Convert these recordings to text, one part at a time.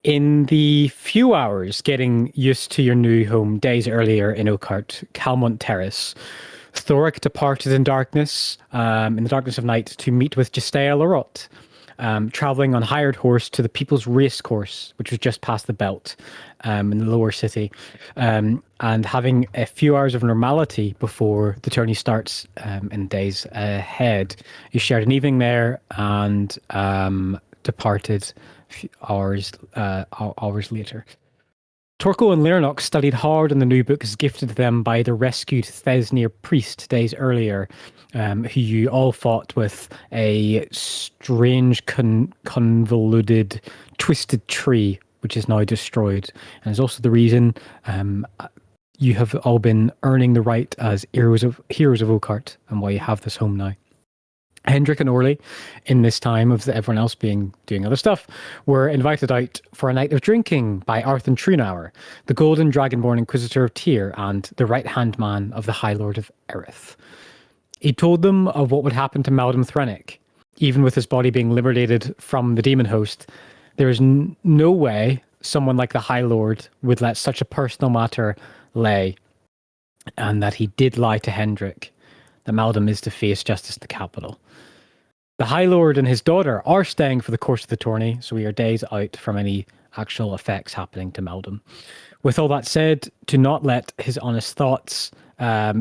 In the few hours getting used to your new home days earlier in Oakheart, Calmont Terrace, Thoric departed in the darkness of night, to meet with Justea Larot, traveling on hired horse to the People's Race Course, which was just past the Belt in the lower city, and having a few hours of normality before the tourney starts in days ahead. You shared an evening there and departed hours later. Torko and Learnock studied hard on the new books gifted to them by the rescued Thesnir priest days earlier, who you all fought with a strange, convoluted, twisted tree, which is now destroyed. And is also the reason you have all been earning the right as heroes of Oakheart, and why you have this home now. Hendrik and Orly, in this time of everyone else doing other stuff, were invited out for a night of drinking by Arthur Trunauer, the Golden Dragonborn Inquisitor of Tyr and the right-hand man of the High Lord of Erith. He told them of what would happen to Maldum Threnic. Even with his body being liberated from the demon host, there is no way someone like the High Lord would let such a personal matter lay, and that he did lie to Hendrik, that Maldum is to face justice in the capital. The High Lord and his daughter are staying for the course of the tourney, so we are days out from any actual effects happening to Maldum. With all that said, to not let his honest thoughts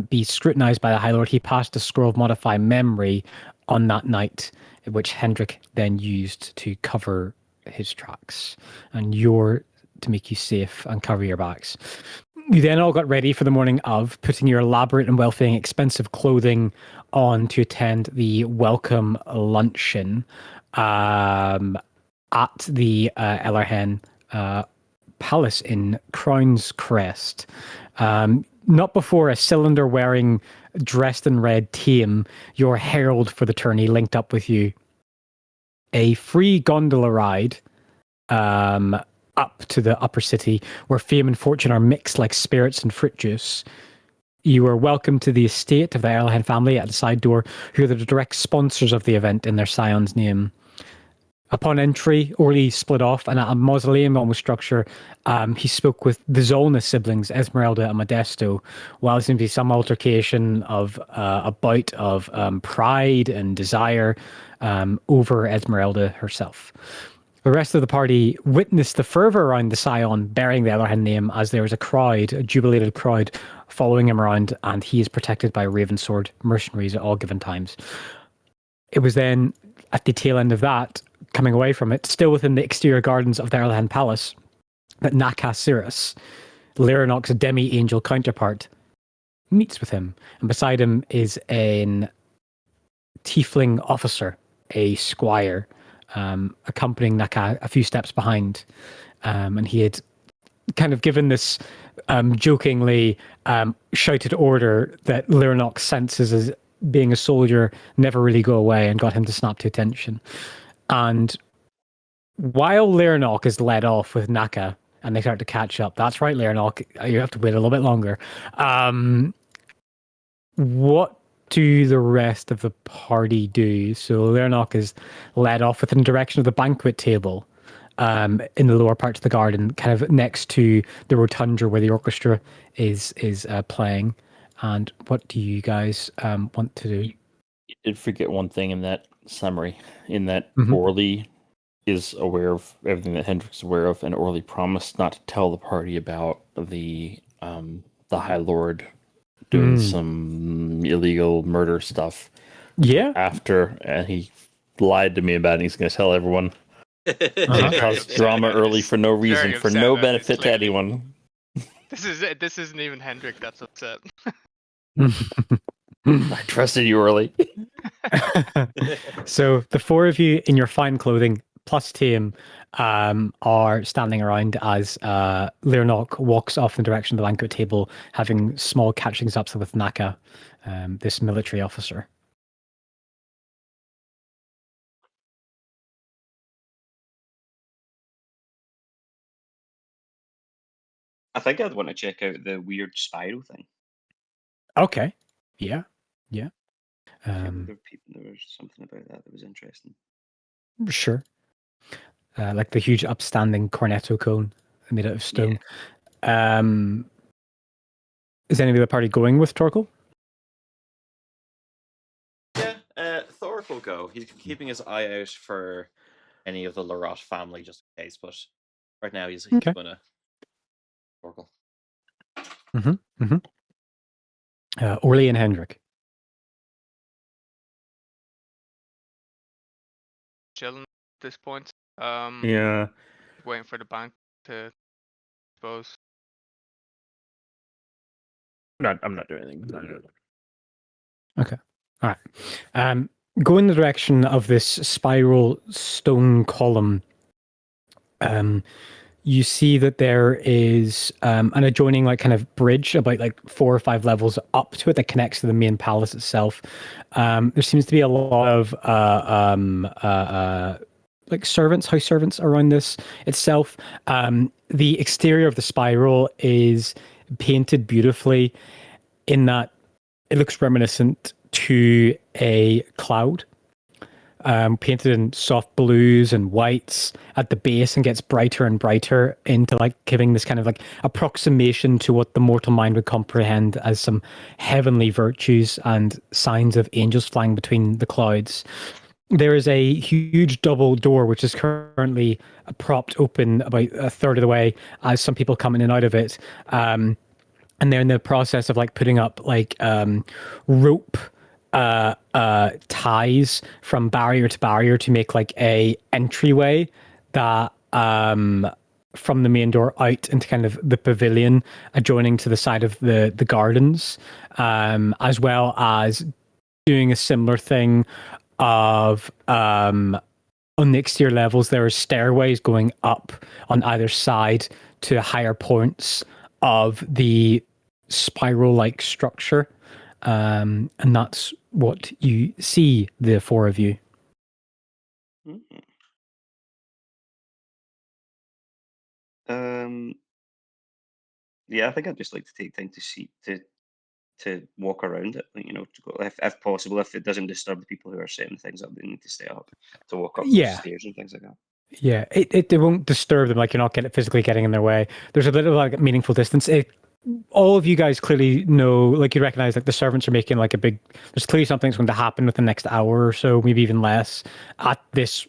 be scrutinized by the High Lord, he passed a scroll of Modify Memory on that night, which Hendrik then used to cover his tracks, and to make you safe and cover your backs. You then all got ready for the morning of, putting your elaborate and well-fitting expensive clothing on to attend the welcome luncheon at the Ellerhen Palace in Crown's Crest. Not before a cylinder-wearing, dressed in red Tame, your herald for the tourney, linked up with you. A free gondola ride up to the upper city, where fame and fortune are mixed like spirits and fruit juice. You are welcome to the estate of the Erlhen family at the side door, who are the direct sponsors of the event in their scion's name. Upon entry, Orly split off, and at a mausoleum almost structure, he spoke with the Zolnus siblings, Esmeralda and Modesto, while there seemed to be some altercation of a bout of pride and desire over Esmeralda herself. The rest of the party witnessed the fervour around the scion bearing the Ellerhen name, as there was a jubilated crowd following him around, and he is protected by Ravensword mercenaries at all given times. It was then, at the tail end of that, coming away from it, still within the exterior gardens of the Erlhen Palace, that Naka Cirrus, Lyranok's demi-angel counterpart, meets with him. And beside him is a tiefling officer, a squire, accompanying Naka a few steps behind. And he had kind of given this jokingly shouted order that Lyranok's senses as being a soldier never really go away, and got him to snap to attention. And while Lyranok is led off with Naka and they start to catch up, that's right, Lyranok, you have to wait a little bit longer. What do the rest of the party do? So Lyranok is led off within the direction of the banquet table in the lower parts of the garden, kind of next to the rotunda where the orchestra is playing. And what do you guys want to do? You did forget one thing in that summary, in that Orly is aware of everything that Hendrik's aware of, and Orly promised not to tell the party about the High Lord doing some illegal murder stuff. Yeah. After, and he lied to me about it. He's going to tell everyone. Cause drama early for no reason, for no benefit to anyone. This isn't even Hendrik that's upset. I trusted you early. So the four of you in your fine clothing plus Tame are standing around as Lyranok walks off in the direction of the banquet table, having small catchings ups with Naka, this military officer. I think I'd want to check out the weird spiral thing. Okay. Yeah. There was something about that was interesting. Sure. like the huge upstanding cornetto cone made out of stone. Is any of the party going with Torkel? Yeah, Thor will go. He's keeping his eye out for any of the Larot family just in case, but right now he's Okay. gonna Torkel. Orly and Hendrik. Chilling at this point. Yeah. Waiting for the bank to dispose. I'm not doing anything. Okay. All right. Go in the direction of this spiral stone column. You see that there is an adjoining like kind of bridge about like 4 or 5 levels up to it that connects to the main palace itself. There seems to be a lot of like house servants around this itself. The exterior of the spiral is painted beautifully in that it looks reminiscent to a cloud. Painted in soft blues and whites at the base and gets brighter and brighter into like giving this kind of like approximation to what the mortal mind would comprehend as some heavenly virtues and signs of angels flying between the clouds. There is a huge double door which is currently propped open about a third of the way as some people come in and out of it. And they're in the process of like putting up like rope ties from barrier to barrier to make like a entryway that from the main door out into kind of the pavilion adjoining to the side of the gardens, as well as doing a similar thing of on the exterior levels there are stairways going up on either side to higher points of the spiral like structure. And that's what you see, the 4 of you. Yeah, I think I'd just like to take time to see to walk around it. Like, to go if possible, if it doesn't disturb the people who are setting things up, they need to stay up to walk up those stairs and things like that. Yeah, it won't disturb them. Like you're not physically getting in their way. There's a bit of like meaningful distance. All of you guys clearly know, like you recognize, like the servants are making like a big. There's clearly something's going to happen within the next hour or so, maybe even less, at this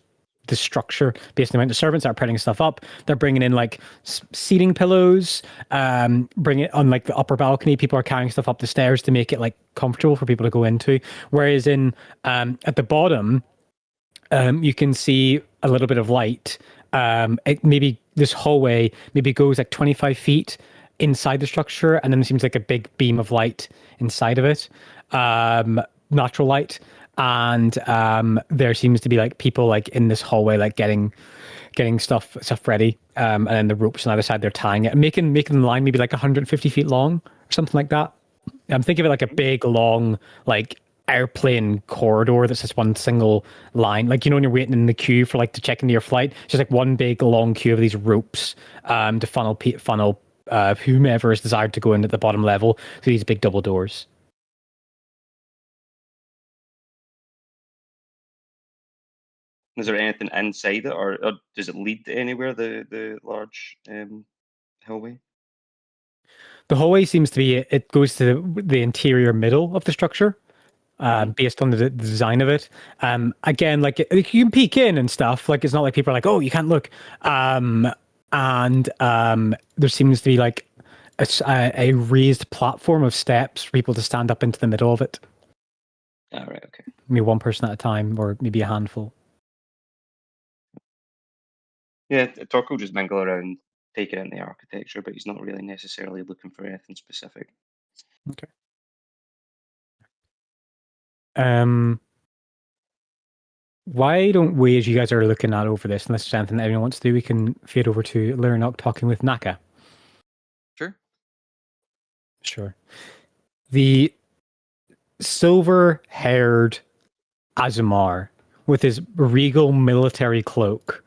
structure. Based on the amount of servants that are putting stuff up, they're bringing in like seating pillows, bring it on like the upper balcony. People are carrying stuff up the stairs to make it like comfortable for people to go into. Whereas in at the bottom, you can see a little bit of light. Maybe this hallway maybe goes like 25 feet inside the structure, and then there seems like a big beam of light inside of it, natural light. And there seems to be like people like in this hallway, like getting stuff ready. And then the ropes on either side, they're tying it, making the line maybe like 150 feet long or something like that. Think of it like a big, long, like airplane corridor that's just one single line. Like, when you're waiting in the queue for like to check into your flight, it's just like one big, long queue of these ropes to funnel whomever is desired to go in at the bottom level through these big double doors. Is there anything inside it, or does it lead to anywhere? The large hallway. The hallway seems to be, it goes to the interior middle of the structure, based on the design of it. Again, like you can peek in and stuff. Like it's not like people are like, oh, you can't look. And there seems to be like a raised platform of steps for people to stand up into the middle of it. All right, okay. Maybe one person at a time, or maybe a handful. Yeah, Tork will just mingle around, taking in the architecture, but he's not really necessarily looking for anything specific. Okay. Why don't we, as you guys are looking at over this, unless there's anything that anyone wants to do, we can fade over to Lernok talking with Naka. Sure. The silver-haired Azumar with his regal military cloak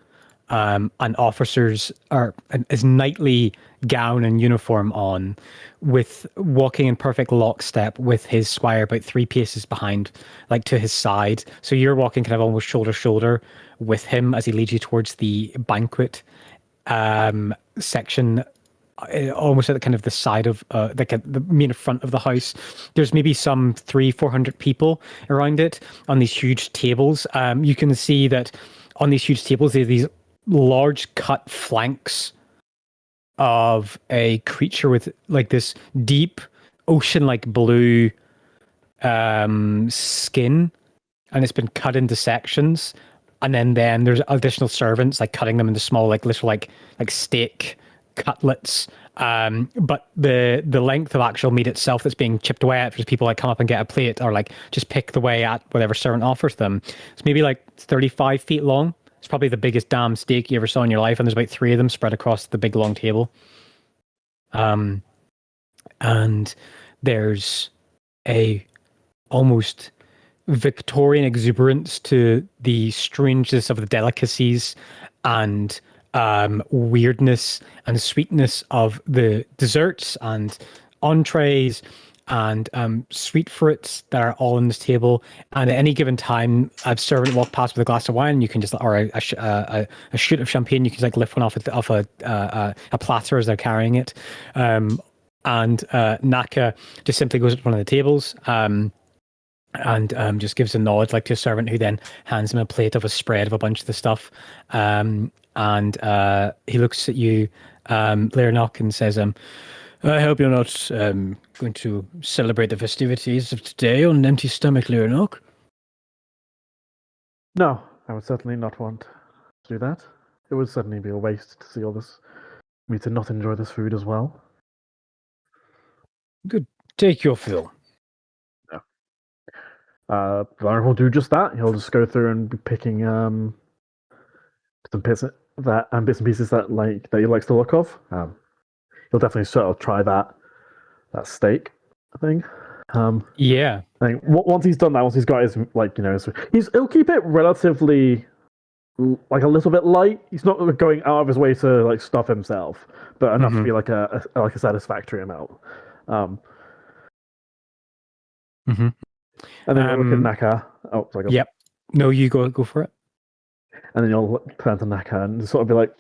and officers are his knightly gown and uniform on, with walking in perfect lockstep with his squire about 3 paces behind, like to his side. So you're walking kind of almost shoulder to shoulder with him as he leads you towards the banquet section, almost at the kind of the side of like at the main front of the house. There's maybe some 300-400 people around it on these huge tables. You can see that on these huge tables there are these large cut flanks of a creature with like this deep ocean-like blue skin, and it's been cut into sections. And then there's additional servants like cutting them into small, like little like steak cutlets. But the length of actual meat itself that's being chipped away at, just people like come up and get a plate or like just pick the way at whatever servant offers them. It's maybe like 35 feet long. It's probably the biggest damn steak you ever saw in your life, and there's about 3 of them spread across the big long table. And there's a almost Victorian exuberance to the strangeness of the delicacies and weirdness and sweetness of the desserts and entrees and sweet fruits that are all on this table. And at any given time, a servant walk past with a glass of wine. You can just, or a shoot of champagne. You can just like lift one off a platter as they're carrying it. And Naka just simply goes up to one of the tables. And just gives a nod like to a servant, who then hands him a plate of a spread of a bunch of the stuff. And he looks at you, Leonok, and says, I hope you're not going to celebrate the festivities of today on an empty stomach, Leonok. No, I would certainly not want to do that. It would certainly be a waste to see all this, me to not enjoy this food as well. Good. Take your fill. Varn will do just that. He'll just go through and be picking some bits and pieces that he likes the look of. He'll definitely sort of try that steak, I think. Yeah. I think once he's done that, once he's got his he'll keep it relatively like a little bit light. He's not going out of his way to like stuff himself, but enough to be like a satisfactory amount. And then you'll look at Naka. Oh, sorry. Yep. No, you go for it. And then you'll turn to Naka and sort of be like,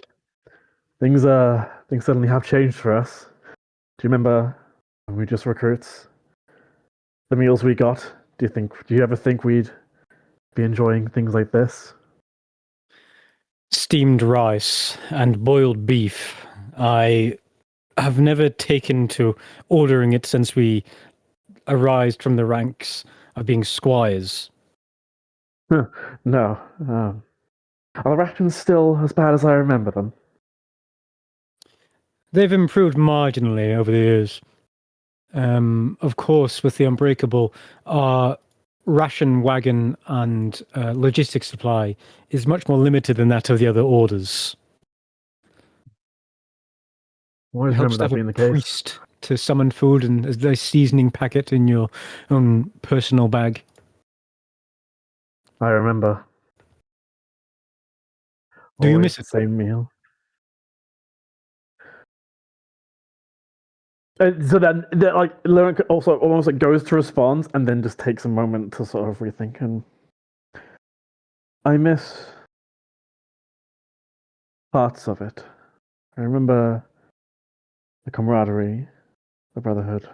things suddenly have changed for us. Do you remember when we just recruits? The meals we got? Do you ever think we'd be enjoying things like this? Steamed rice and boiled beef. I have never taken to ordering it since we arised from the ranks of being squires. No. Are the rations still as bad as I remember them? They've improved marginally over the years. Of course, with the Unbreakable, our ration wagon and logistics supply is much more limited than that of the other orders. Why It helps to have a priest to summon food and a seasoning packet in your own personal bag. I remember. Do you miss the it? same meal? So then, like, Lauren also almost like goes to respond, and then just takes a moment to sort of rethink. And I miss parts of it. I remember the camaraderie, the brotherhood,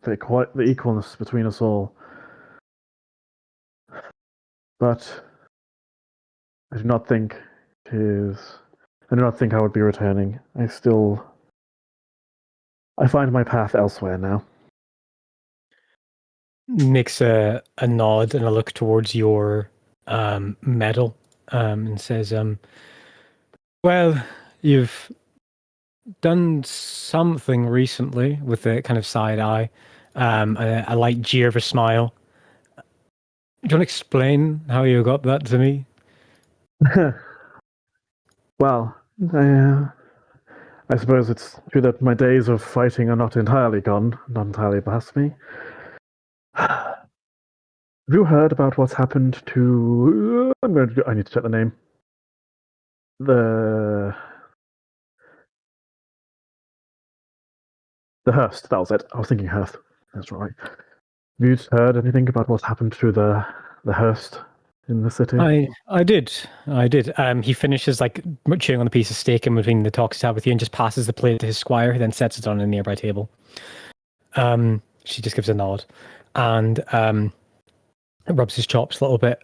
the equalness between us all. But I do not think I would be returning. I find my path elsewhere now. Makes a nod and a look towards your medal and says, well, you've done something recently, with a kind of side eye, a light jeer of a smile. Do you want to explain how you got that to me? Well, I suppose it's true that my days of fighting are not entirely gone, not entirely past me. Have you heard about what's happened to... I need to check the name. The Hearst, that was it. I was thinking Hearth. That's right. Have you heard anything about what's happened to the Hearst in the city? I did. He finishes like chewing on a piece of steak in between the talks he's had with you and just passes the plate to his squire, then sets it on a nearby table. She just gives a nod and rubs his chops a little bit.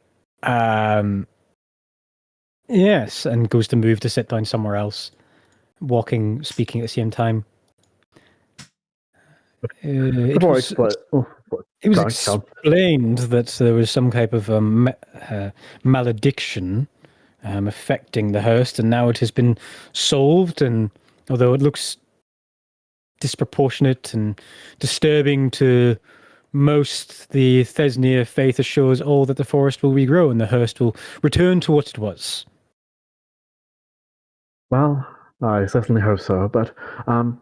Yes, and goes to move to sit down somewhere else, speaking at the same time. It was explained that there was some type of malediction affecting the Hearst, and now it has been solved. And although it looks disproportionate and disturbing to most, the Thesnia faith assures all that the forest will regrow and the Hearst will return to what it was. Well, I certainly hope so, but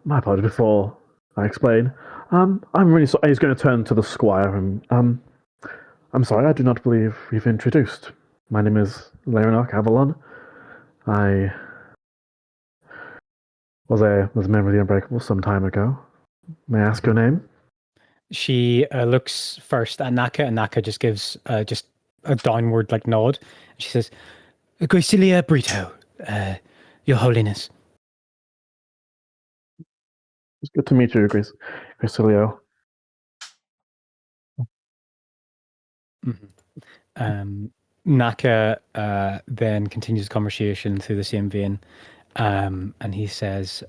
my apologies before I explain. I'm really sorry. He's going to turn to the squire and I'm sorry, I do not believe we've introduced. My name is Leonarch Avalon. I was a member of the Unbreakable some time ago. May I ask your name? She looks first at Naka, and Naka just gives just a downward like nod. She says, "Gracilia Brito, Your Holiness." It's good to meet you, Gracilio. Mm-hmm. Naka then continues the conversation through the same vein, and he says,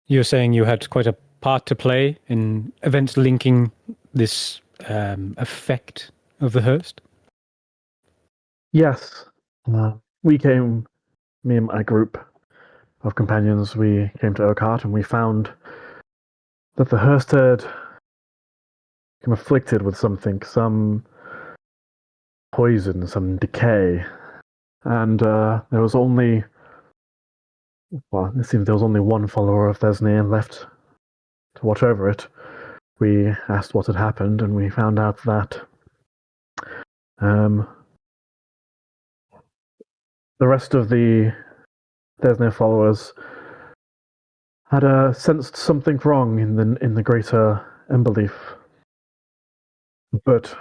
"You're saying you had quite a part to play in events linking this effect of the Hearst?" Yes. Me and my group of companions, we came to Urquhart and we found that the Hearst had become afflicted with something, some poison, some decay. And it seems there was only one follower of Thesnia left to watch over it. We asked what had happened, and we found out that the rest of the Thesnia followers had sensed something wrong in the greater Emberleaf,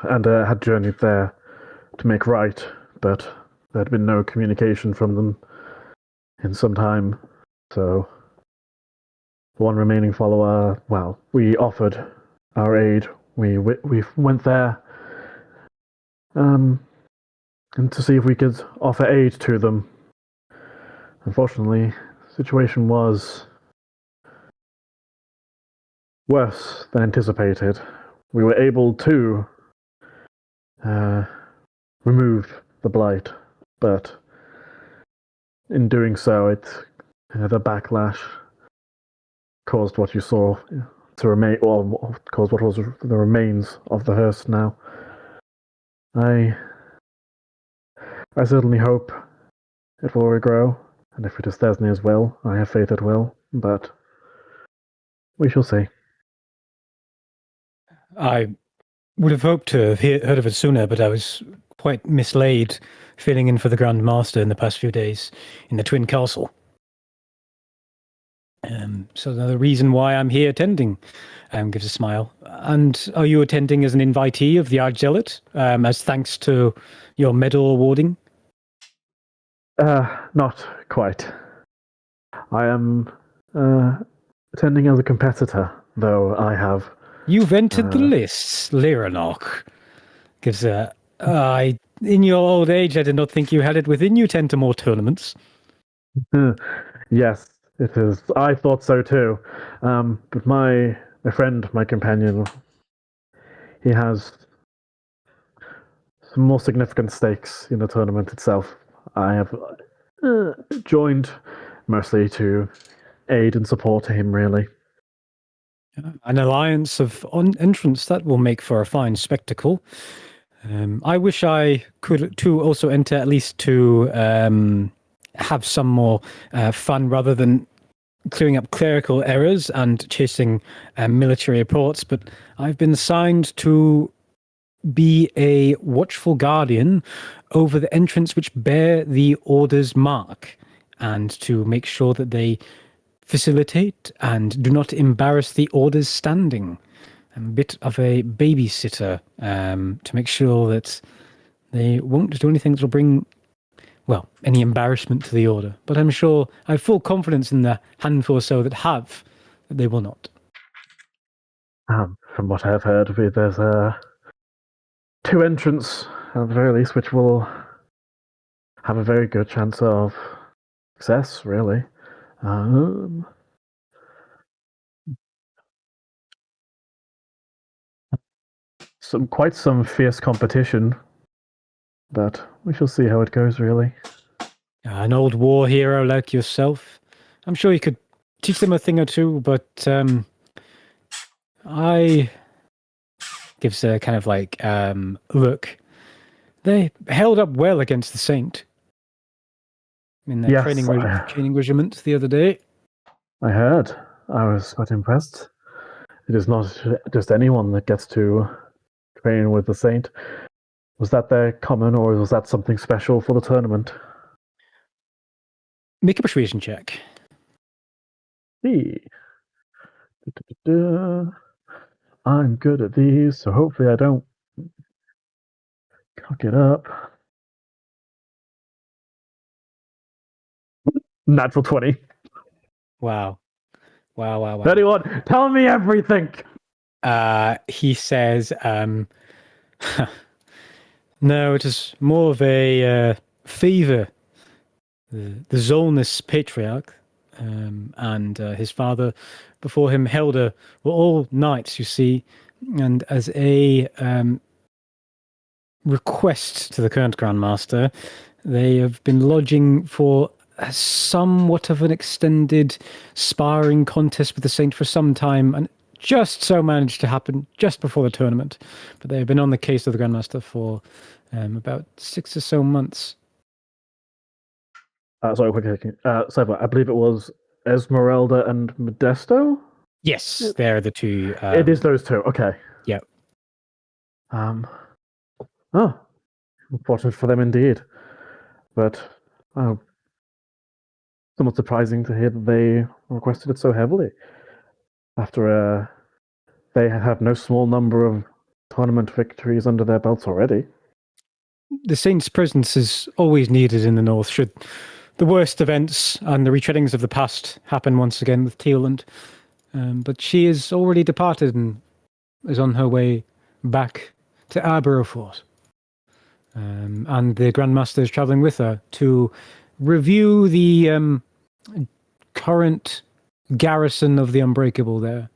and had journeyed there to make right, but there had been no communication from them in some time. So, the one remaining follower, well, we offered our aid. We went there, and to see if we could offer aid to them. Unfortunately, the situation was worse than anticipated. We were able to remove the blight, but in doing so, the backlash caused what you saw to remain, or caused what was the remains of the Hearst now. I certainly hope it will regrow, and if it is Thesnia's will, I have faith it will, but we shall see. I would have hoped to have heard of it sooner, but I was quite mislaid filling in for the Grand Master in the past few days in the Twin Castle. So the reason why I'm here attending, gives a smile. And are you attending as an invitee of the Archzealot, as thanks to your medal awarding? Not quite. I am attending as a competitor, though I have... You've entered the lists, Leonarch. Gives a... in your old age, I did not think you had it within you to enter more tournaments. Yes, it is. I thought so too. But my friend, my companion, he has some more significant stakes in the tournament itself. I have joined mostly to aid and support him, really. An alliance of entrants, that will make for a fine spectacle. I wish I could too also enter, at least to have some more fun rather than clearing up clerical errors and chasing military reports, but I've been assigned to be a watchful guardian over the entrance which bear the Order's mark, and to make sure that they facilitate and do not embarrass the Order's standing. I'm a bit of a babysitter to make sure that they won't do anything that will bring, well, any embarrassment to the Order. But I'm sure I have full confidence in the handful or so that have, that they will not. From what I've heard, there's 2 entrants at the very least, which will have a very good chance of success, really. Quite some fierce competition, but we shall see how it goes, really. An old war hero like yourself, I'm sure you could teach them a thing or two, but I gives a kind of like look. They held up well against the Saint in their Yes, training regiment the other day. I heard. I was quite impressed. It is not just anyone that gets to train with the Saint. Was that their common, or was that something special for the tournament? Make a persuasion check. Hey. I'm good at these, so hopefully I don't cock it up. Natural 20. Wow. 31. Tell me everything. He says, no, it is more of a fever. The Zolnus patriarch and his father before him, Helder, were all knights, you see, and as a request to the current Grandmaster, they have been lodging for somewhat of an extended sparring contest with the Saint for some time, and just so managed to happen just before the tournament. But they have been on the case of the Grandmaster for about 6 or so months. Sorry, quick. So I believe it was Esmeralda and Modesto? Yes, they're the two. It is those 2, okay. Yeah. Unfortunate for them indeed. But somewhat surprising to hear that they requested it so heavily. After they have no small number of tournament victories under their belts already. The Saint's presence is always needed in the north should the worst events and the retreadings of the past happen once again with Teal'c. But she is already departed and is on her way back to Arborough Fort. And the Grandmaster is travelling with her to review the current garrison of the Unbreakable there.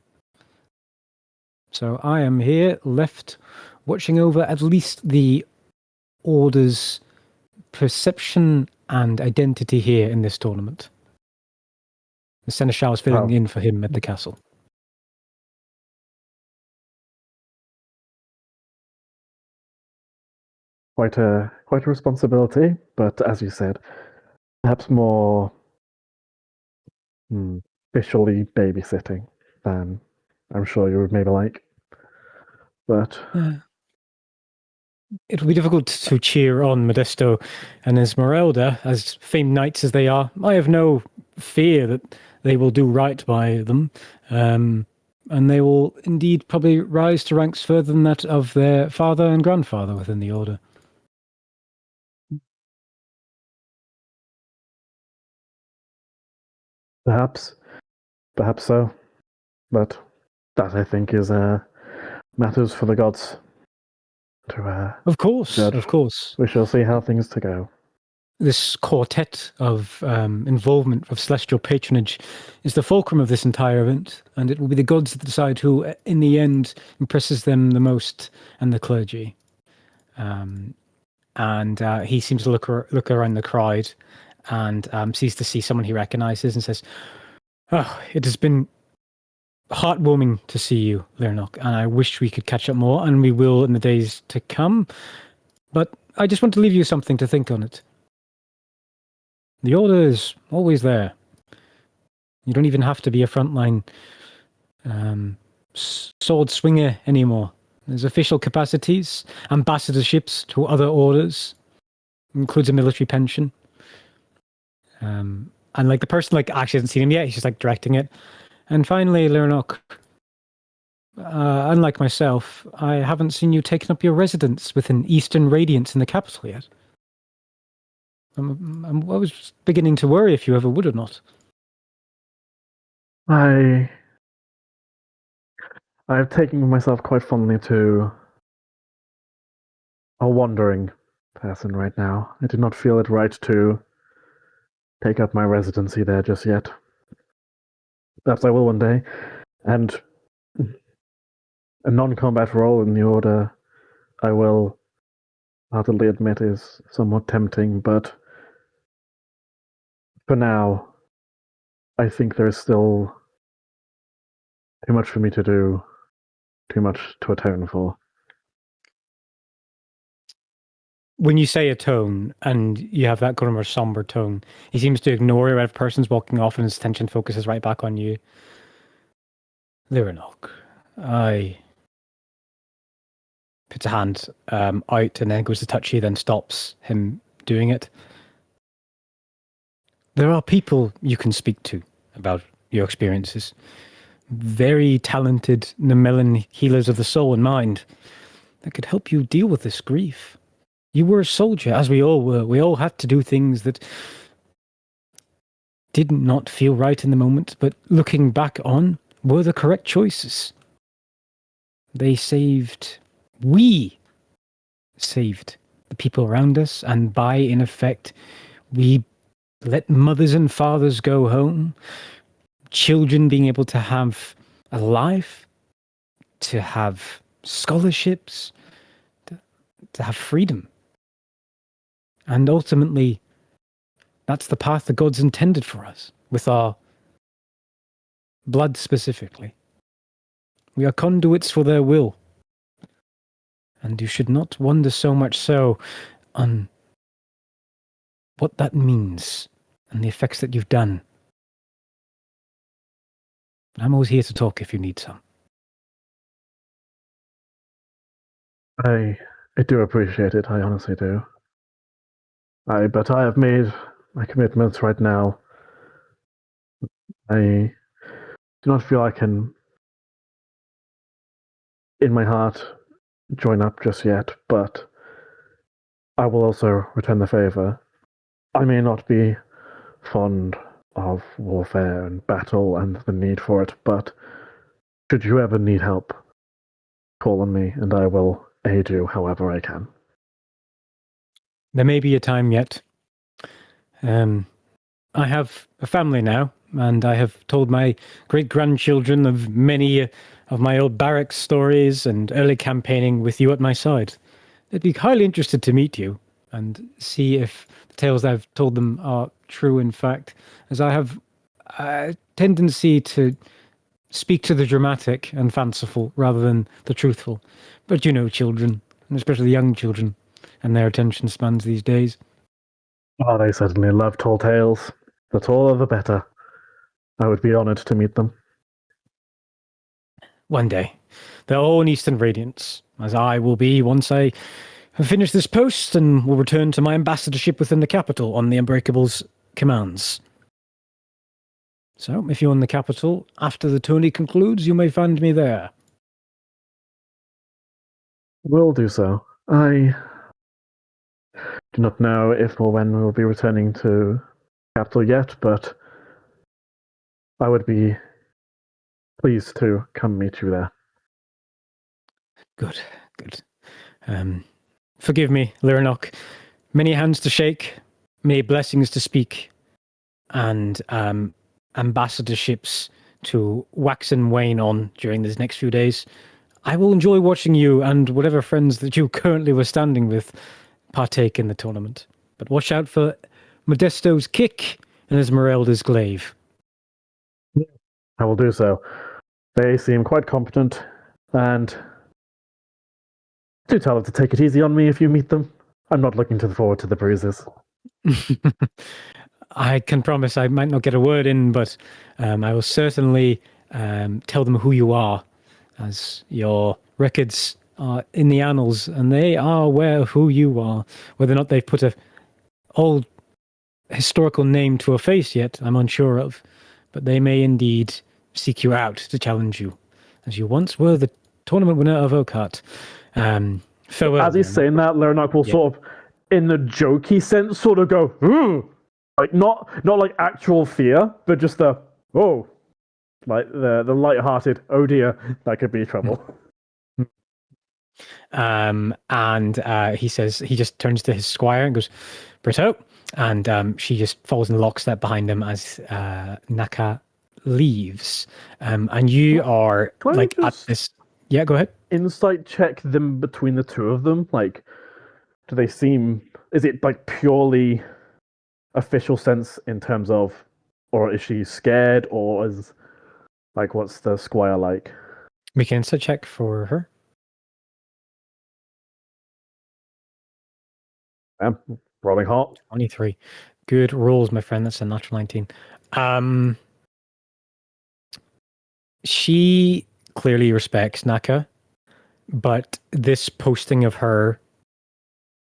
So I am here, left, watching over at least the Order's perception and identity here in this tournament. The Seneschal is filling in for him at the castle. Quite a responsibility, but as you said, perhaps more officially babysitting than I'm sure you would maybe like. But it will be difficult to cheer on Modesto and Esmeralda, as famed knights as they are. I have no fear that they will do right by them, and they will indeed probably rise to ranks further than that of their father and grandfather within the Order. Perhaps so. But that, I think, is matters for the gods to Of course, judge. of course. We shall see how things to go. This quartet of involvement of celestial patronage is the fulcrum of this entire event, and it will be the gods that decide who, in the end, impresses them the most, and the clergy. And he seems to look around the crowd and sees to see someone he recognizes and says, "Oh, it has been heartwarming to see you, Lernok, and I wish we could catch up more, and we will in the days to come. But I just want to leave you something to think on it. The Order is always there. You don't even have to be a frontline sword swinger anymore. There's official capacities, ambassadorships to other orders, includes a military pension. And like the person like actually hasn't seen him yet, he's just like directing it. And finally, Lernok, unlike myself, I haven't seen you taking up your residence within Eastern Radiance in the capital yet. I was beginning to worry if you ever would or not. I've taken myself quite fondly to a wandering person right now. I do not feel it right to take up my residency there just yet. Perhaps I will one day. And a non-combat role in the Order, I will heartily admit, is somewhat tempting, but for now, I think there is still too much for me to do, too much to atone for. When you say atone and you have that kind of more somber tone, he seems to ignore you. If person's walking off and his attention focuses right back on you. Lyranok, I puts a hand out and then goes to touch you, then stops him doing it. There are people you can speak to about your experiences. Very talented Nemellan healers of the soul and mind that could help you deal with this grief. You were a soldier, as we all were. We all had to do things that did not feel right in the moment, but looking back on, were the correct choices. We saved the people around us, and by, in effect, we let mothers and fathers go home, children being able to have a life, to have scholarships, to have freedom. And ultimately, that's the path the gods intended for us, with our blood specifically. We are conduits for their will. And you should not wonder so much so on what that means and the effects that you've done. I'm always here to talk if you need some. I do appreciate it, I honestly do. But I have made my commitments right now. I do not feel I can, in my heart, join up just yet, but I will also return the favor. I may not be fond of warfare and battle and the need for it, but should you ever need help, call on me and I will aid you however I can. There may be a time yet. I have a family now, and I have told my great-grandchildren of many of my old barracks stories and early campaigning with you at my side. They'd be highly interested to meet you and see if the tales I've told them are true in fact, as I have a tendency to speak to the dramatic and fanciful rather than the truthful. But you know children, and especially young children, and their attention spans these days. Oh, they certainly love tall tales. The taller the better. I would be honoured to meet them. One day. They're all in Eastern Radiance, as I will be once I have finished this post and will return to my ambassadorship within the capital on the Unbreakable's commands. So, if you're in the capital, after the tourney concludes, you may find me there. Will do so. I do not know if or when we will be returning to capital yet, but I would be pleased to come meet you there. Good. Forgive me, Lyranok. Many hands to shake, many blessings to speak, and ambassadorships to wax and wane on during these next few days. I will enjoy watching you and whatever friends that you currently were standing with partake in the tournament. But watch out for Modesto's kick and Esmeralda's glaive. I will do so. They seem quite competent, and do tell them to take it easy on me if you meet them. I'm not looking forward to the bruises. I can promise I might not get a word in, but I will certainly tell them who you are, as your records in the annals, and they are aware of who you are. Whether or not they've put a old historical name to a face yet, I'm unsure of, but they may indeed seek you out to challenge you, as you once were the tournament winner of Oakheart. Farewell. As he's saying that, Leonark will sort of, in the jokey sense, sort of go, "Ooh," like not like actual fear, but just the like the light-hearted, oh dear, that could be trouble. And he says, he just turns to his squire and goes, Brito, and she just falls in lockstep behind him as Naka leaves. And you are like at this. Yeah, go ahead. Insight check them between the two of them. Like, do they seem? Is it like purely official sense in terms of, or is she scared, or is like what's the squire like? Make an insight check for her. Rolling hot. 23. Good rolls, my friend. That's a natural 19. She clearly respects Naka, but this posting of her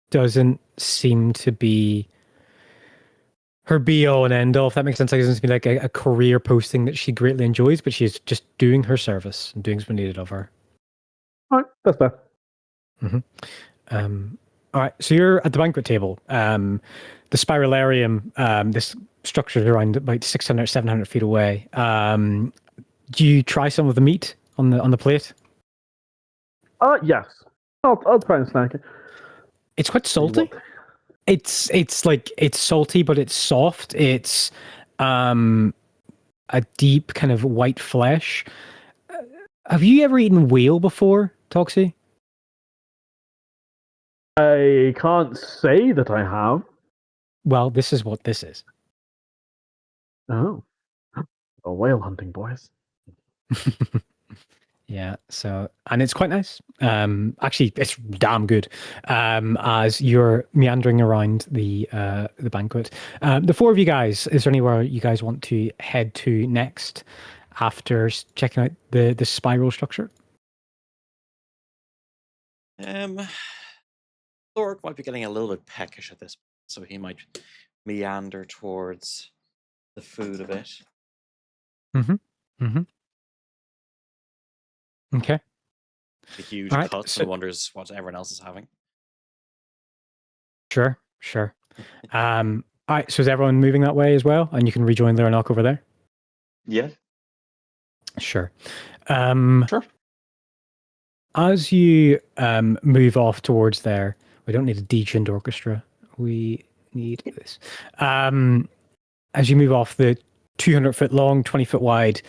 doesn't seem to be her be-all and end-all, if that makes sense. Like, it doesn't seem like a career posting that she greatly enjoys, but she's just doing her service and doing what's needed of her. All right, that's fair. All right, so you're at the banquet table. The spiralarium, this structure is around about 600, 700 feet away. Do you try some of the meat on the plate? Yes. I'll try and snack it. It's quite salty. It's salty, but it's soft. It's a deep kind of white flesh. Have you ever eaten whale before, Toxie? I can't say that I have. Well, this is what this is. Oh. A whale hunting, boys. Yeah, so, and it's quite nice. Actually, it's damn good. As you're meandering around the banquet, the four of you guys, is there anywhere you guys want to head to next after checking out the spiral structure? Thork might be getting a little bit peckish at this, so he might meander towards the food a bit. Okay. The huge All right, cuts and wonders what everyone else is having. Sure. All right, so is everyone moving that way as well? And you can rejoin Leonark over there? Yeah. Sure. Sure. As you move off towards there, we don't need a detuned orchestra. We need this. As you move off the 200-foot long, 20-foot wide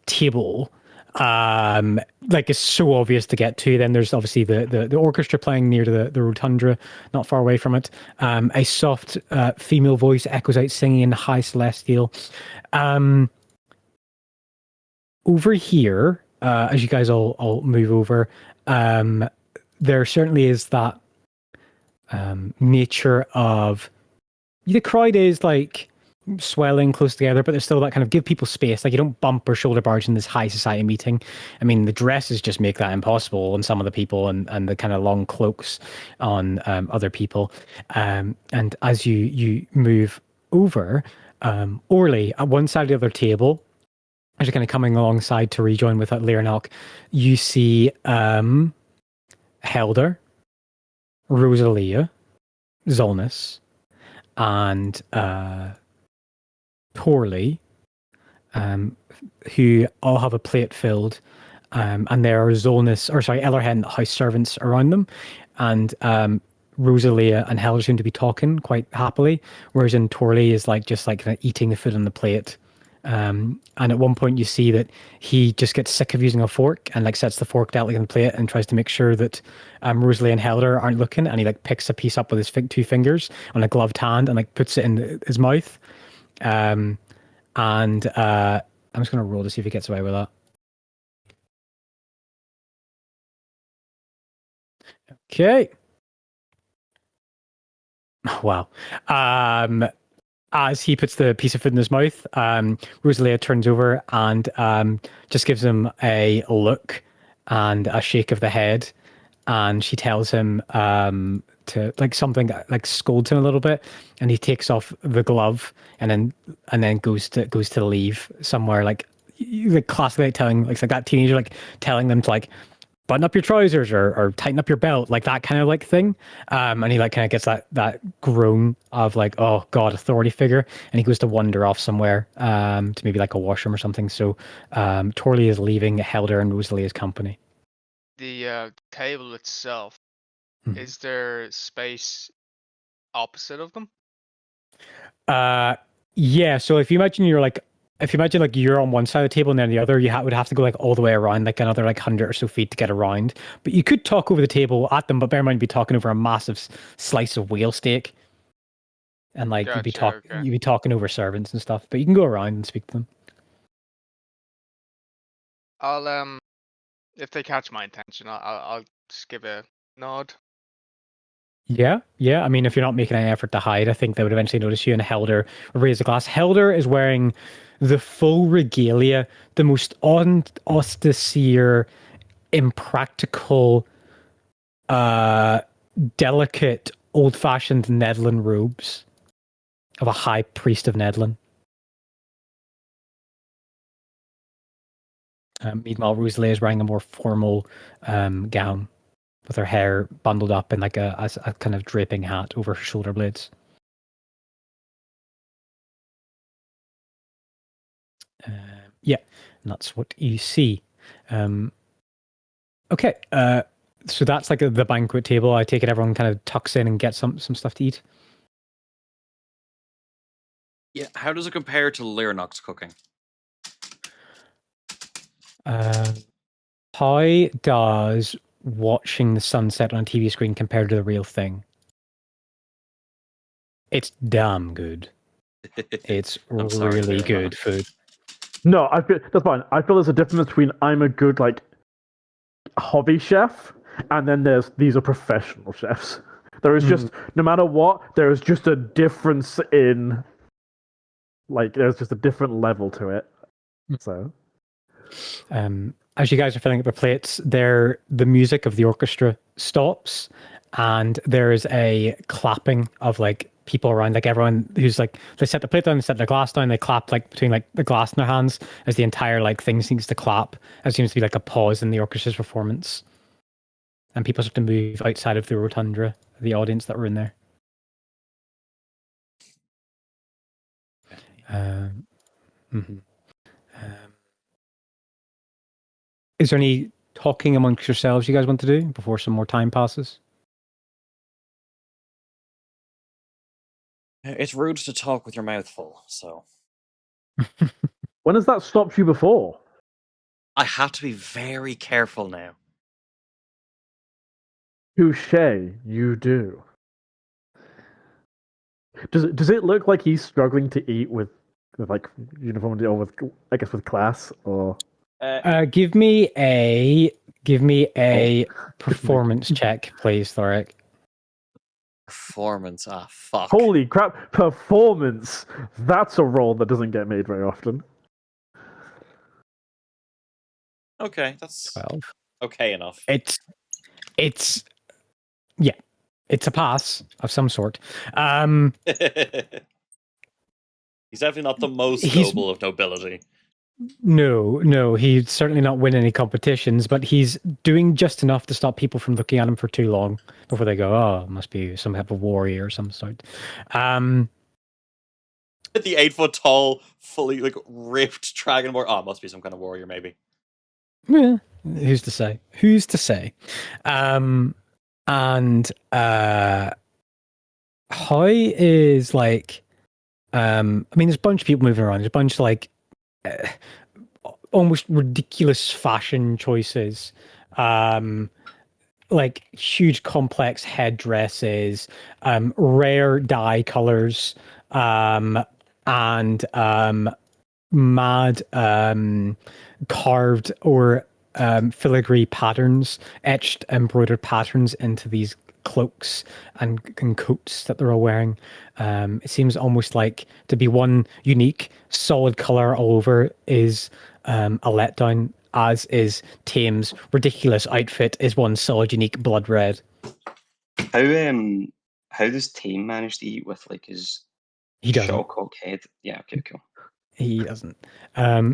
table, like it's so obvious to get to. Then there's obviously the orchestra playing near to the rotundra, not far away from it. A soft female voice echoes out singing in high celestial. Over here, as you guys all move over, there certainly is that nature of the crowd is like swelling close together, but there's still that kind of give people space. Like, you don't bump or shoulder barge in this high society meeting. I mean, the dresses just make that impossible on some of the people, and the kind of long cloaks on other people. And as you move over, Orly at one side of the other table, as you're kind of coming alongside to rejoin with Leonark, you see Helder, Rosalia, Zolnus, and Torley, who all have a plate filled, and there are Ellerhen house servants around them, and Rosalia and Helder seem to be talking quite happily, whereas in Torley is just kind of eating the food on the plate. And at one point you see that he just gets sick of using a fork and sets the fork down on the plate and tries to make sure that Rosalie and Helder aren't looking, and he picks a piece up with his two fingers on a gloved hand and puts it in his mouth. I'm just going to roll to see if he gets away with that. Okay. Wow. As he puts the piece of food in his mouth, Rosalia turns over and just gives him a look and a shake of the head, and she tells him to like something like scolds him a little bit, and he takes off the glove and then goes to leave somewhere like classically telling like that teenager like telling them to like button up your trousers or tighten up your belt, like that kind of like thing. And he like kind of gets that groan of like, oh God, authority figure. And he goes to wander off somewhere to maybe like a washroom or something. So Torley is leaving Helder and Rosalie's company. The table itself, Mhm. is there space opposite of them? Yeah. So if you imagine you're on one side of the table and then the other, you would have to go like all the way around, like another like 100 or so feet to get around. But you could talk over the table at them, but bear in mind, you'd be talking over a massive slice of whale steak, and like you'd be talking over servants and stuff. But you can go around and speak to them. I'll if they catch my attention, I'll just give a nod. Yeah. I mean, if you're not making any effort to hide, I think they would eventually notice you. And Helder will raise a glass. Helder is wearing the full regalia, the most austere, impractical, delicate, old-fashioned Nedlin robes of a high priest of Nedlin. Meanwhile, Rosalie is wearing a more formal gown with her hair bundled up in like a kind of draping hat over her shoulder blades. Yeah, and that's what you see. Okay, so that's like the banquet table. I take it everyone kind of tucks in and gets some stuff to eat. Yeah, how does it compare to Lyranok's cooking? How does watching the sunset on a TV screen compare to the real thing? It's damn good. It's really good food. No, I feel that's fine. I feel there's a difference between I'm a good like hobby chef, and then these are professional chefs. There is just no matter what, there is just a difference in like there's just a different level to it. So as you guys are filling up your plates, the music of the orchestra stops, and there is a clapping of like people around, like everyone who's like, they set the plate down, they set the glass down, they clap like between like the glass in their hands as the entire like thing seems to clap. It seems to be like a pause in the orchestra's performance, and people start to move outside of the rotunda, the audience that were in there. Is there any talking amongst yourselves you guys want to do before some more time passes? It's rude to talk with your mouth full, so. when has that stopped you before? I have to be very careful now. Touche, you do. Does it look like he's struggling to eat with like uniformity or with with class or? Give me a performance check, please, Thoric. Performance, fuck. Holy crap! Performance. That's a role that doesn't get made very often. Okay, that's 12. Okay enough. It's a pass of some sort. He's definitely not the most noble of nobility. No, he's certainly not winning any competitions, but he's doing just enough to stop people from looking at him for too long before they go, oh, it must be some type of warrior of some sort. The 8-foot tall, fully like ripped dragonborn. Oh, it must be some kind of warrior, maybe. Yeah, who's to say? And how is like, I mean, there's a bunch of people moving around. There's a bunch of like almost ridiculous fashion choices, like huge complex headdresses, rare dye colors, and mad carved or filigree patterns, etched embroidered patterns into these cloaks and coats that they're all wearing. It seems almost like to be one unique solid color all over is a letdown, as is Tame's ridiculous outfit is one solid, unique blood red. How does Tame manage to eat with like his He doesn't. shellcock head? Yeah, okay, cool. He doesn't.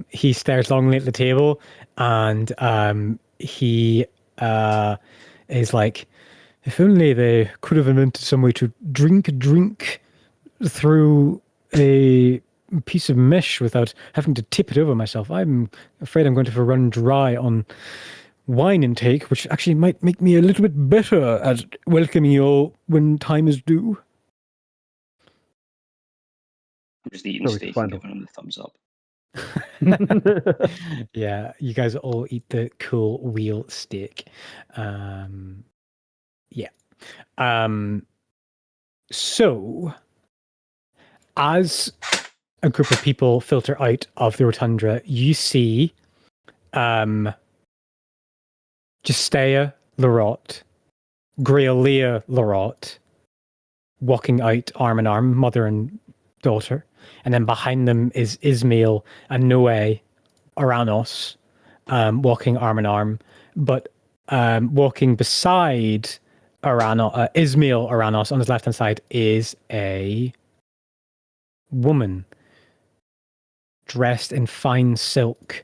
He stares longingly at the table, and he is like, if only they could have invented some way to drink a drink through a piece of mesh without having to tip it over myself. I'm afraid I'm going to run dry on wine intake, which actually might make me a little bit better at welcoming you all when time is due. I'm just eating Shall we steak find and giving him the thumbs up. Yeah, you guys all eat the cool wheel steak. Yeah. So, as a group of people filter out of the rotunda, you see Justea Larot, Graelia Larot walking out arm in arm, mother and daughter. And then behind them is Ismail and Noe Aranos walking arm in arm. But walking beside Ismail Aranos on his left-hand side is a woman dressed in fine silk,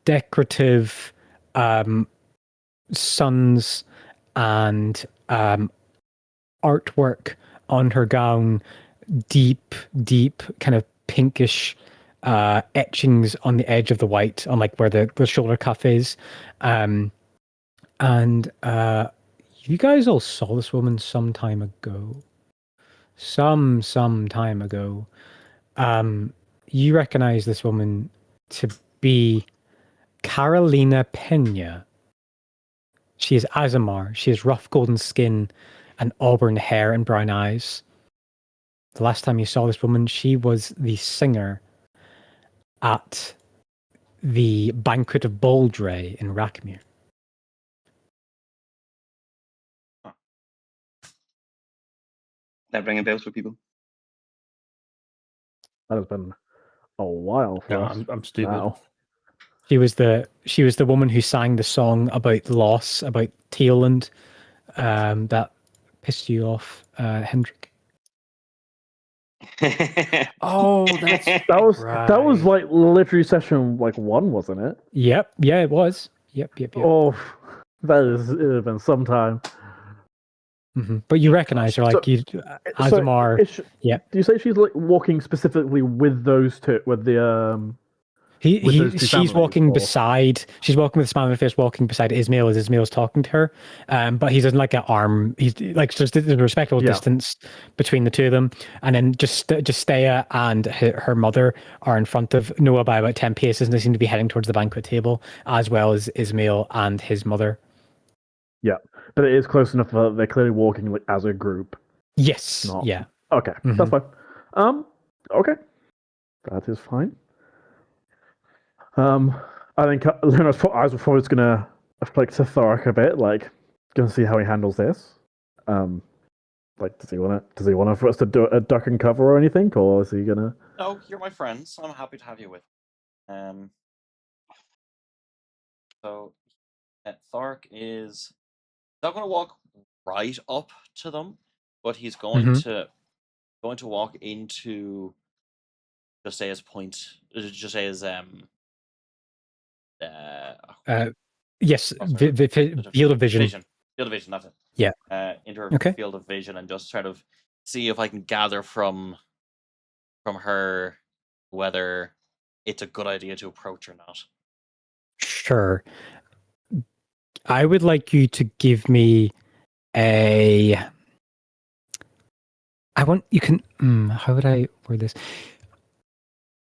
decorative suns and artwork on her gown, deep kind of pinkish etchings on the edge of the white, on like where the shoulder cuff is. And you guys all saw this woman some time ago. Some time ago. You recognize this woman to be Carolina Pena. She is Azamar. She has rough golden skin and auburn hair and brown eyes. The last time you saw this woman, she was the singer at the Banquet of Baldray in Rackmere. That ringing bells for people? That has been a while for No, us. I'm stupid. Now. She was the woman who sang the song about loss, about Teoland, that pissed you off, Hendrik. Oh, that's That was right. like literally session like 1, wasn't it? Yep, yeah, it was. Yep. Oh, that is it have been some time. Mm-hmm. But you recognize her, like you, Azamar. Yeah. Do you say she's like walking specifically with those two, with the She's walking beside. She's walking with a smile on her face, walking beside Ismail as Ismail's talking to her. But he's in like an arm. He's like there's a respectable distance between the two of them. And then Justea and her mother are in front of Noah by about 10 paces, and they seem to be heading towards the banquet table, as well as Ismail and his mother. Yeah, but it is close enough that they're clearly walking like as a group. Yes. Yeah. Okay, that's fine. Okay, that is fine. I think Luna's eyes were probably just gonna flick to Thoric a bit, like gonna see how he handles this. Like, does he want for us to do a duck and cover or anything, or is he gonna? No, you're my friend, so I'm happy to have you with. So Thoric is not going to walk right up to them, but he's going to walk into Justea's point. Justea's yes, field of vision. Field of vision, that's it. Yeah. Into her field of vision and just sort of see if I can gather from her whether it's a good idea to approach or not. Sure. I would like you to give me how would I word this?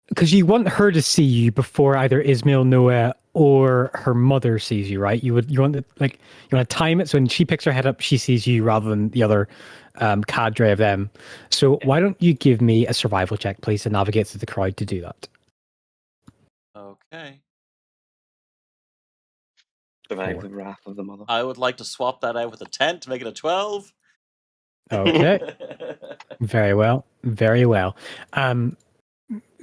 Because you want her to see you before either Ismail, Noah, or her mother sees you, right? You want to time it so when she picks her head up, she sees you rather than the other cadre of them. So why don't you give me a survival check, please, to navigate through the crowd to do that? Okay. Survive the wrath of the mother. I would like to swap that out with a 10 to make it a 12. Okay. Very well. Very well.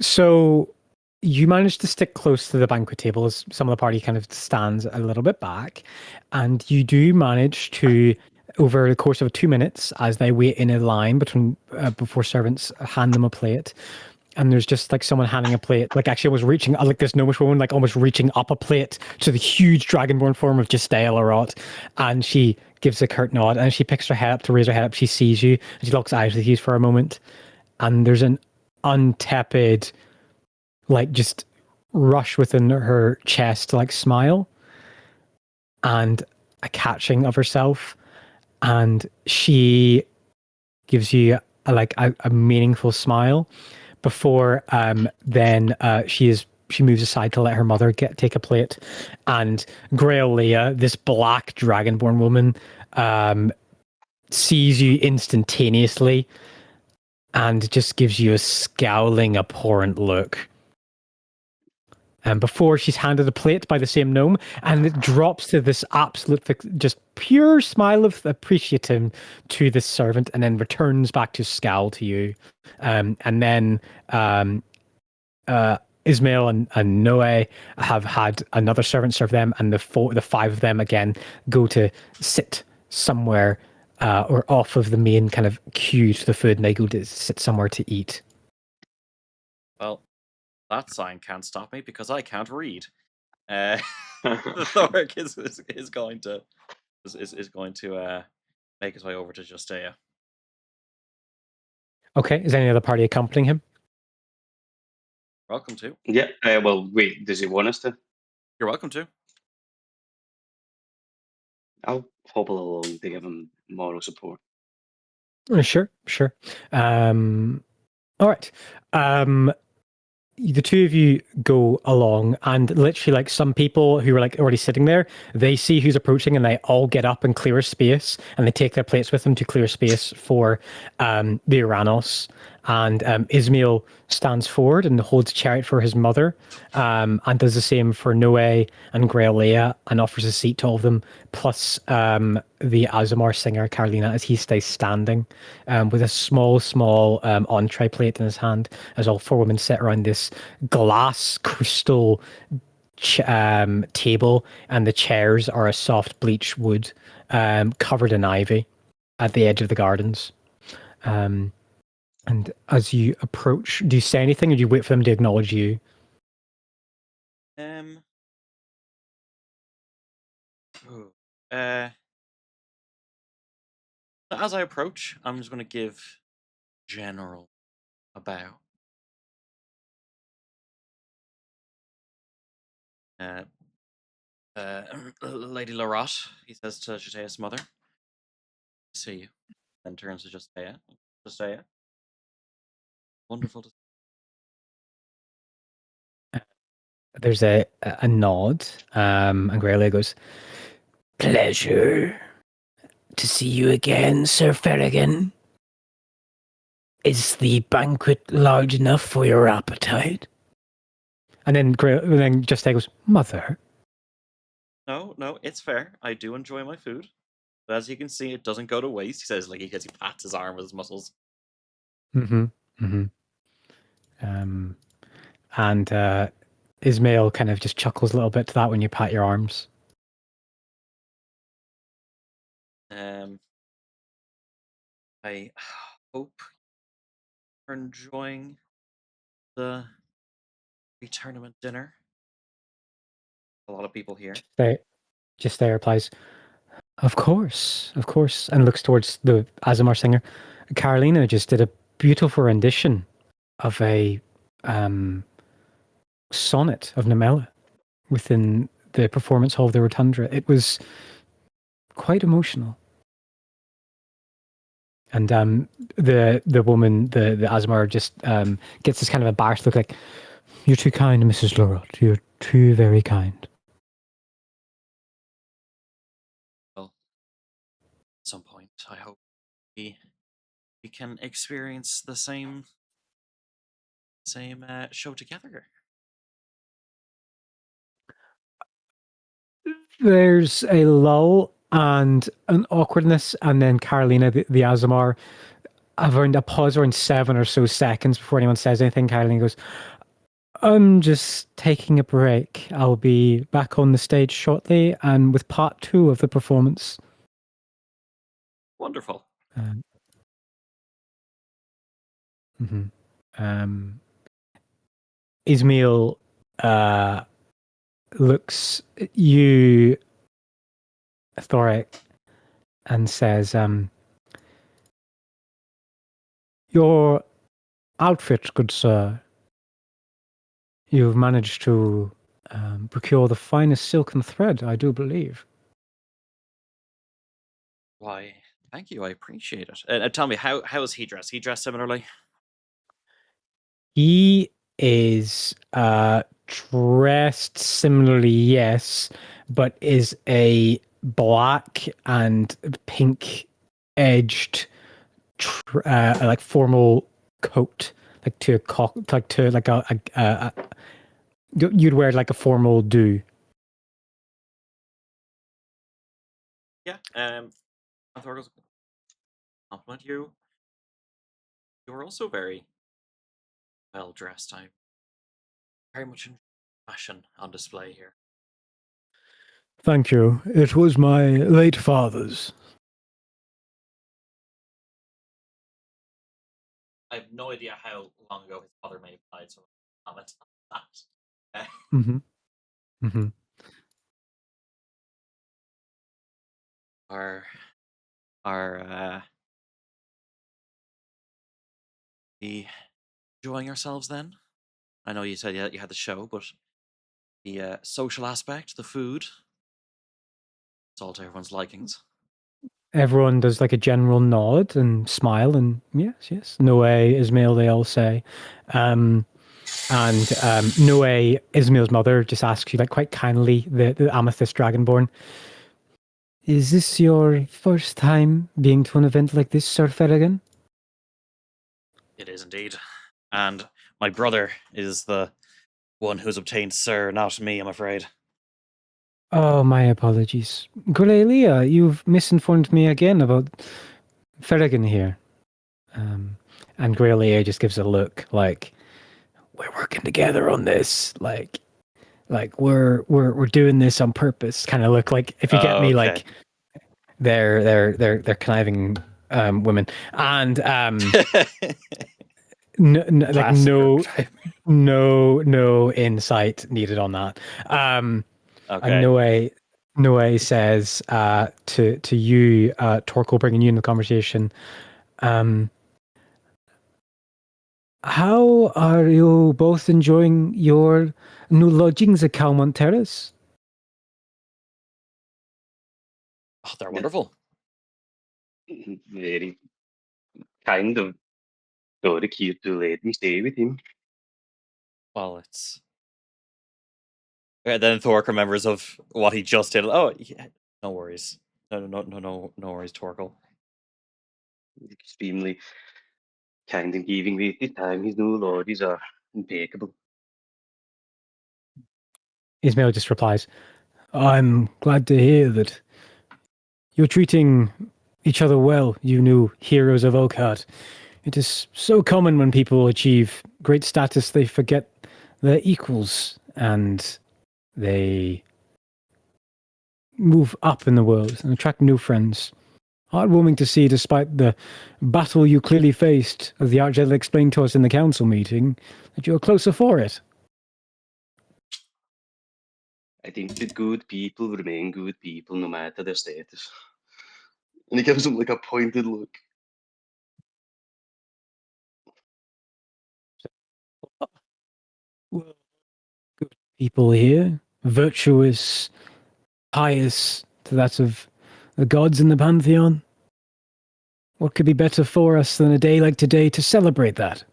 So you manage to stick close to the banquet table as some of the party kind of stands a little bit back, and you do manage to, over the course of 2 minutes, as they wait in a line between before servants hand them a plate, and there's just like someone handing a plate, like actually was reaching, like this gnomish woman, like almost reaching up a plate to the huge dragonborn form of Justale Erith, and she gives a curt nod, and she picks her head up to raise her head up. She sees you, and she locks eyes with you for a moment, and there's an untepid, like just rush within her chest to like smile, and a catching of herself, and she gives you a meaningful smile before then she moves aside to let her mother take a plate, and Grail Leia, this black dragonborn woman, sees you instantaneously and just gives you a scowling, abhorrent look. And before she's handed a plate by the same gnome, and it drops to this absolute, just pure smile of appreciation to this servant, and then returns back to scowl to you. And then Ismail and Noe have had another servant serve them, and the 5 of them again go to sit somewhere or off of the main kind of queue to the food, and they go to sit somewhere to eat. Well, that sign can't stop me because I can't read. The Thoric is going to make his way over to Justea. Okay, is any other party accompanying him? Welcome to. Yeah. Well, wait. Does he want us to? You're welcome to. I'll hobble along to give him moral support. Sure. All right. The 2 of you go along, and literally, like, some people who were like already sitting there, they see who's approaching, and they all get up and clear space, and they take their plates with them to clear space for the Uranos. And Ismail stands forward and holds a chariot for his mother, and does the same for Noe and Grail Leia, and offers a seat to all of them, plus the Azamar singer Carolina, as he stays standing with a small entree plate in his hand, as all 4 women sit around this glass crystal table, and the chairs are a soft bleached wood covered in ivy at the edge of the gardens. And as you approach, do you say anything, or do you wait for them to acknowledge you? As I approach, I'm just going to give General a bow. Lady Larot, he says to Justea's mother, see you. Then turns to Justea. Justea. Wonderful to see. There's a nod, and Greyla goes, "Pleasure to see you again, Sir Ferrigan. Is the banquet large enough for your appetite?" And then Justea goes, "Mother." No, it's fair. I do enjoy my food. But as you can see, it doesn't go to waste. He says, like, he pats his arm with his muscles. And Ismail kind of just chuckles a little bit to that when you pat your arms. I hope you're enjoying the tournament dinner. A lot of people here. Justea replies, Of course, and looks towards the Azamar singer. Carolina just did a beautiful rendition of a sonnet of Nemela within the performance hall of the Rotundra. It was quite emotional. And the woman, the Azamar, just gets this kind of embarrassed look, like, "You're too kind, Mrs. Lorot. You're too very kind." Well, at some point, I hope we can experience the same show together. There's a lull and an awkwardness, and then Carolina, the Azamar, around a pause around 7 or so seconds before anyone says anything. Carolina goes, I'm just taking a break. I'll be back on the stage shortly and with part 2 of the performance. Wonderful. Ismail looks at you, Thoric, and says, your outfit, good sir. You've managed to procure the finest silken thread, I do believe. Why, thank you. I appreciate it. And tell me, how is he dressed? He dressed similarly? He is dressed similarly, yes, but is a black and pink edged like formal coat, like you'd wear like a formal do. Yeah. Thorgil's compliment you. You were also very well dressed. I very much enjoy fashion on display here. Thank you. It was my late father's. I have no idea how long ago his father may have died, so I'll comment on that. Mm-hmm. Mm-hmm. Are we enjoying ourselves then? I know you said you had the show, but the social aspect, the food, it's all to everyone's likings. Everyone does like a general nod and smile and yes. Noe, Ismail, they all say. And Noe, Ismail's mother, just asks you like quite kindly, the Amethyst Dragonborn, is this your first time being to an event like this, Sir Ferrigan? It is indeed. And my brother is the one who's obtained Sir, not me, I'm afraid. Oh, my apologies. Gulelia, you've misinformed me again about Ferrigan here. And Gulelia just gives a look like, we're working together on this. Like we're doing this on purpose. Kind of look like, if you get me, Okay. like they're conniving women. And no insight needed on that. Okay. And Noe says to you, Torkel, bringing you in the conversation, how are you both enjoying your new lodgings at Calmont Terrace? Oh, they're wonderful. Very kind of Doric here to let me stay with him. Well, it's... And then Thork remembers of what he just did. Oh, yeah, no worries. No worries, Torkel. Extremely kind and giving with his time. His new lords are impeccable. Ismail just replies, I'm glad to hear that you're treating each other well, you new heroes of Oakheart. It is so common when people achieve great status, they forget their equals and they move up in the world and attract new friends. Heartwarming to see, despite the battle you clearly faced, as the Archangel explained to us in the council meeting, that you're closer for it. I think that good people remain good people no matter their status. And he gives him like a pointed look. Well, good people here, virtuous, pious to that of the gods in the Pantheon. What could be better for us than a day like today to celebrate that?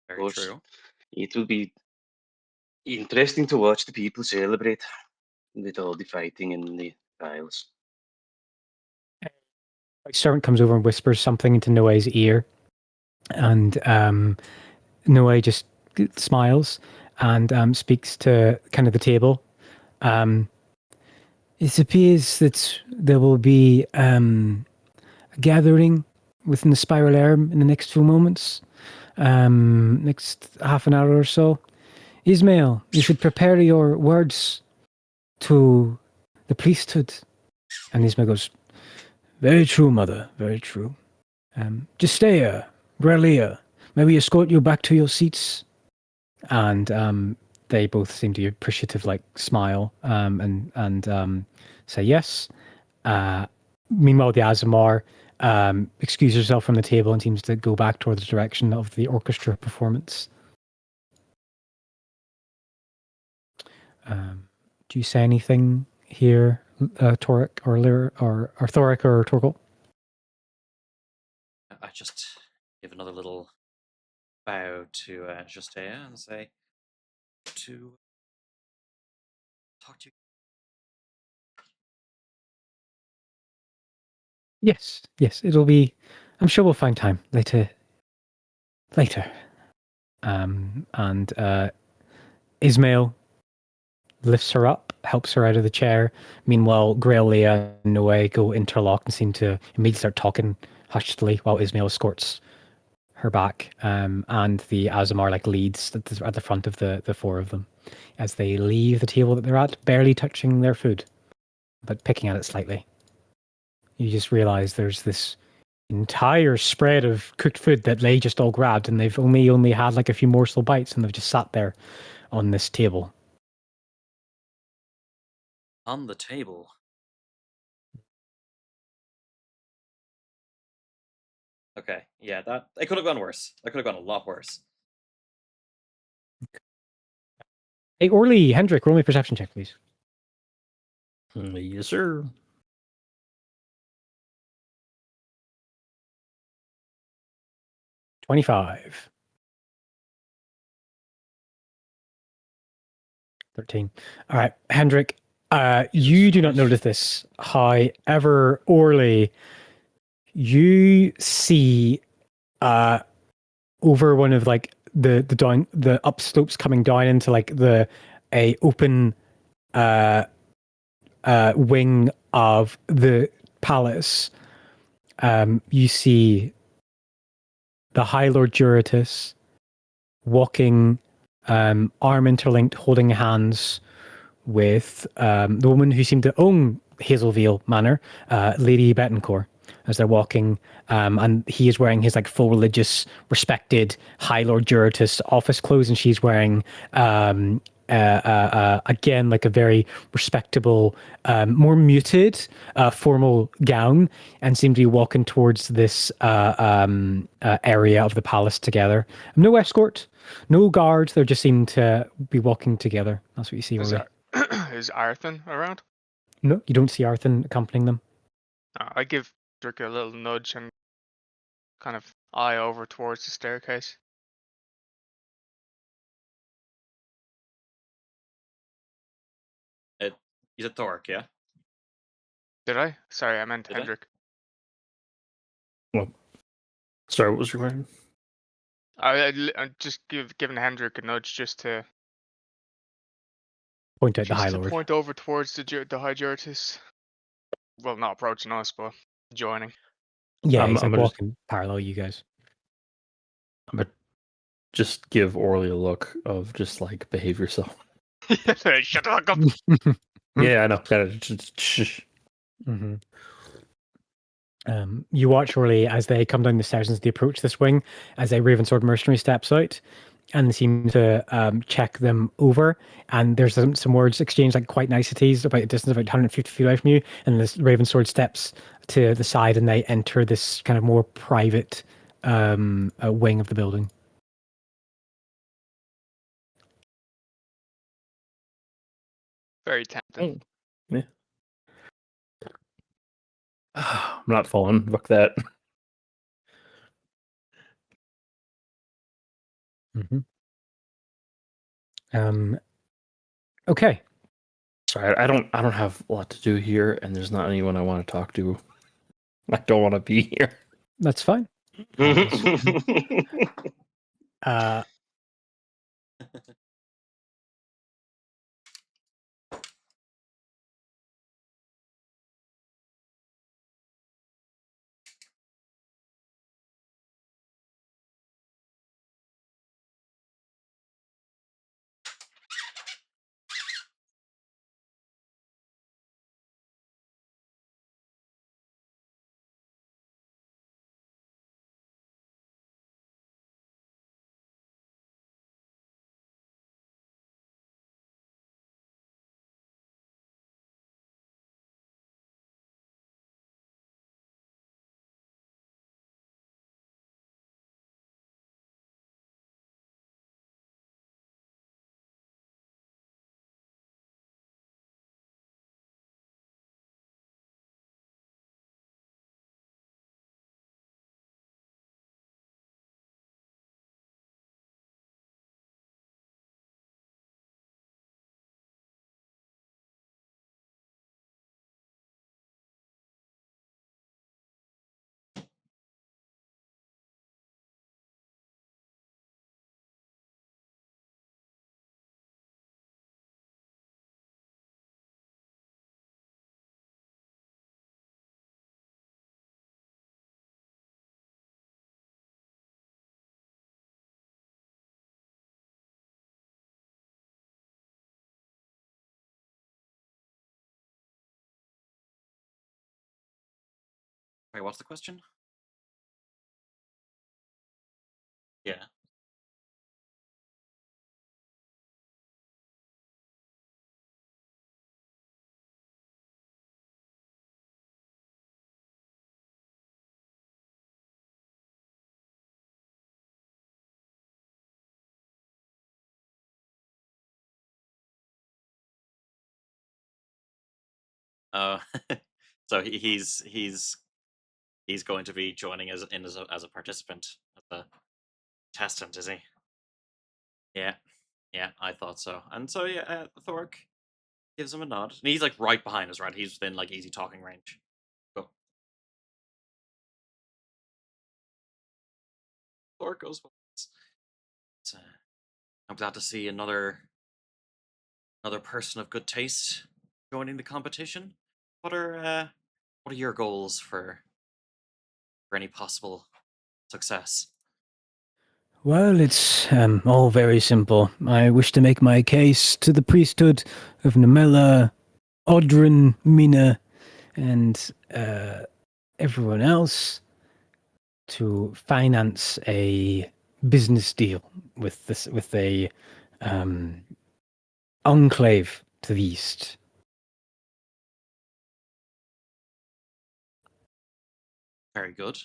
Very true. It will be interesting to watch the people celebrate with all the fighting and the trials. A servant comes over and whispers something into Noe's ear, and Noe just smiles and speaks to kind of the table. It appears that there will be a gathering within the Spiral Arm in the next few moments. next half an hour or so. Ismail, you should prepare your words to the priesthood. And Ismail goes, very true, mother, very true. Justea, Grelia, may we escort you back to your seats? And they both seem to be appreciative, like smile and say yes. Meanwhile, the Azamar excuses herself from the table and seems to go back towards the direction of the orchestra performance. Do you say anything here, Torek or Thoric or Torgal? I just give another little bow to Justea and say, to talk to you. Yes, it'll be. I'm sure we'll find time later. And Ismail lifts her up, helps her out of the chair. Meanwhile, Grelia and Noe go interlock and seem to immediately start talking hushedly while Ismail escorts her back. And the Azamar leads at the front of the four of them as they leave the table that they're at, barely touching their food, but picking at it slightly. You just realize there's this entire spread of cooked food that they just all grabbed, and they've only had a few morsel bites, and they've just sat there on this table. On the table. Okay, yeah, that it could have gone worse. That could have gone a lot worse. Hey, Orly, Hendrik, roll me a perception check, please. Yes, sir. 25. 13. All right, Hendrik, you do not notice this. However, Orly, you see over one of the upslopes coming down into a open wing of the palace. You see the High Lord Juratus walking, arm interlinked, holding hands with the woman who seemed to own Hazelvale Manor, Lady Betancourt, as they're walking. And he is wearing his full religious, respected High Lord Juratus office clothes, and she's wearing again a very respectable, more muted, formal gown, and seem to be walking towards this area of the palace together. No escort, no guard. They just seem to be walking together. That's what you see. Is Arthur around? No, you don't see Arthur accompanying them. I give Drake a little nudge and kind of eye over towards the staircase. He's a Thork, yeah? Did I? Sorry, I meant Did I? Hendrik. Well, sorry, what was your question? I'm just giving Hendrik a nudge just to Point out the High Lord. point over towards the High Juratus. Well, not approaching us, but joining. Yeah, he's I'm gonna walking parallel you guys. I'm gonna just give Orly a look of just behave yourself. Shut the fuck up. Yeah, I know. Gotta just shh. Mm-hmm. You watch Orly as they come down the stairs as they approach this wing, as a Ravensword mercenary steps out and seem to check them over. And there's some words exchanged, quite niceties, about a distance of about 150 feet away from you. And this Ravensword steps to the side and they enter this kind of more private wing of the building. Very tempting. Yeah. I'm not falling. Fuck that. Mm-hmm. Okay. Sorry, I don't have a lot to do here, and there's not anyone I want to talk to. I don't want to be here. That's fine. Uh, Wait, what's the question? Yeah. Oh, so he's going to be joining as a participant, as a contestant, is he? Yeah, yeah, I thought so. And so yeah, Thork gives him a nod, and he's like right behind us, right? He's within like easy talking range. Go. Thork goes for it. I'm glad to see another person of good taste joining the competition. What are your goals for any possible success? Well, it's all very simple. I wish to make my case to the priesthood of Namela, Odrin, Mina, and everyone else to finance a business deal with a enclave to the east. Very good.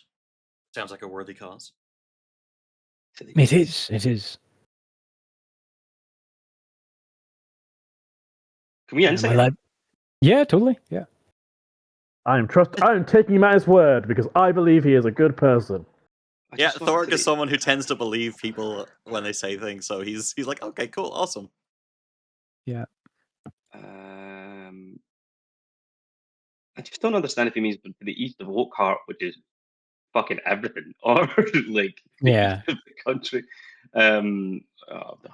Sounds like a worthy cause. It is. It is. Can we insight? Yeah, totally. Yeah. I am taking him at his word because I believe he is a good person. Yeah, Thork is someone who tends to believe people when they say things, so he's like, okay, cool, awesome. Yeah. I just don't understand if he means to the east of Oakhart, which is fucking everything, or like the Yeah. east of the country.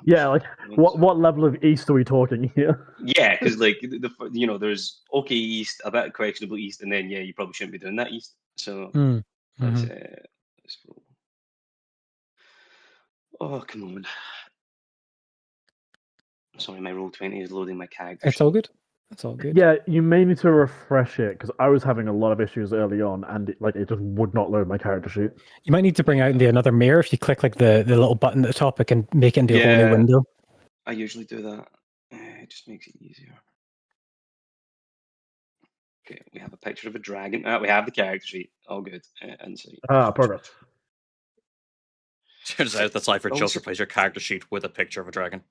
Yeah, like what level of east are we talking here? Yeah, because like there's okay east, a bit questionable east, and then you probably shouldn't be doing that east. So let's roll. Oh, come on. Sorry, my Roll20 is loading my character. It's all good. It's all good. Yeah, you may need to refresh it because I was having a lot of issues early on, and it just would not load my character sheet. You might need to bring out another mirror. If you click like the little button at the top, it can make it into a whole new window. I usually do that. It just makes it easier. Okay, we have a picture of a dragon. We have the character sheet. All good. Insight. Perfect. Turns out the Cypher just replace your character sheet with a picture of a dragon.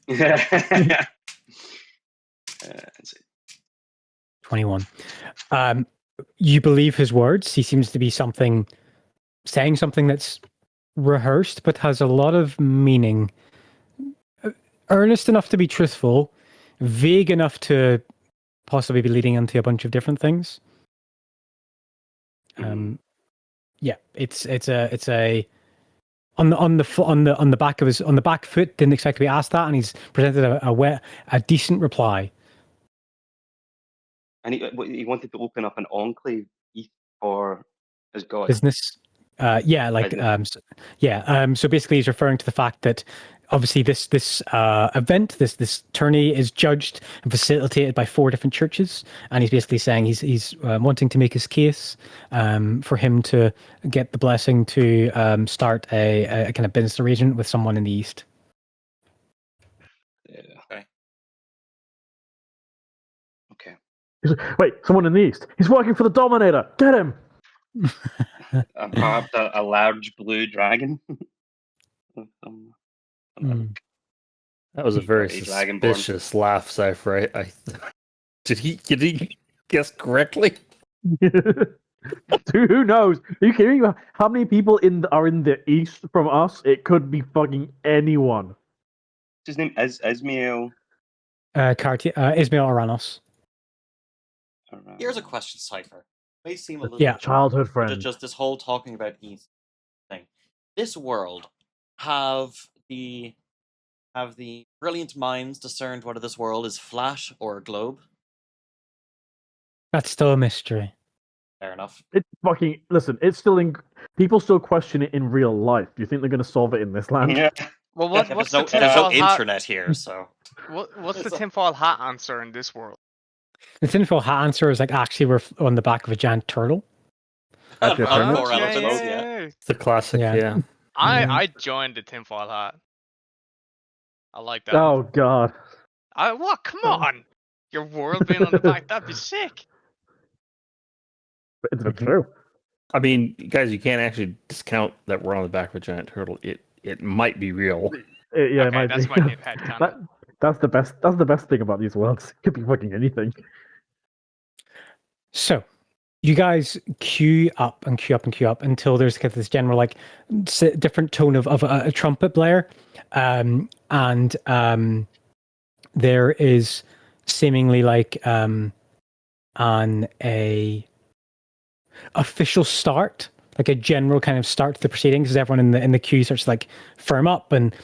Insight. 21. You believe his words. He seems to be saying something that's rehearsed, but has a lot of meaning. Earnest enough to be truthful, vague enough to possibly be leading into a bunch of different things. Yeah, it's a on the back of his back foot. Didn't expect to be asked that, and he's presented a decent reply. And he wanted to open up an enclave for his god. Business. So basically he's referring to the fact that obviously this event, this tourney is judged and facilitated by 4 different churches, and he's basically saying he's wanting to make his case for him to get the blessing to start a kind of business arrangement with someone in the east. Yeah. Okay. Wait, someone in the east. He's working for the Dominator. Get him. Perhaps a large blue dragon. That was a very suspicious laugh, Cypher. Did he guess correctly? Who knows? Are you kidding me? How many people are in the east from us? It could be fucking anyone. His name is Ismail. Ismail Aranos. Here's a question, Cypher. May seem a little childhood friend. Just this whole talking about east thing. This world, have the brilliant minds discerned whether this world is flat or a globe? That's still a mystery. Fair enough. It's fucking listen. It's still people still question it in real life. Do you think they're going to solve it in this land? Yeah. Well, what's the there's no internet here, so what's the tinfoil hat answer in this world? The tinfoil hat answer is like actually we're on the back of a giant turtle. At your tournament? Four elephants, yeah. It's a classic, Yeah. yeah. I joined the tinfoil hat. I like that. Oh god. What? Come on! Your world being on the back, that'd be sick. It's true. I mean, guys, you can't actually discount that we're on the back of a giant turtle. It might be real. Yeah, it Okay, might that's be. my new headcanon. That's the best. That's the best thing about these worlds. It could be fucking anything. So, you guys queue up and queue up and queue up until there's kind of this general like different tone of a trumpet blare, and there is seemingly like an official start, like a general kind of start to the proceedings, as everyone in the queue starts to like firm up, and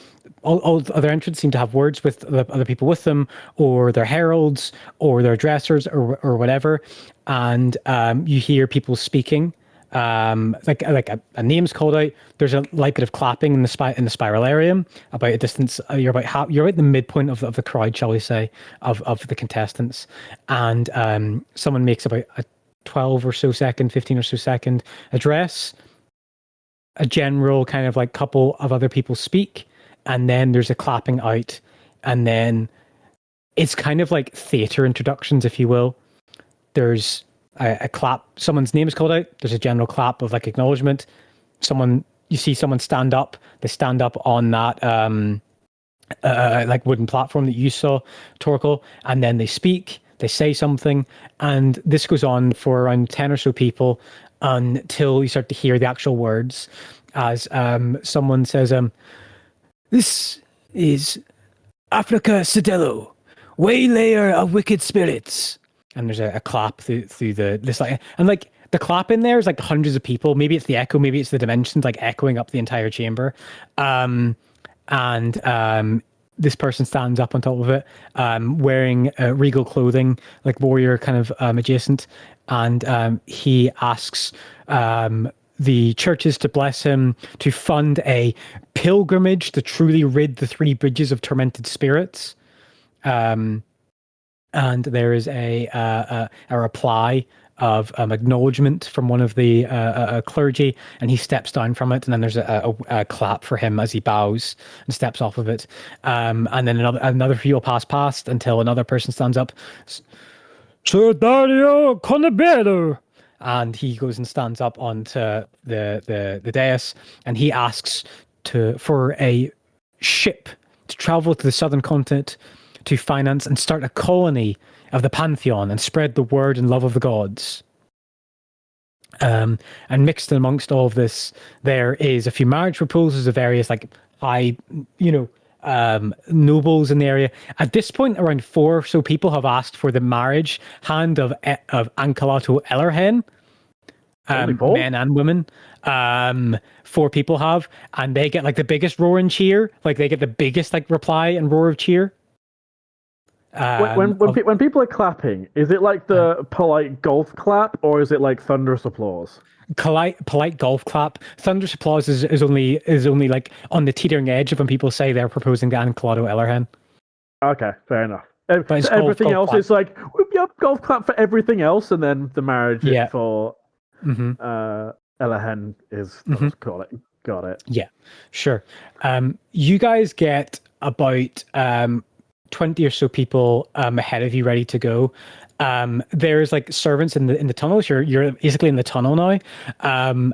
all the other entrants seem to have words with the other people with them, or their heralds, or their dressers, or whatever, and you hear people speaking. Like a name's called out. There's a light bit of clapping in the spiralarium about a distance. You're at the midpoint of the crowd, shall we say, of the contestants, and someone makes about a 12 or so second, 15 or so second address. A general kind of like couple of other people speak, and then there's a clapping out, and then it's kind of like theater introductions, if you will. There's a clap, someone's name is called out, there's a general clap of like acknowledgement. You see someone stand up, they stand up on that like wooden platform that you saw, Torkel, and then they speak, they say something, and this goes on for around 10 or so people until you start to hear the actual words as someone says, "This is Africa Sidello, waylayer of wicked spirits." And there's a clap through this like, and like the clap in there is like hundreds of people. Maybe it's the echo, maybe it's the dimensions like echoing up the entire chamber. This person stands up on top of it, wearing regal clothing, like warrior kind of adjacent, and he asks the churches to bless him to fund a pilgrimage to truly rid the three bridges of tormented spirits. And there is a reply of acknowledgement from one of the clergy, and he steps down from it, and then there's a clap for him as he bows and steps off of it. And then another few will pass past until another person stands up. Sir Dario Conabero. And he goes and stands up onto the dais, and he asks for a ship to travel to the southern continent to finance and start a colony of the Pantheon and spread the word and love of the gods. And mixed amongst all of this, there is a few marriage proposals of various like high, nobles in the area. At this point, around 4 or so people have asked for the marriage hand of Ancalato Ellerhen. Men and women. 4 people have, and they get like the biggest roar and cheer. Like they get the biggest like reply and roar of cheer. When people are clapping, is it like the polite golf clap, or is it like thunderous applause? Polite golf clap. Thunderous applause is only like on the teetering edge of when people say they're proposing to Ancalato Ellerhen. Okay, fair enough. But everything else clap. is like, yep, golf clap for everything else, and then the marriage for Ellerhen is got it. Yeah, sure. You guys get about 20 or so people ahead of you ready to go. There's like servants in the tunnels. You're basically in the tunnel now,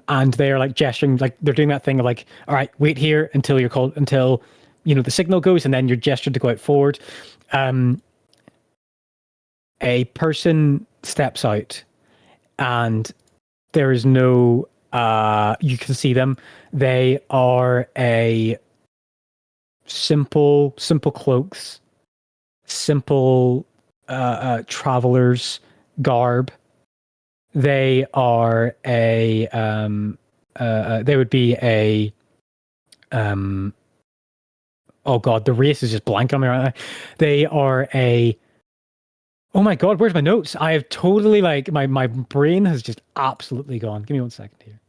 and they're like gesturing, like they're doing that thing of like, all right, wait here until you're called, until the signal goes, and then you're gestured to go out forward. A person steps out, and there is no. You can see them. They are a simple cloaks, simple traveler's garb. They are a they would be a oh god, the race is just blank on me right now. They are a oh my god, where's my notes? I have totally like my brain has just absolutely gone. Give me 1 second here.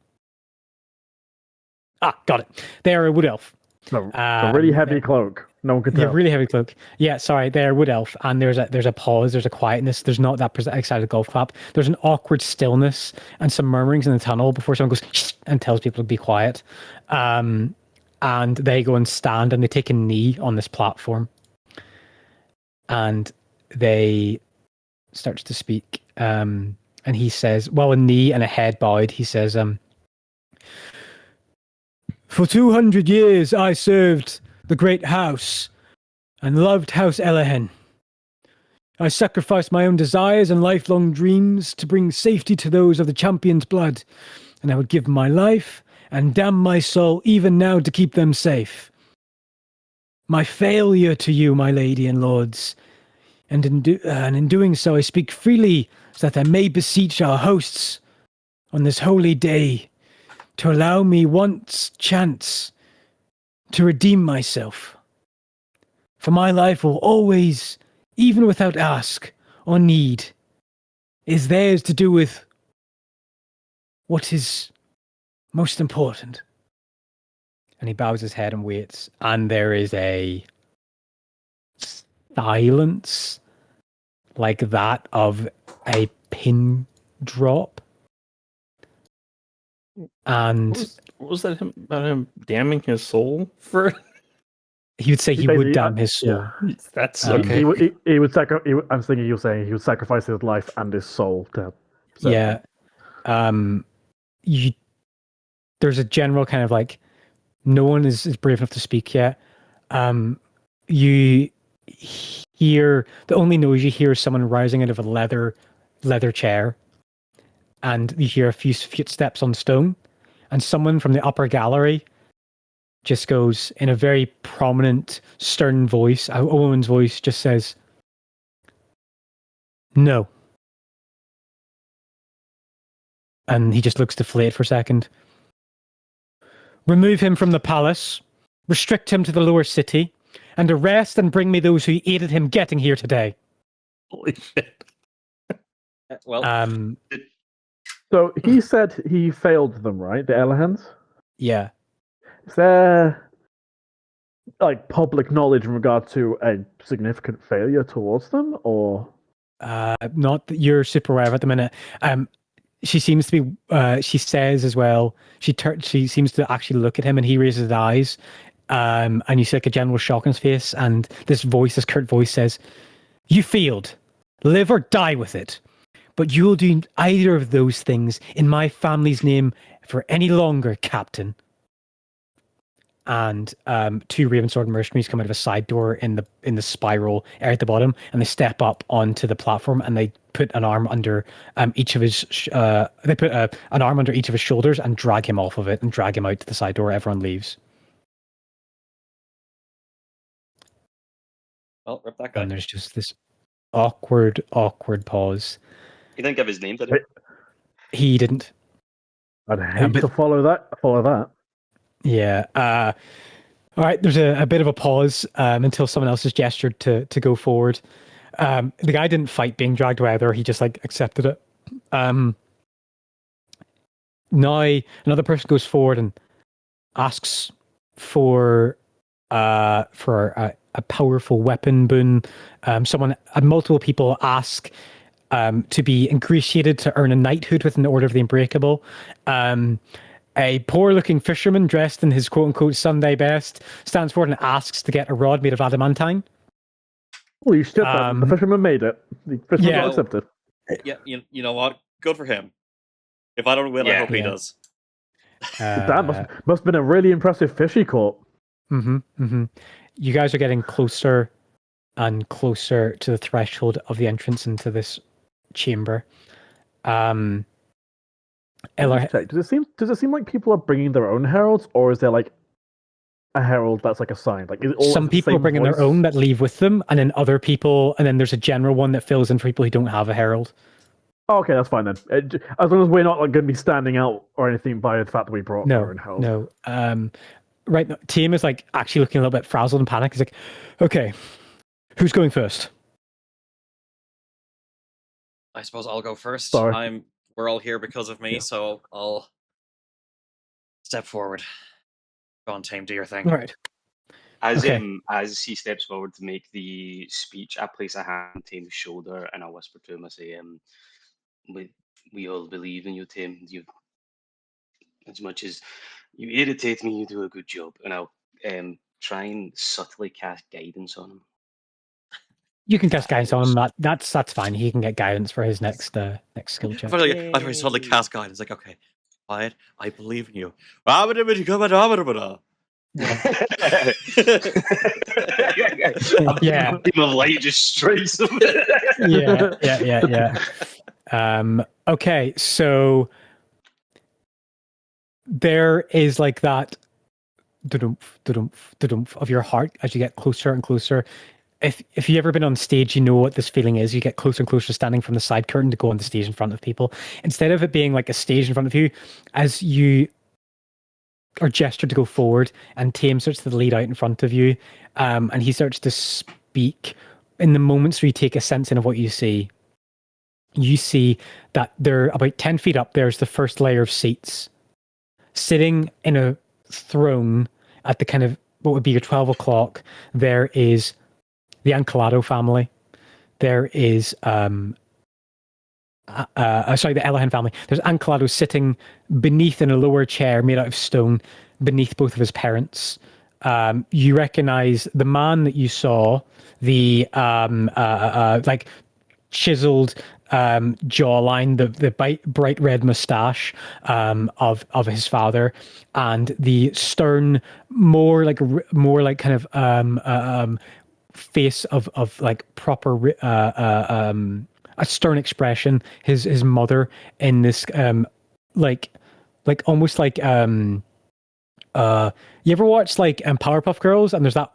Got it. They are a wood elf. No, a really heavy Yeah. cloak. No one could Yeah, tell. really heavy cloak. Yeah, sorry, they're wood elf, and there's a pause, there's a quietness. There's not that excited golf clap. There's an awkward stillness and some murmurings in the tunnel before someone goes shh and tells people to be quiet. And they go and stand and they take a knee on this platform, and they starts to speak. And he says, well, a knee and a head bowed. He says, "For 200 years, I served the great house and loved House Elehen. I sacrificed my own desires and lifelong dreams to bring safety to those of the champion's blood, and I would give my life and damn my soul even now to keep them safe. My failure to you, my lady and lords, and in doing so I speak freely so that I may beseech our hosts on this holy day to allow me once chance to redeem myself. For my life will always, even without ask or need, is theirs to do with what is most important." And he bows his head and waits, and there is a silence like that of a pin drop. And What was that about him damning his soul for? he would say he would damn his soul. Yeah. That's Um, okay. He would I'm thinking you were saying he would sacrifice his life and his soul to. Yeah. There's a general kind of like, no one is brave enough to speak yet. You hear, the only noise you hear is someone rising out of a leather chair, and you hear a few footsteps on stone, and someone from the upper gallery just goes in a very prominent, stern voice, a woman's voice, just says, "No." And he just looks deflated for a second. "Remove him from the palace, restrict him to the lower city, and arrest and bring me those who aided him getting here today." Holy shit! Well, So he said he failed them, right? The Elahans? Yeah. Is there like public knowledge in regard to a significant failure towards them, or Not that you're super aware of at the minute. She seems to be. She says as well. She seems to actually look at him, and he raises his eyes. And you see like a general shock on his face. And this curt voice says, "You failed. Live or die with it. But you'll do either of those things in my family's name for any longer, Captain." And two Ravensword mercenaries come out of a side door in the spiral area at the bottom, and they step up onto the platform, and they put an arm under each of his. They put an arm under each of his shoulders and drag him off of it and drag him out to the side door. Everyone leaves. well, rip that guy. And there's just this awkward pause. He didn't give his name, did he? He didn't. I'd hate to follow that. Yeah. All right. There's a bit of a pause until someone else has gestured to go forward. The guy didn't fight being dragged away either. He just like accepted it. Now another person goes forward and asks for a powerful weapon boon. Multiple people ask to be ingratiated to earn a knighthood within the Order of the Unbreakable. A poor-looking fisherman dressed in his quote-unquote Sunday best stands forward and asks to get a rod made of adamantine. Holy shit, the fisherman made it. The fisherman got accepted. Yeah, you know what? Good for him. If I don't win, I hope he does. That must have been a really impressive fish he caught. You guys are getting closer and closer to the threshold of the entrance into this chamber. Does it seem like people are bringing their own heralds, or is there like a herald that's like assigned? Like, is it all some people are bringing their own that leave with them, and then other people, and then there's a general one that fills in for people who don't have a herald. Oh, okay, that's fine then. As long as we're not like going to be standing out or anything by the fact that we brought our own herald. No. Right now, Tim is like actually looking a little bit frazzled and panicked. He's like, "Okay, who's going first?" I suppose I'll go first. Sorry. We're all here because of me, so I'll step forward. Go on, team, do your thing. All right. As he steps forward to make the speech, I place a hand on Tame's shoulder and I whisper to him. I say, we all believe in you, Tame. You, as much as you irritate me, you do a good job." And I'll try and subtly cast guidance on him. You can cast guidance on him. That's fine. He can get guidance for his next skill check. I suddenly cast guidance. Like, okay, quiet. I believe in you. Yeah. A beam of light just strikes him. Yeah. Okay, so there is like that da-dumph of your heart as you get closer and closer. If you've ever been on stage, you know what this feeling is. You get closer and closer standing from the side curtain to go on the stage in front of people. Instead of it being like a stage in front of you, as you are gestured to go forward and Tame starts to lead out in front of you, and he starts to speak, in the moments where you take a sense in of what you see that there, about 10 feet up, there's the first layer of seats. Sitting in a throne at the kind of what would be your 12 o'clock, there is the Ancalado family. There is the Elahan family. There's Ancalado sitting beneath in a lower chair made out of stone, beneath both of his parents. You recognize the man that you saw, the like chiseled jawline, the bright red mustache of his father, and the stern, more like kind of face of like proper a stern expression. His mother in this like almost like you ever watch like Powerpuff Girls, and there's that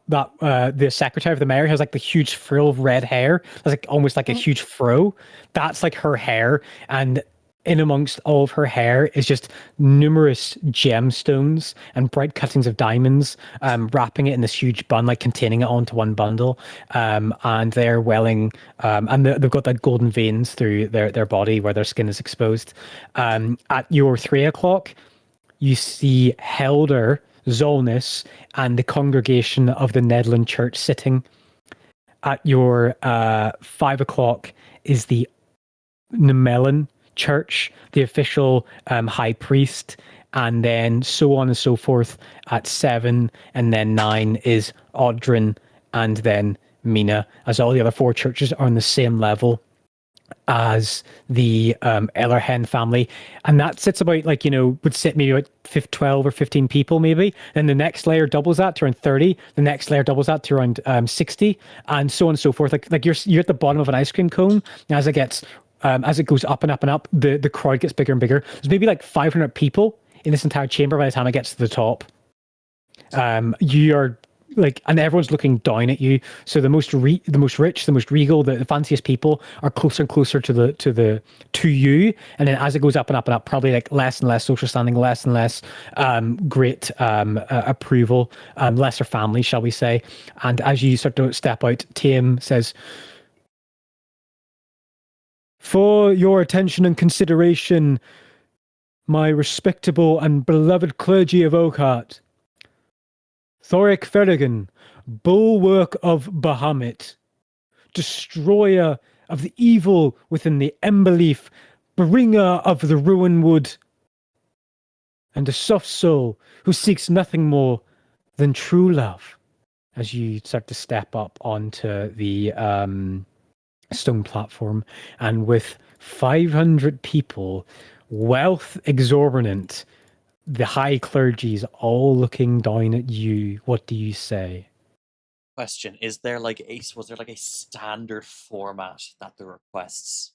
the secretary of the mayor has like the huge frill of red hair. That's like almost like a huge fro. That's like her hair, and in amongst all of her hair is just numerous gemstones and bright cuttings of diamonds, wrapping it in this huge bun, like containing it onto one bundle. And they're welling, and they've got like golden veins through their body where their skin is exposed. At your 3 o'clock, you see Helder, Zolnus, and the congregation of the Nedland Church sitting. At your 5 o'clock is the Nemelin Church, the official high priest, and then so on and so forth. At 7 and then 9 is Audrin, and then Mina, as all the other 4 churches are on the same level as the Ellerhen family, and that sits about like, would sit maybe about 12 or 15 people maybe. Then the next layer doubles that to around 30, the next layer doubles that to around 60, and so on and so forth. Like you're at the bottom of an ice cream cone. As it gets as it goes up and up and up, the crowd gets bigger and bigger. There's maybe like 500 people in this entire chamber by the time it gets to the top. You are like, and everyone's looking down at you. So the most rich, the most regal, the fanciest people are closer and closer to you. And then as it goes up and up and up, probably like less and less social standing, less and less great approval, lesser family, shall we say. And as you start to step out, Tame says, "For your attention and consideration, my respectable and beloved clergy of Oakhart, Thoric Ferrigan, bulwark of Bahamut, destroyer of the evil within the Emberleaf, bringer of the ruin wood, and a soft soul who seeks nothing more than true love." As you start to step up onto the stone platform, and with 500 people, wealth exorbitant, the high clergy's all looking down at you, what do you say? Question: was there like a standard format that the requests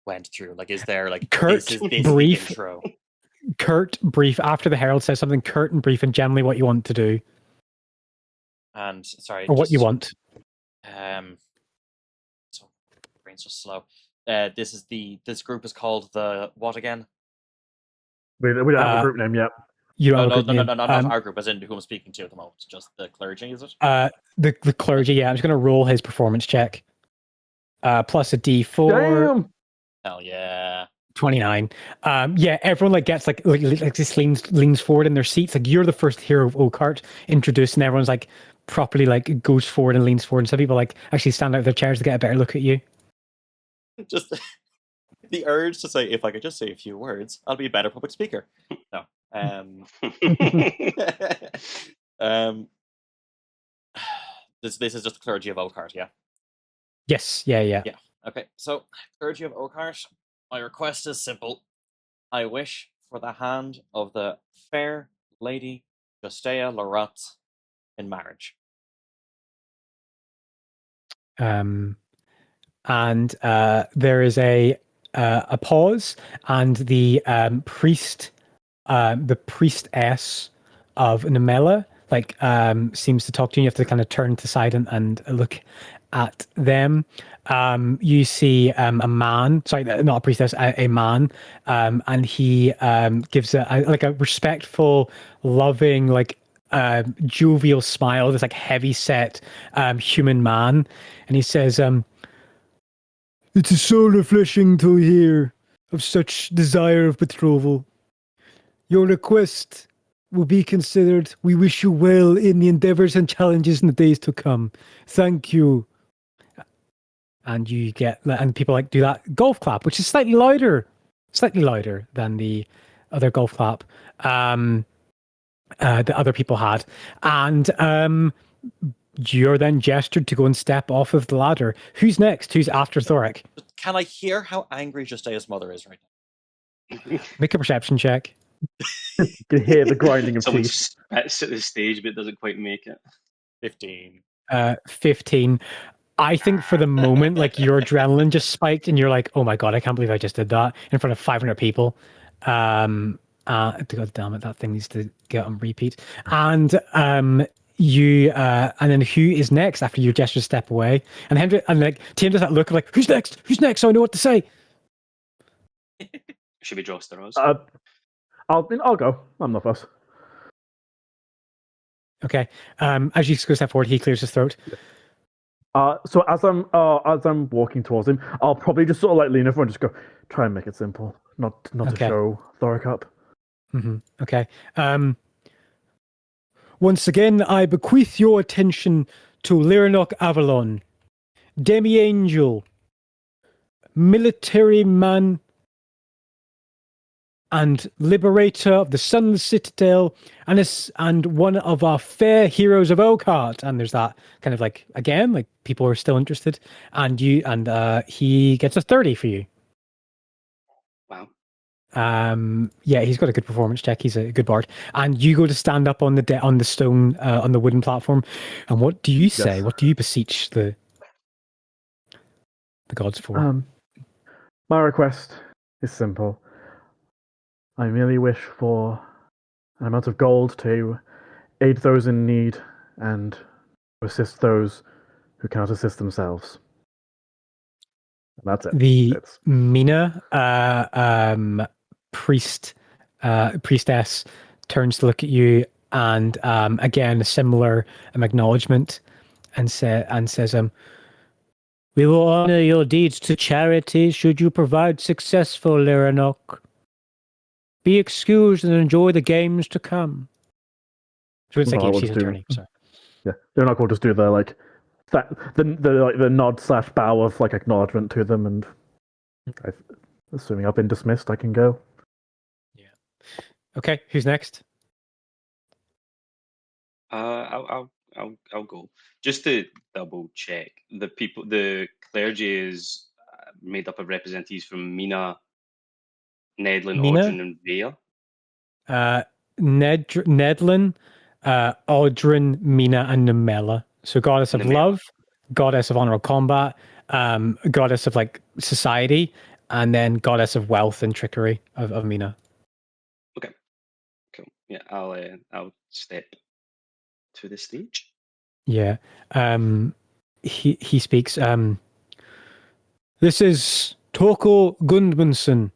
went through? Like, is there like Curt, this is brief, the intro? Curt, brief. After the herald says something, curt and brief, and generally what you want to do, And sorry, or what you want. So brain's just slow. This group is called the what again? We don't have a group name yet. You don't No, have a group name. not our group, as in who I'm speaking to at the moment. Just the clergy, is it? The clergy. Yeah, I'm just going to roll his performance check. Plus a D4. Damn. Hell yeah. 29. Yeah, everyone like gets like just leans forward in their seats. Like, you're the first hero of Oakhart introduced, and everyone's like properly like goes forward and leans forward, and some people like actually stand out of their chairs to get a better look at you. Just the urge to say, if I could just say a few words, I'll be a better public speaker. No. This is just the clergy of Oakheart, yeah? Yes, yeah. Yeah. Okay, so clergy of Oakheart, my request is simple. I wish for the hand of the fair lady Justea Larat in marriage. And there is a pause, and the the priestess of Nemela seems to talk to you. You have to kind of turn to the side and look at them. You see a man, sorry, not a priestess, a man, and he gives a respectful, loving, jovial smile. This heavy set human man, and he says, "It's a soul refreshing to hear of such desire of betrothal. Your request will be considered. We wish you well in the endeavors and challenges in the days to come. Thank you." And you get, and people do that golf clap, which is slightly louder than the other golf clap that other people had. And you're then gestured to go and step off of the ladder. Who's next? Who's after Thoric? Can I hear how angry Justea's mother is right now? Make a perception check. You can hear the grinding of Someone teeth. spits at the stage but doesn't quite make it. 15. 15. I think for the moment, your adrenaline just spiked, and you're like, "Oh my god, I can't believe I just did that in front of 500 people." God damn it, that thing needs to get on repeat. And you and then who is next after your gesture step away? And Hendrik and Tim does that look of who's next? Who's next? So I know what to say. Should we draw stars? I'll go. I'm not fuss. Okay. As you go step forward, he clears his throat. So as I'm walking towards him, I'll probably just sort of lean over and just go, try and make it simple, not to show Thoric up. Mm-hmm. Okay. Once again, I bequeath your attention to Lyranok Avalon, demi-angel, military man, and liberator of the Sunless Citadel, and one of our fair heroes of Oakheart. And there's that kind of again, people are still interested. And he gets a 30 for you. Wow. Yeah, he's got a good performance check. He's a good bard. And you go to stand up on the stone, on the wooden platform. And what do you say? Yes. What do you beseech the gods for? My request is simple. I merely wish for an amount of gold to aid those in need and assist those who cannot assist themselves. And that's it. The Mina priestess turns to look at you, and again a similar acknowledgement, and says, "We will honor your deeds to charity should you provide successful, Lyranok. Be excused and enjoy the games to come." So it's she's an attorney. Sorry. Yeah, they're not going to just do the the nod / bow of acknowledgement to them, and assuming I've been dismissed, I can go. Yeah. Okay, who's next? I'll go. Just to double check, the clergy is made up of representatives from Mina, Nedlin, Audrin, and Vea. Nedlin, Audrin, Mina, and Nemela. So goddess of love, goddess of honorable combat, goddess of society, and then goddess of wealth and trickery of Mina. Okay, cool. Yeah, I'll step to the stage. Yeah. He speaks. This is Torkel Gundmundsson,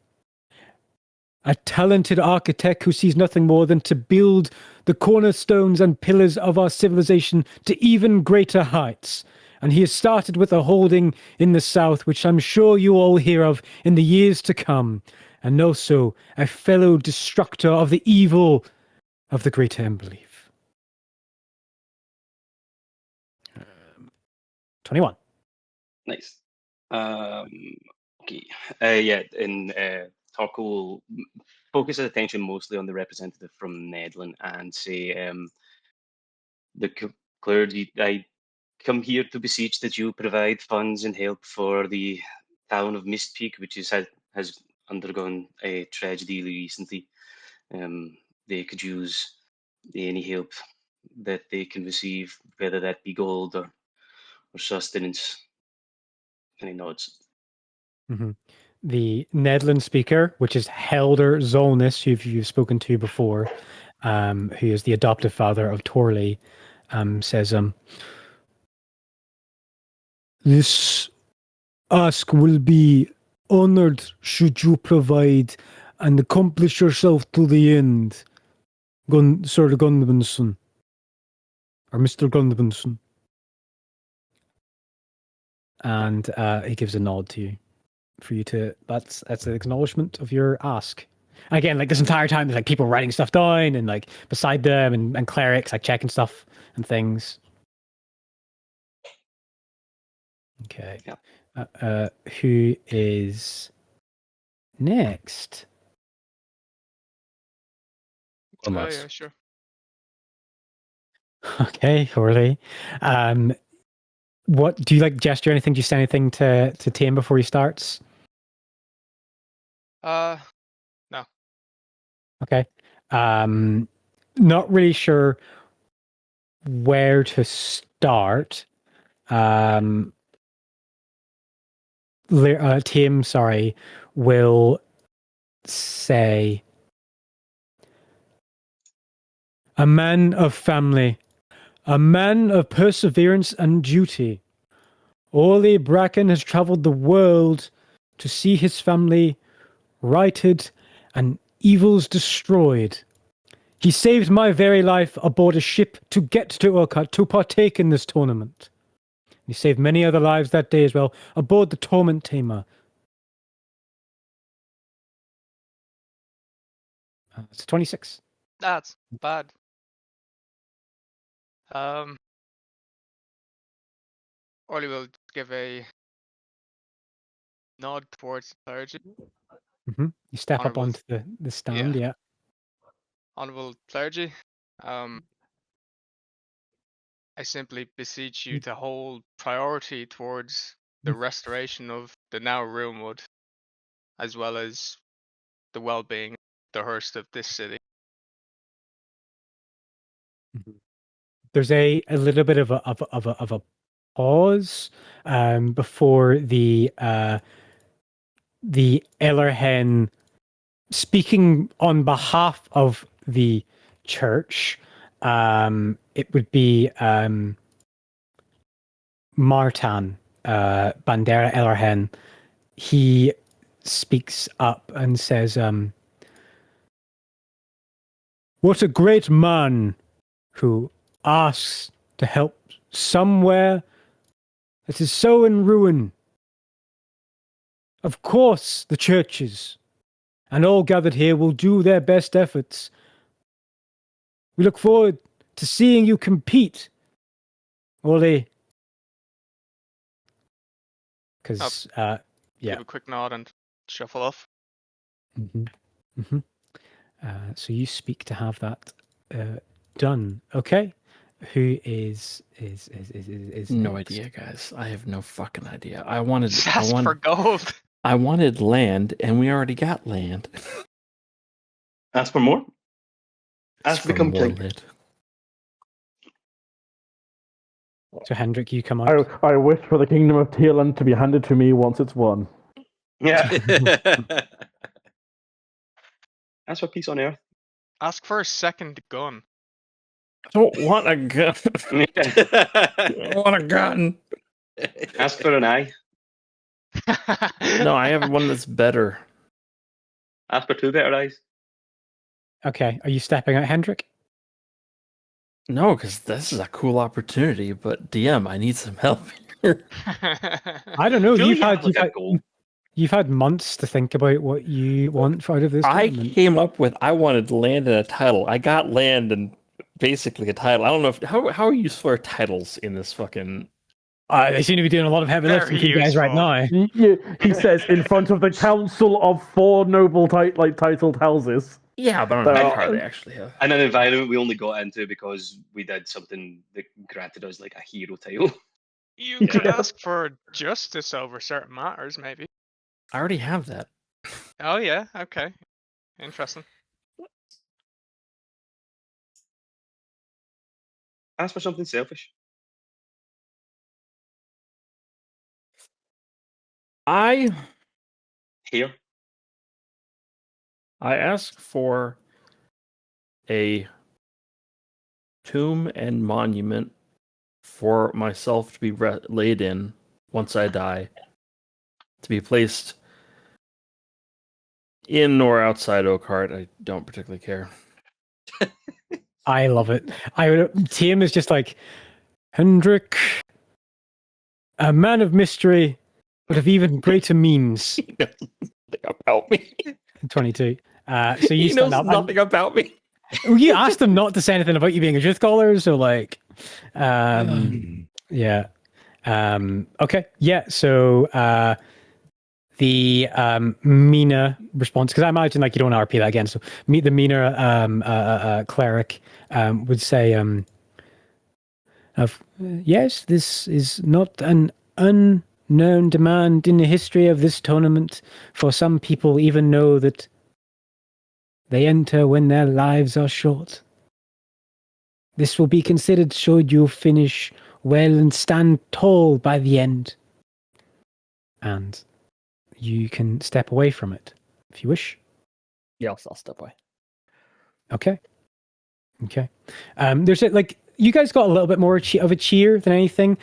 a talented architect who sees nothing more than to build the cornerstones and pillars of our civilization to even greater heights. And he has started with a holding in the south, which I'm sure you all hear of in the years to come, and also a fellow destructor of the evil of the greater unbelief. 21. Nice. Okay. And Torko will focus his attention mostly on the representative from Nedlin and say, the clergy, I come here to beseech that you provide funds and help for the town of Mistpeak, which has undergone a tragedy recently. They could use any help that they can receive, whether that be gold or sustenance. And he nods. Mm-hmm. The Nedlin speaker, which is Helder Zolnus, who you've spoken to before, who is the adoptive father of Torley, says, this ask will be honored should you provide and accomplish yourself to the end, Sir Gunnarsson, or Mr. Gunnarsson. And he gives a nod to you for you to. That's an acknowledgement of your ask. And again, like this entire time, there's like people writing stuff down and like beside them, and clerics like checking stuff and things. Okay. Yeah. Who is next? Yeah, sure. Okay, Horley. What do you like? Gesture anything? Do you say anything to Tame before he starts? No. Okay. Not really sure where to start. Tame, sorry, will say, a man of family, a man of perseverance and duty. Orly Bracken has travelled the world to see his family righted and evils destroyed. He saved my very life aboard a ship to get to Urquhart to partake in this tournament. He saved many other lives that day as well, aboard the Torment Tamer. It's 26. That's bad. Orly will give a nod towards the clergy. Mm-hmm. You step up Honourable- onto the stand, yeah. Honourable clergy, I simply beseech you to hold priority towards the restoration of the now Runewood, as well as the well-being, the hearst of this city. There's a little bit of a pause before the Ellerhen, speaking on behalf of the church. It would be Martan, Bandera Ellerhen. He speaks up and says, what a great man who asks to help somewhere that is so in ruin. Of course, the churches and all gathered here will do their best efforts. We look forward to seeing you compete, Ole. Because, yeah. Give a quick nod and shuffle off. Mm-hmm. Mm-hmm. So you speak to have that done. Okay. Who is no next? idea, guys. I have no fucking idea. I wanted For gold. I wanted land, and we already got land. Ask for more. Ask to become king. Warlord. So Hendrik, you come up. I wish for the kingdom of Tearland to be handed to me once it's won. Yeah. Ask for peace on Earth. Ask for a second gun. I don't want a gun. I don't want a gun. Ask for an eye. No, I have one that's better. Ask for two better eyes. Okay. Are you stepping out, Hendrik? No, because this is a cool opportunity, but DM, I need some help here. I don't know. Feel You've like had you have, like, a goal. you've had months to think about what you want out of this I tournament. came up with I wanted land and a title. I got land and basically a title. I don't know if how are you for titles in this fucking They seem to be doing a lot of heavy lifting Very for you guys right useful. now. He says in front of the council of 4 noble titled houses. Yeah, but I There don't know are- how hard they actually have. And an environment we only got into because we did something that granted us like a hero title. You Yeah. could ask for justice over certain matters, maybe. I already have that. Oh yeah, okay. Interesting. Ask for something selfish. I Here. ask for a tomb and monument for myself to be laid in once I die, to be placed in or outside Oakhart. I don't particularly care. I love it. Tim is just like, Hendrik, a man of mystery, but of even greater means. He knows nothing about me. 22. So you He knows stand up. nothing about me. You asked him not to say anything about you being a truth caller, so like, yeah. Okay, yeah. So the Mina response, because I imagine like you don't want to repeat that again. So meet the Mina cleric would say, yes, this is not an unknown demand in the history of this tournament. For some people, even know that they enter when their lives are short. This will be considered should you finish well and stand tall by the end. And you can step away from it if you wish. Yeah, I'll step away. Okay. There's like you guys got a little bit more of a cheer than anything.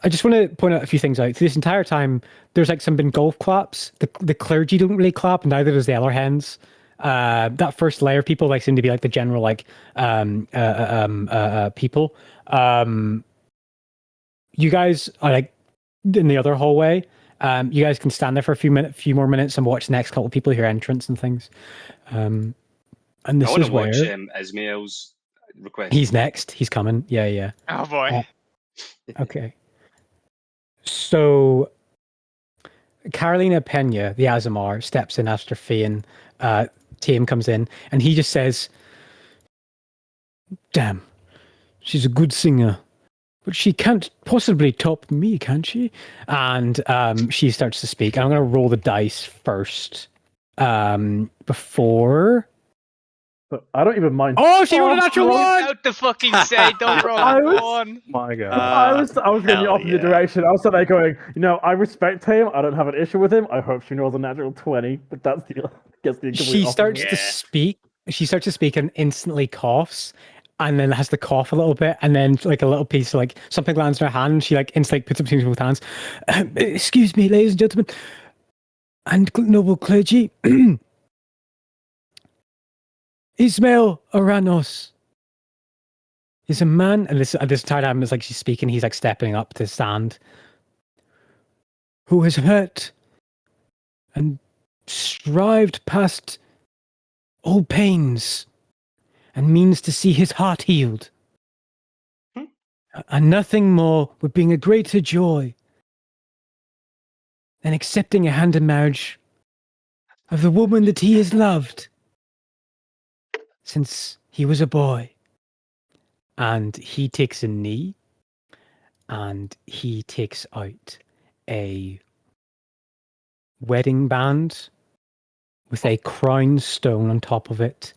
I just want to point out a few things out. Through this entire time, there's like some been golf claps. The clergy don't really clap, and neither does the other hens. That first layer of people like seem to be like the general like people. You guys are like in the other hallway. You guys can stand there for a few more minutes and watch the next couple of people hear entrance and things. And this I want is to where watch Ismail's request. he's next. He's coming. Yeah. Oh boy. Okay. So Carolina Pena, the Azamar, steps in after Fian. Tame comes in, and he just says, "Damn, she's a good singer, but she can't possibly top me, can she?" And she starts to speak. I'm going to roll the dice first before. But I don't even mind. Oh, she rolled a natural I was one! about to fucking say, don't roll I that was- one. My God. I was going the hell opposite yeah. direction. I was sort of going, I respect him. I don't have an issue with him. I hope she rolls a natural 20. But that's the complete She starts opposite. to speak. She starts to speak and instantly coughs, and then has to cough a little bit, and then like a little piece of like something lands in her hand. And she like instantly puts it between both hands. Excuse me, ladies and gentlemen, and noble clergy. Ismail Oranos is a man, and this entire time it's like she's speaking. He's like stepping up to stand. Who has hurt and strived past all pains, and means to see his heart healed. And nothing more would bring a greater joy than accepting a hand in marriage of the woman that he has loved since he was a boy. And he takes a knee, and he takes out a wedding band with a crown stone on top of it,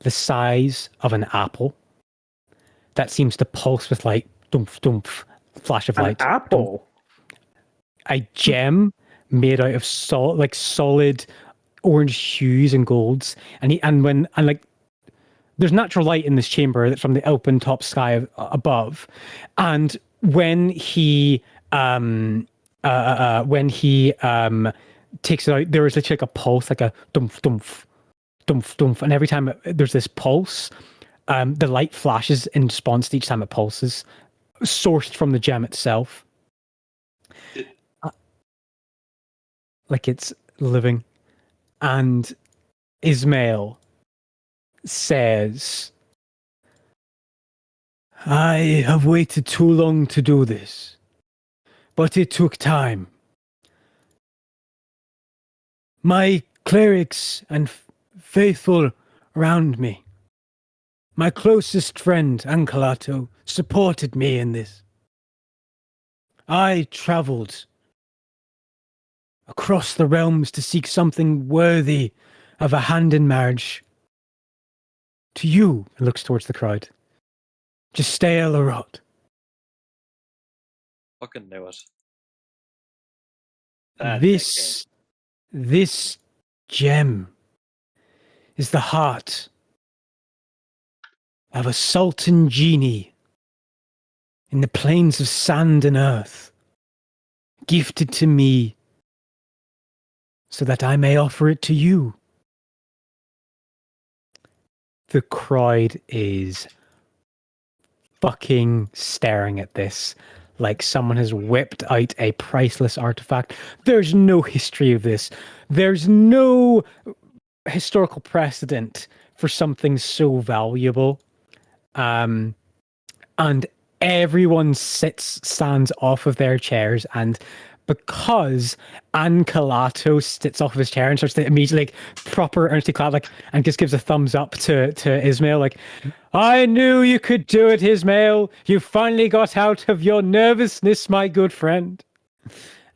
the size of an apple, that seems to pulse with like dumph, flash of light. An apple? A gem made out of solid orange hues and golds, and there's natural light in this chamber from the open top sky above, and when he takes it out, there is literally like a pulse, like a dumph, and every time there's this pulse, the light flashes in response to each time it pulses, sourced from the gem itself. Like it's living. And Ismail says, I have waited too long to do this. but it took time. My clerics and faithful around me, my closest friend, Ancalato, supported me in this. I travelled across the realms to seek something worthy of a hand in marriage. To you, it looks towards the crowd. Justael Erith. Fucking knew it. This gem is the heart of a sultan genie in the plains of sand and earth, gifted to me so that I may offer it to you. The crowd is fucking staring at this like someone has whipped out a priceless artifact. There's no history of this. There's no historical precedent for something so valuable. And everyone stands off of their chairs, and because Ancalato sits off of his chair and starts to immediately proper Ernest Cloud and just gives a thumbs up to Ismail, like, I knew you could do it, Ismail. You finally got out of your nervousness, my good friend.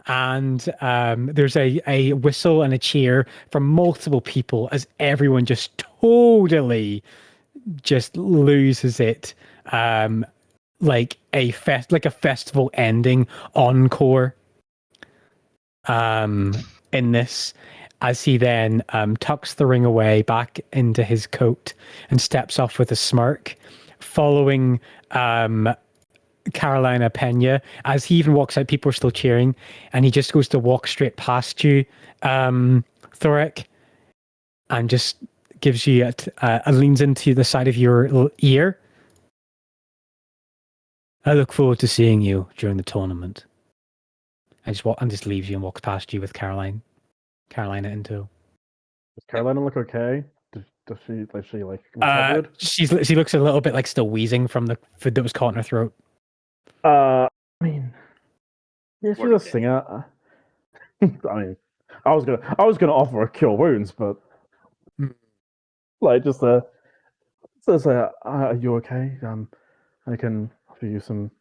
And there's a whistle and a cheer from multiple people as everyone just totally just loses it. Like a festival ending encore in this, as he then tucks the ring away back into his coat and steps off with a smirk, following Carolina Pena. As he even walks out, people are still cheering, and he just goes to walk straight past you, Thoric, and just gives you leans into the side of your ear. I look forward to seeing you during the tournament. And just leaves you and walks past you with Carolina in tow. Does Carolina look okay? Does she recovered? She looks a little bit like still wheezing from the food that was caught in her throat. I mean, yeah, she's a singer. I mean, I was gonna offer her cure wounds, but like just say, are you okay? I can offer you some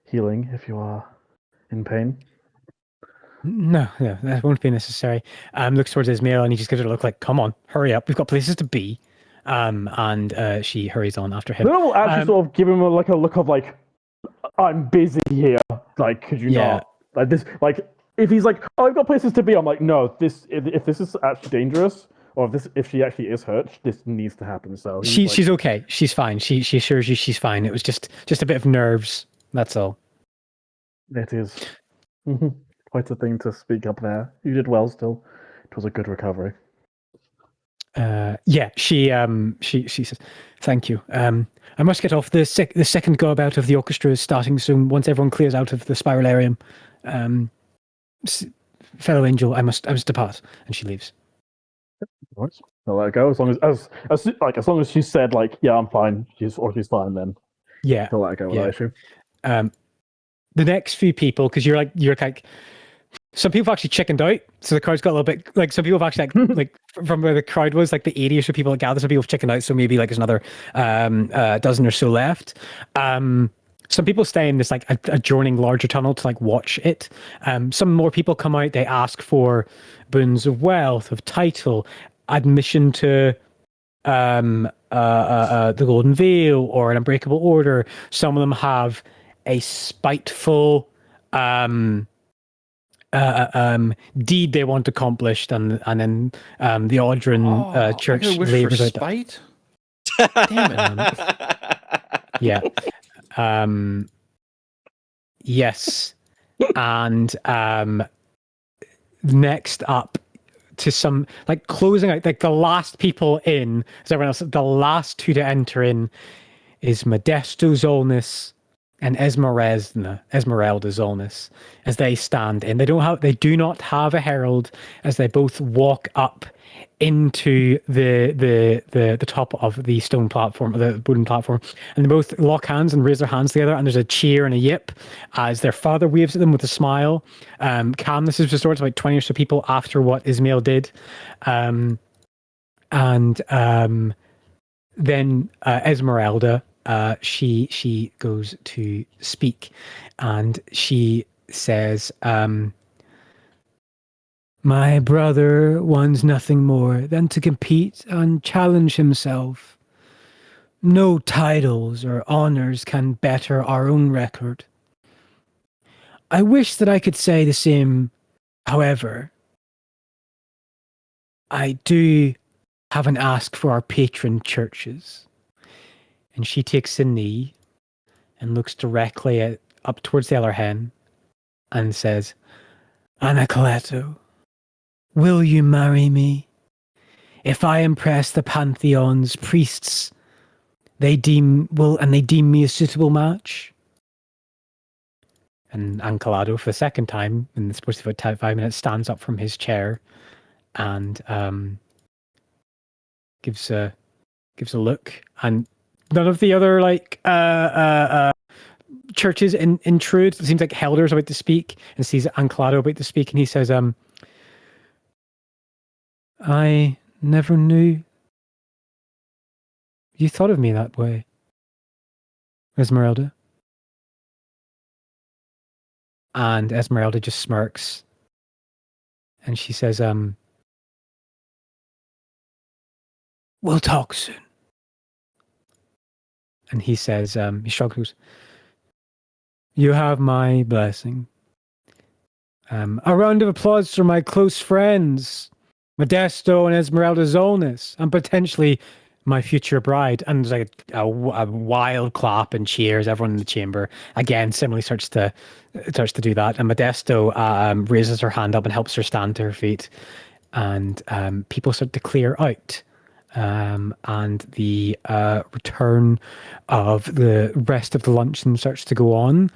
healing if you are in pain. No, that won't be necessary. Looks towards Ismail and he just gives her a look like, come on, hurry up, we've got places to be. And she hurries on after him. Then we'll actually sort of give him a look of like, I'm busy here. Like, could you not? Like this, like if he's like, oh, I've got places to be. I'm like, no, if this is actually dangerous, or if she actually is hurt, this needs to happen. So she's okay. She's fine. She assures you she's fine. It was just a bit of nerves. That's all. It is. Quite a thing to speak up there. You did well still. It was a good recovery. Yeah, she says, thank you. I must get off. The second go about of the orchestra is starting soon. Once everyone clears out of the spiralarium, fellow angel, I must depart. And she leaves. I'll let her go as long as she said like, yeah, I'm fine. She's fine then. Yeah, I'll let her go without issue. The next few people, because you're like. Some people actually chickened out, so the crowd's got a little bit like some people have actually like from where the crowd was, like the 80 or so people that gathered. Some people have chickened out, so maybe like there's another dozen or so left. Some people stay in this like adjoining larger tunnel to like watch it. Some more people come out. They ask for boons of wealth, of title, admission to the Golden Veil or an Unbreakable Order. Some of them have a spiteful deed they want accomplished, and then the Audrin church labors out spite. Damn it! Yeah. Yes, and next up to some like closing out, like the last people in, as everyone else, the last two to enter in is Modesto Zolnus and Esmeralda Zolnus, as they stand in. They do not have a herald as they both walk up into the top of the stone platform, the wooden platform, and they both lock hands and raise their hands together, and there's a cheer and a yip as their father waves at them with a smile. Calmness is restored to about 20 or so people after what Ismail did. Then Esmeralda, she goes to speak, and she says, "My brother wants nothing more than to compete and challenge himself. No titles or honors can better our own record. I wish that I could say the same. However, I do have an ask for our patron churches." And she takes a knee and looks directly up towards the other hen and says, "Anacleto, will you marry me? If I impress the Pantheon's priests, they deem me a suitable match." And Ancalado, for the second time in the space of about 5 minutes, stands up from his chair and gives a look, and none of the other churches intrude. It seems like Helder's about to speak and sees Ancalado about to speak, and he says, "I never knew you thought of me that way, Esmeralda." And Esmeralda just smirks, and she says, "We'll talk soon." And he says, he shrugs, "You have my blessing. A round of applause for my close friends, Modesto and Esmeralda Zolnus, and potentially my future bride." And there's like a wild clap and cheers. Everyone in the chamber again similarly starts to do that. And Modesto raises her hand up and helps her stand to her feet. And people start to clear out. And the return of the rest of the luncheon starts to go on.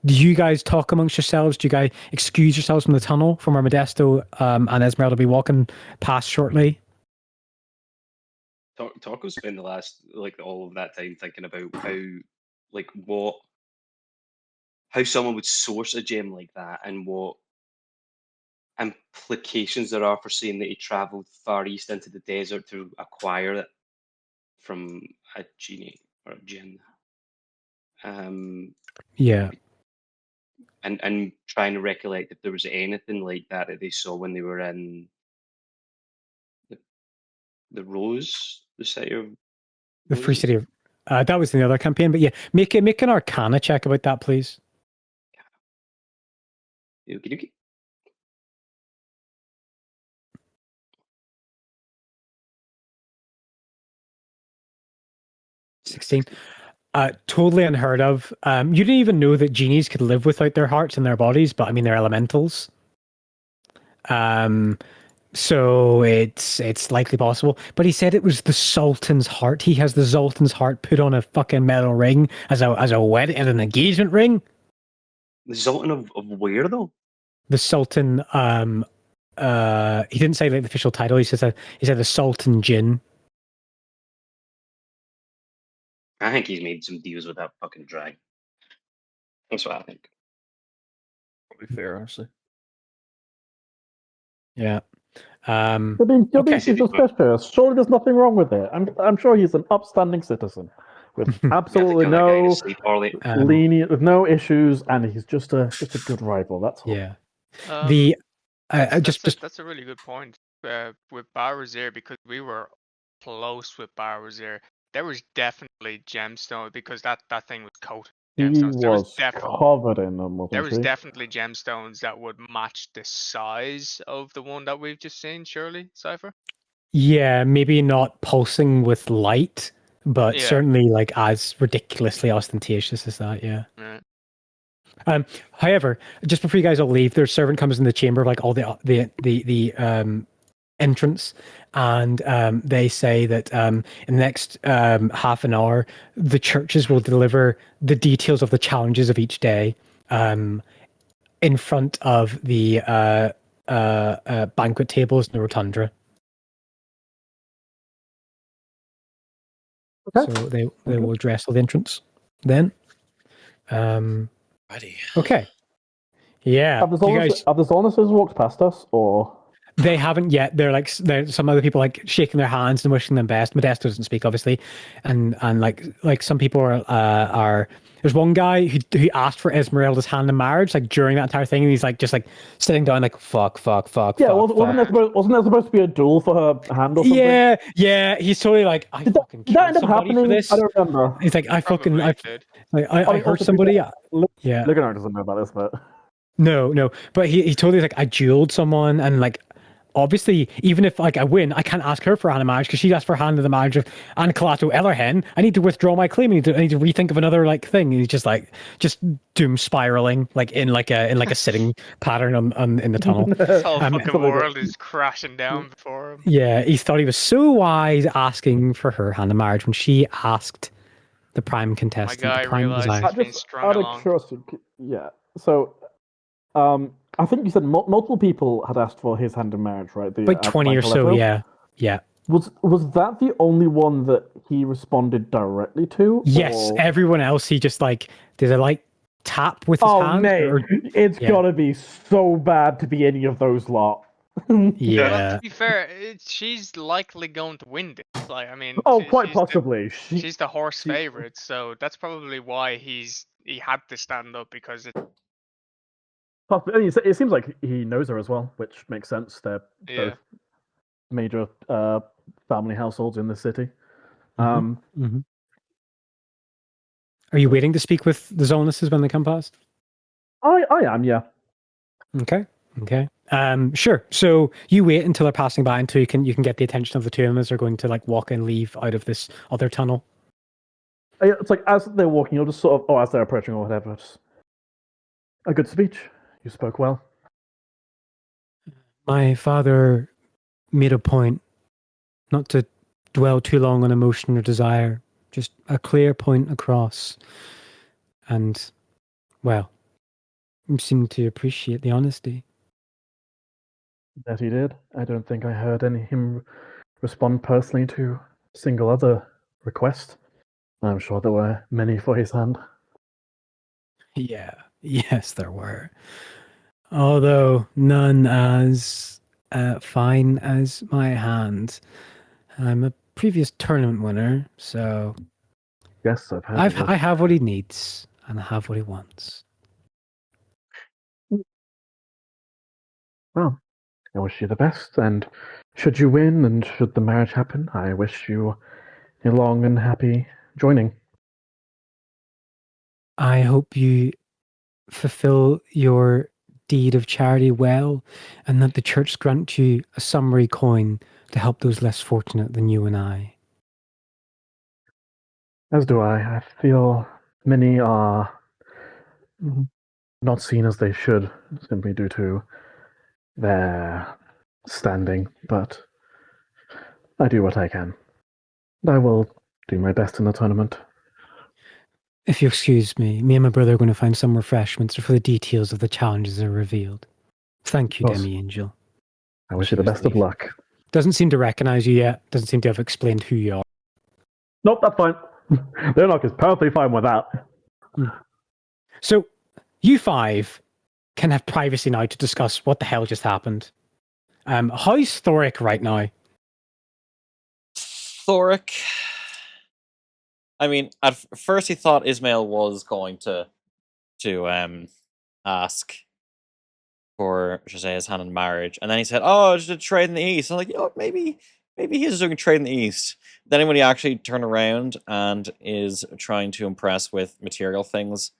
Do you guys talk amongst yourselves? Do you guys excuse yourselves from the tunnel from where Modesto and Esmeralda will be walking past shortly? Taco spent the last all of that time thinking about how someone would source a gem like that and what implications there are for saying that he travelled far east into the desert to acquire it from a genie or a jinn. Yeah. And trying to recollect if there was anything like that they saw when they were in the city of The Free City of that was in the other campaign, but yeah, make an Arcana check about that, please. Okie dokie. 16. Totally unheard of. You didn't even know that genies could live without their hearts and their bodies, but I mean they're elementals. So it's likely possible. But he said it was the Sultan's heart. He has the Sultan's heart put on a fucking metal ring as a wedding and an engagement ring. The Sultan of where though? The Sultan. He didn't say the official title. He said the Sultan Jinn. I think he's made some deals with that fucking dragon. That's what I think. Probably fair, honestly. Yeah. You're being suspicious. Surely there's nothing wrong with it. I'm sure he's an upstanding citizen with absolutely no lenient, with no issues, and he's just a good rival. That's all. Yeah. That's a really good point. With Barazir, because we were close with Barazir, there was definitely gemstone because that thing was coated. He was covered in them. There was definitely gemstones that would match the size of the one that we've just seen. Surely, Cypher. Yeah, maybe not pulsing with light, but certainly as ridiculously ostentatious as that. Yeah. Right. However, just before you guys all leave, their servant comes in the chamber of all the entrance, and they say that in the next half an hour, the churches will deliver the details of the challenges of each day in front of the banquet tables in the rotunda. Okay. So they will address the entrance then. Ready. Okay. Yeah. Have the Zornises walked past us, or They haven't yet. There's some other people like shaking their hands and wishing them best. Modesto doesn't speak, obviously, and like some people are. There's one guy who asked for Esmeralda's hand in marriage, like during that entire thing, and he's like just like sitting down, like fuck. yeah, fuck, wasn't there supposed to be a duel for her hand or something? Yeah. He's totally like, I Did fucking that end killed up somebody happening? for this. I don't remember. He's like, I did. hurt Also, somebody. Yeah, Ligonard doesn't know about this, but No, but he totally like I dueled someone, and like obviously even if like I win, I can't ask her for a hand in marriage because she asked for a hand in the marriage of Ancalato Ellerhen. I need to withdraw my claim. I need to rethink of another like thing. And he's just like doom spiraling like in a sitting pattern on in the tunnel. This whole fucking absolutely. world is crashing down before him. Yeah, he thought he was so wise asking for her hand in marriage when she asked the prime contestant. My guy the prime realized desire. he's been strung out of along. curiosity, yeah. So, I think you said multiple people had asked for his hand in marriage, right? Like 20 or so, yeah. Was that the only one that he responded directly to? Yes, or... everyone else he just like did a like tap with his Oh, hand. mate, it's gotta be so bad to be any of those lot. Yeah. Well, to be fair, she's likely going to win this. Like, I mean, quite she's possibly. she's the horse favorite, so that's probably why he had to stand up because It seems like he knows her as well, which makes sense. They're both major family households in the city. Mm-hmm. Are you waiting to speak with the Zonelesses when they come past? I am, yeah. Okay. Sure. So you wait until they're passing by until you can get the attention of the two of them as they're going to like walk and leave out of this other tunnel. It's like as they're walking, you'll just sort of, as they're approaching or whatever. Just, a good speech. You spoke well. My father made a point not to dwell too long on emotion or desire, just a clear point across. And, well, you seem to appreciate the honesty. That he did. I don't think I heard him respond personally to a single other request. I'm sure there were many for his hand. Yeah, yes, there were. Although none as fine as my hand. I'm a previous tournament winner, so Yes, I've heard. I have what he needs and I have what he wants. Well, I wish you the best, and should you win and should the marriage happen, I wish you a long and happy joining. I hope you fulfill your deed of charity well, and that the church grant you a summary coin to help those less fortunate than you and I. As do I. I feel many are not seen as they should, simply due to their standing, but I do what I can. I will do my best in the tournament. If you excuse me and my brother are going to find some refreshments before the details of the challenges are revealed. Thank you, Demi-Angel. I wish you the best of luck. Doesn't seem to recognize you yet. Doesn't seem to have explained who you are. Nope, that's fine. Lernock is perfectly fine with that. So, you five can have privacy now to discuss what the hell just happened. How's Thoric right now? Thoric. I mean, at first he thought Ismail was going to ask for Jose's hand in marriage, and then he said, "Oh, just a trade in the east." I'm like, you know what, maybe he's doing trade in the east. Then when he actually turned around and is trying to impress with material things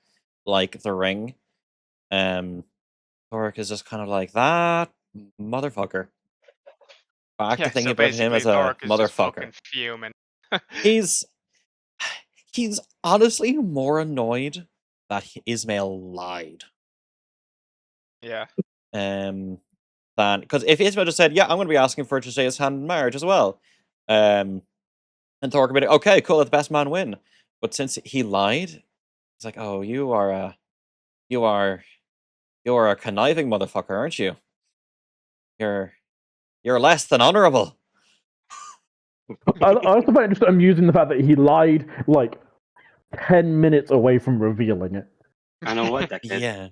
like the ring, Thoric is just kind of like, that motherfucker. Back to thinking about him as a Thoric is just motherfucker. fucking fuming. He's honestly more annoyed that Ismail lied. Yeah. than because if Isabel just said, "Yeah, I'm going to be asking for Tristan's hand in marriage as well," and Thor could be like, "Okay, cool, let the best man win." But since he lied, he's like, "Oh, you are a conniving motherfucker, aren't you? You're less than honorable." I also find it just amusing the fact that he lied like 10 minutes away from revealing it. I know what that kid. Yeah.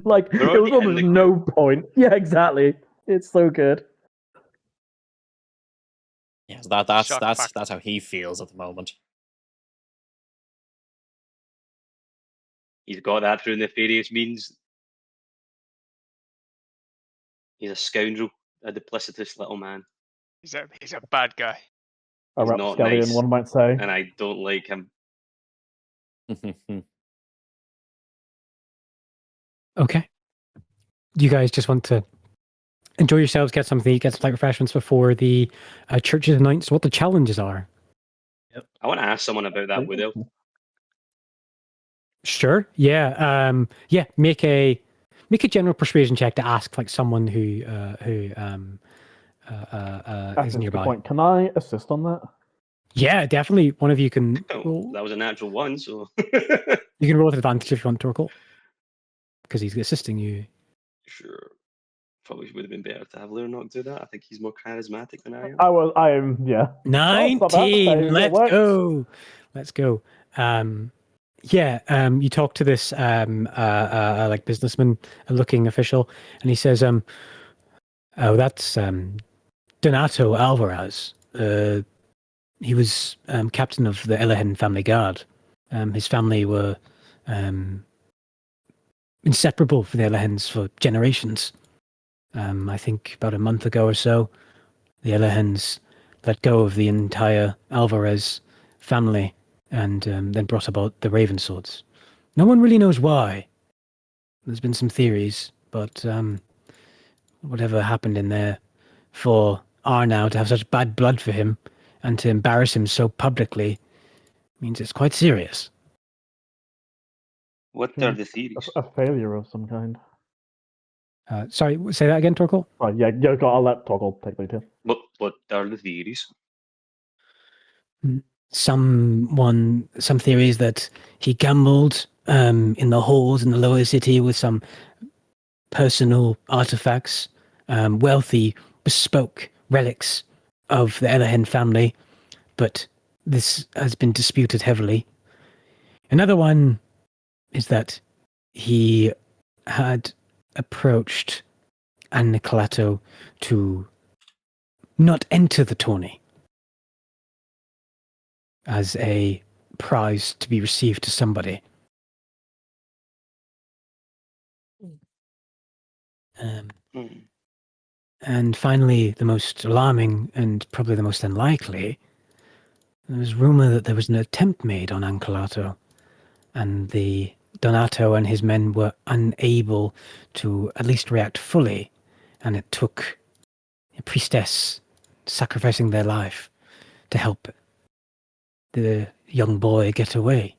Like, They're it was already in almost the no point. Yeah, exactly. It's so good. Yeah, so Shock factor. that's how he feels at the moment. He's got that through nefarious means. He's a scoundrel, a duplicitous little man. He's a bad guy. A He's not rapscallion, nice, one might say. and I don't like him. Okay. You guys just want to enjoy yourselves, get something to eat, get some light refreshments before the church has announced what the challenges are. I want to ask someone about that widow. Sure. Yeah. Yeah. Make a general persuasion check to ask like someone who is That's a good nearby. point. Can I assist on that? Yeah, definitely. One of you can Oh, roll. that was a natural one, so You can roll with advantage if you want, Torkel, because he's assisting you. sure. Probably would have been better to have Leonard do that. I think he's more charismatic than I am. I am, yeah. Oh, it's not bad. 19. It Let's works. go. Let's go. Yeah. You talk to this like businessman looking official, and he says, "Oh, that's Donato Alvarez. He was captain of the Elahen family guard. His family were inseparable for the Elahens for generations. I think about a month ago or so, the Elahens let go of the entire Alvarez family and then brought about the Raven Swords. No one really knows why. There's been some theories, but whatever happened in there for Arnau to have such bad blood for him and to embarrass him so publicly means it's quite serious." What are the theories? A failure of some kind. Sorry, say that again, Torkel? Right, yeah, I'll let Toggle take the too. What are the theories? Some theories that he gambled in the halls in the lower city with some personal artifacts, wealthy, bespoke relics of the Elahen family, but this has been disputed heavily. Another one is that he had approached Anna Calato to not enter the tourney as a prize to be received to somebody. And finally, the most alarming and probably the most unlikely, there was rumor that there was an attempt made on Ancolato, and the Donato and his men were unable to at least react fully, and it took a priestess sacrificing their life to help the young boy get away.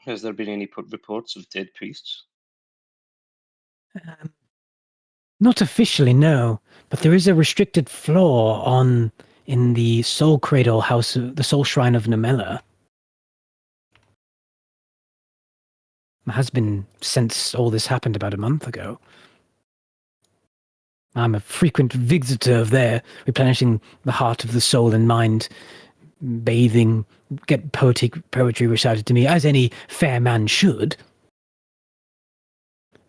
Has there been any reports of dead priests? Not officially, no, but there is a restricted floor in the Soul Cradle house, the Soul Shrine of Namela. It has been since all this happened about a month ago. I'm a frequent visitor of there, replenishing the heart of the soul and mind, bathing, get poetry recited to me, as any fair man should.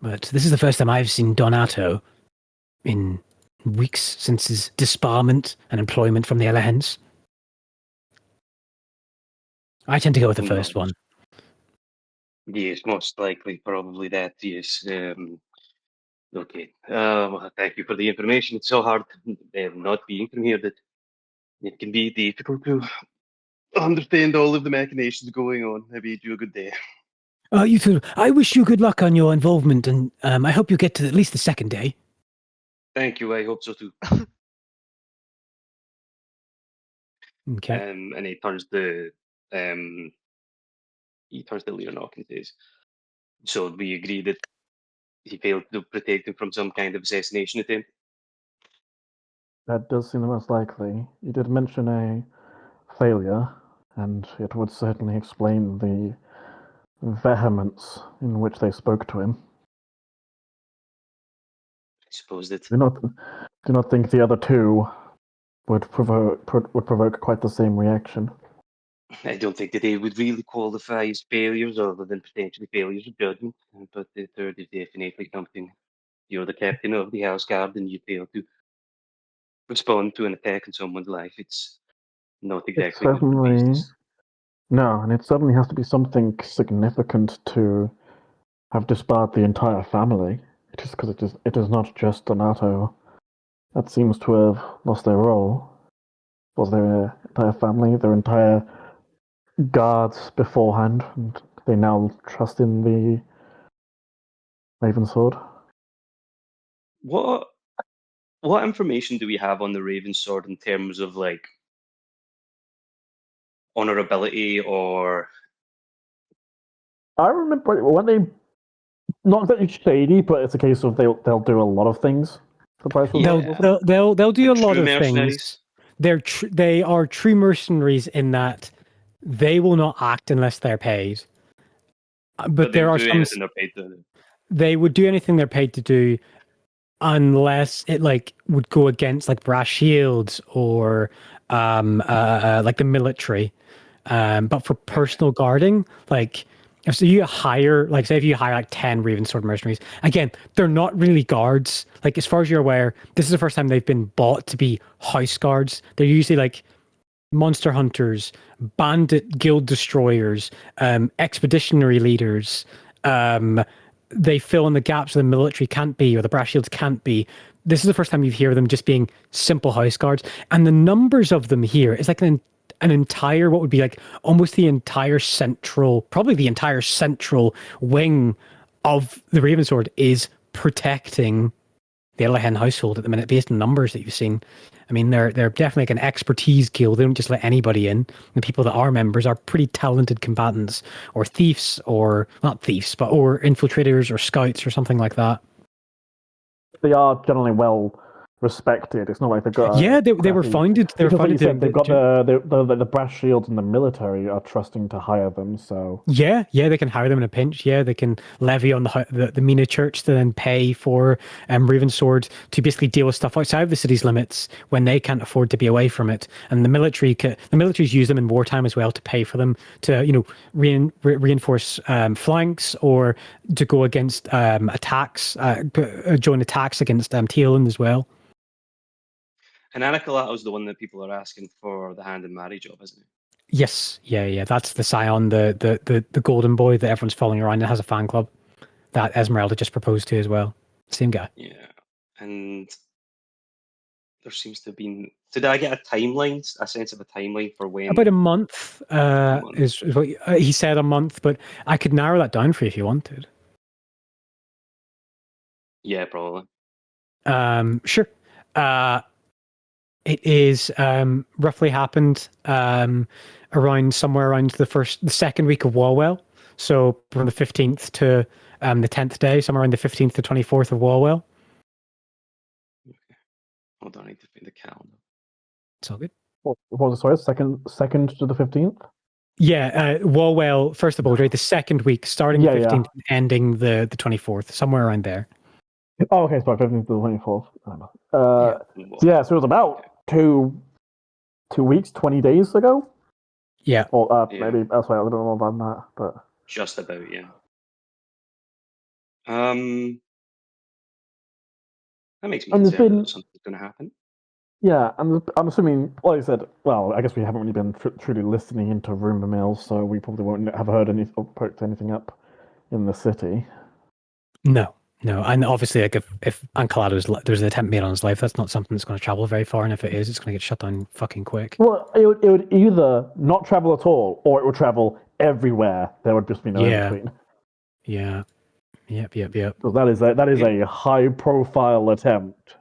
But this is the first time I've seen Donato in weeks since his disbarment and employment from the Elahens. I tend to go with the first one. Yes, most likely, probably that, yes. Okay. Thank you for the information. It's so hard not being from here that it can be difficult to understand all of the machinations going on. I bid you a good day. You too. I wish you good luck on your involvement, and I hope you get to at least the second day. Thank you. I hope so too. Okay. And he turns the he turns to Leonok and says, "So we agree that he failed to protect him from some kind of assassination attempt." That does seem the most likely. You did mention a failure, and it would certainly explain the vehemence in which they spoke to him. I suppose that Do not think the other two would provoke quite the same reaction. I don't think that they would really qualify as failures other than potentially failures of judgment. But the third is definitely something. You're the captain of the house guard and you fail to respond to an attack on someone's life. It's not exactly good for business. No, and it certainly has to be something significant to have disbarred the entire family. It is because it is not just Donato that seems to have lost their role. Was their entire family, their entire guards beforehand, and they now trust in the Ravensword. What information do we have on the Raven Sword in terms of like honorability or? I remember when they, not that it's shady, but it's a case of they'll do a lot of things for the price of Yeah. They'll do a lot True of mercenaries? things. They are true mercenaries in that they will not act unless they're paid. But they there would are do some. anything they're paid to do. They would do anything they're paid to do, unless it like would go against like brass shields or like the military. But for personal guarding, like if so you hire, like say if you hire like 10 Ravensword mercenaries, again, they're not really guards. Like as far as you're aware, this is the first time they've been bought to be house guards. They're usually like monster hunters, bandit guild destroyers, expeditionary leaders. They fill in the gaps the military can't be or the brass shields can't be. This is the first time you hear them just being simple house guards. And the numbers of them here is like an entire, what would be like almost the entire central, probably the entire central wing of the Ravensword is protecting the Elahen household at the minute, based on numbers that you've seen. I mean, they're definitely like an expertise guild. They don't just let anybody in. The people that are members are pretty talented combatants, or thieves, or not thieves, but or infiltrators or scouts or something like that. They are generally well respected. It's not like they've got. They were founded. They were because like founded. you said, they've got the brass shields and the military are trusting to hire them. So Yeah, they can hire them in a pinch. Yeah, they can levy on the Mina Church to then pay for Ravensword to basically deal with stuff outside of the city's limits when they can't afford to be away from it. And the militaries use them in wartime as well to pay for them to reinforce flanks or to go against attacks, join attacks against Teoland as well. And Anakalato's the one that people are asking for the hand in marriage of, isn't it? Yes, yeah. That's the scion, the golden boy that everyone's following around and has a fan club that Esmeralda just proposed to as well. Same guy. Yeah. And there seems to have been. Did I get a sense of a timeline for when? About a month, is what he said, a month, but I could narrow that down for you if you wanted. Yeah, probably. Sure. It is roughly happened somewhere around the second week of Walwell. So from the 15th to the 10th day, somewhere around the 15th to 24th of Walwell. Okay. Hold on, I need to find the calendar. It's all good. what was it? Sorry, second to the 15th. Yeah, Walwell, first of all, right, the second week, starting the 15th, ending the 24th, somewhere around there. Oh, okay, sorry, 15th to the 24th. So it was about 2 weeks, 20 days ago. Yeah. Or maybe elsewhere, a little bit more than that, but just about, yeah. That makes me concerned that something's going to happen. Yeah, I'm assuming, like I said, well, I guess we haven't really been truly listening into rumor mills, so we probably won't have heard or poked anything up in the city. No, and obviously, like if Ancalado's there's an attempt made on his life, that's not something that's going to travel very far, and if it is, it's going to get shut down fucking quick. Well, it would either not travel at all, or it would travel everywhere. There would just be no in between. Yeah. Yep. So that is a high profile attempt.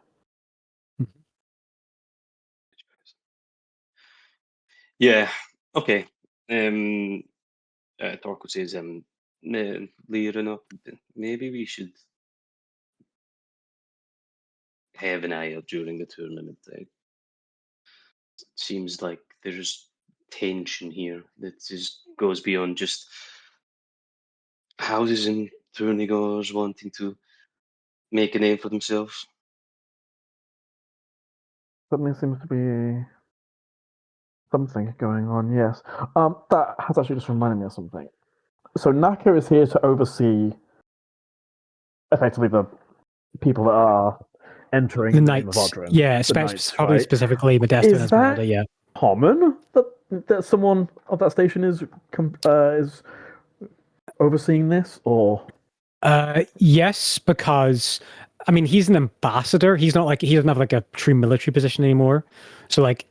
Yeah. Okay. Torko says, Lyra, maybe we should have an eye out during the tournament. It seems like there's tension here that just goes beyond just houses and tourneygoers wanting to make a name for themselves. Certainly seems to be something going on, yes. That has actually just reminded me of something. So Naka is here to oversee effectively the people that are entering The in the name of knights, Odrin. yeah, The knights, probably right? specifically Modesto and Is Esmeralda, that yeah. common that someone of that station is overseeing this, or? Yes, because I mean he's an ambassador. He doesn't have like a true military position anymore. So like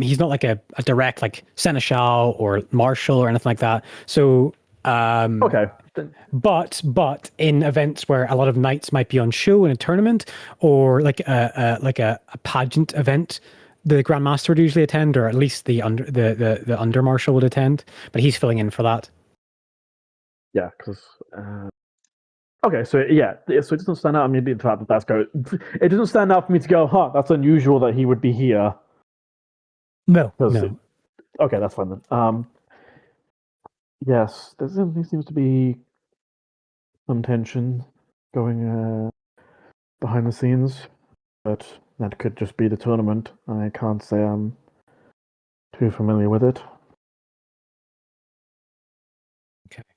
he's not like a direct like seneschal or marshal or anything like that. So Okay. But in events where a lot of knights might be on show in a tournament or like a pageant event, the Grandmaster would usually attend, or at least the under marshal would attend. But he's filling in for that. Yeah, because okay, so yeah, so it doesn't stand out. I mean, the fact that that's go, it doesn't stand out for me to go, huh? That's unusual that he would be here. No. Okay, that's fine then. Yes, there seems to be some tension going behind the scenes, but that could just be the tournament. I can't say I'm too familiar with it.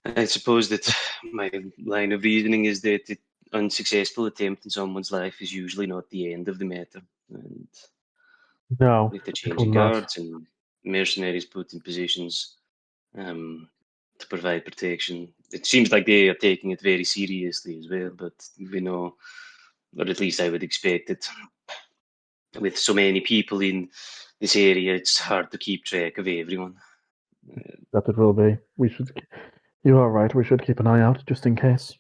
I suppose that my line of reasoning is that the unsuccessful attempt in someone's life is usually not the end of the matter. And No, with the it will changing not. guards and mercenaries put in positions to provide protection, it seems like they are taking it very seriously as well. But we know, or at least I would expect it, with so many people in this area, it's hard to keep track of everyone. That it will be. We should. You are right. We should keep an eye out just in case.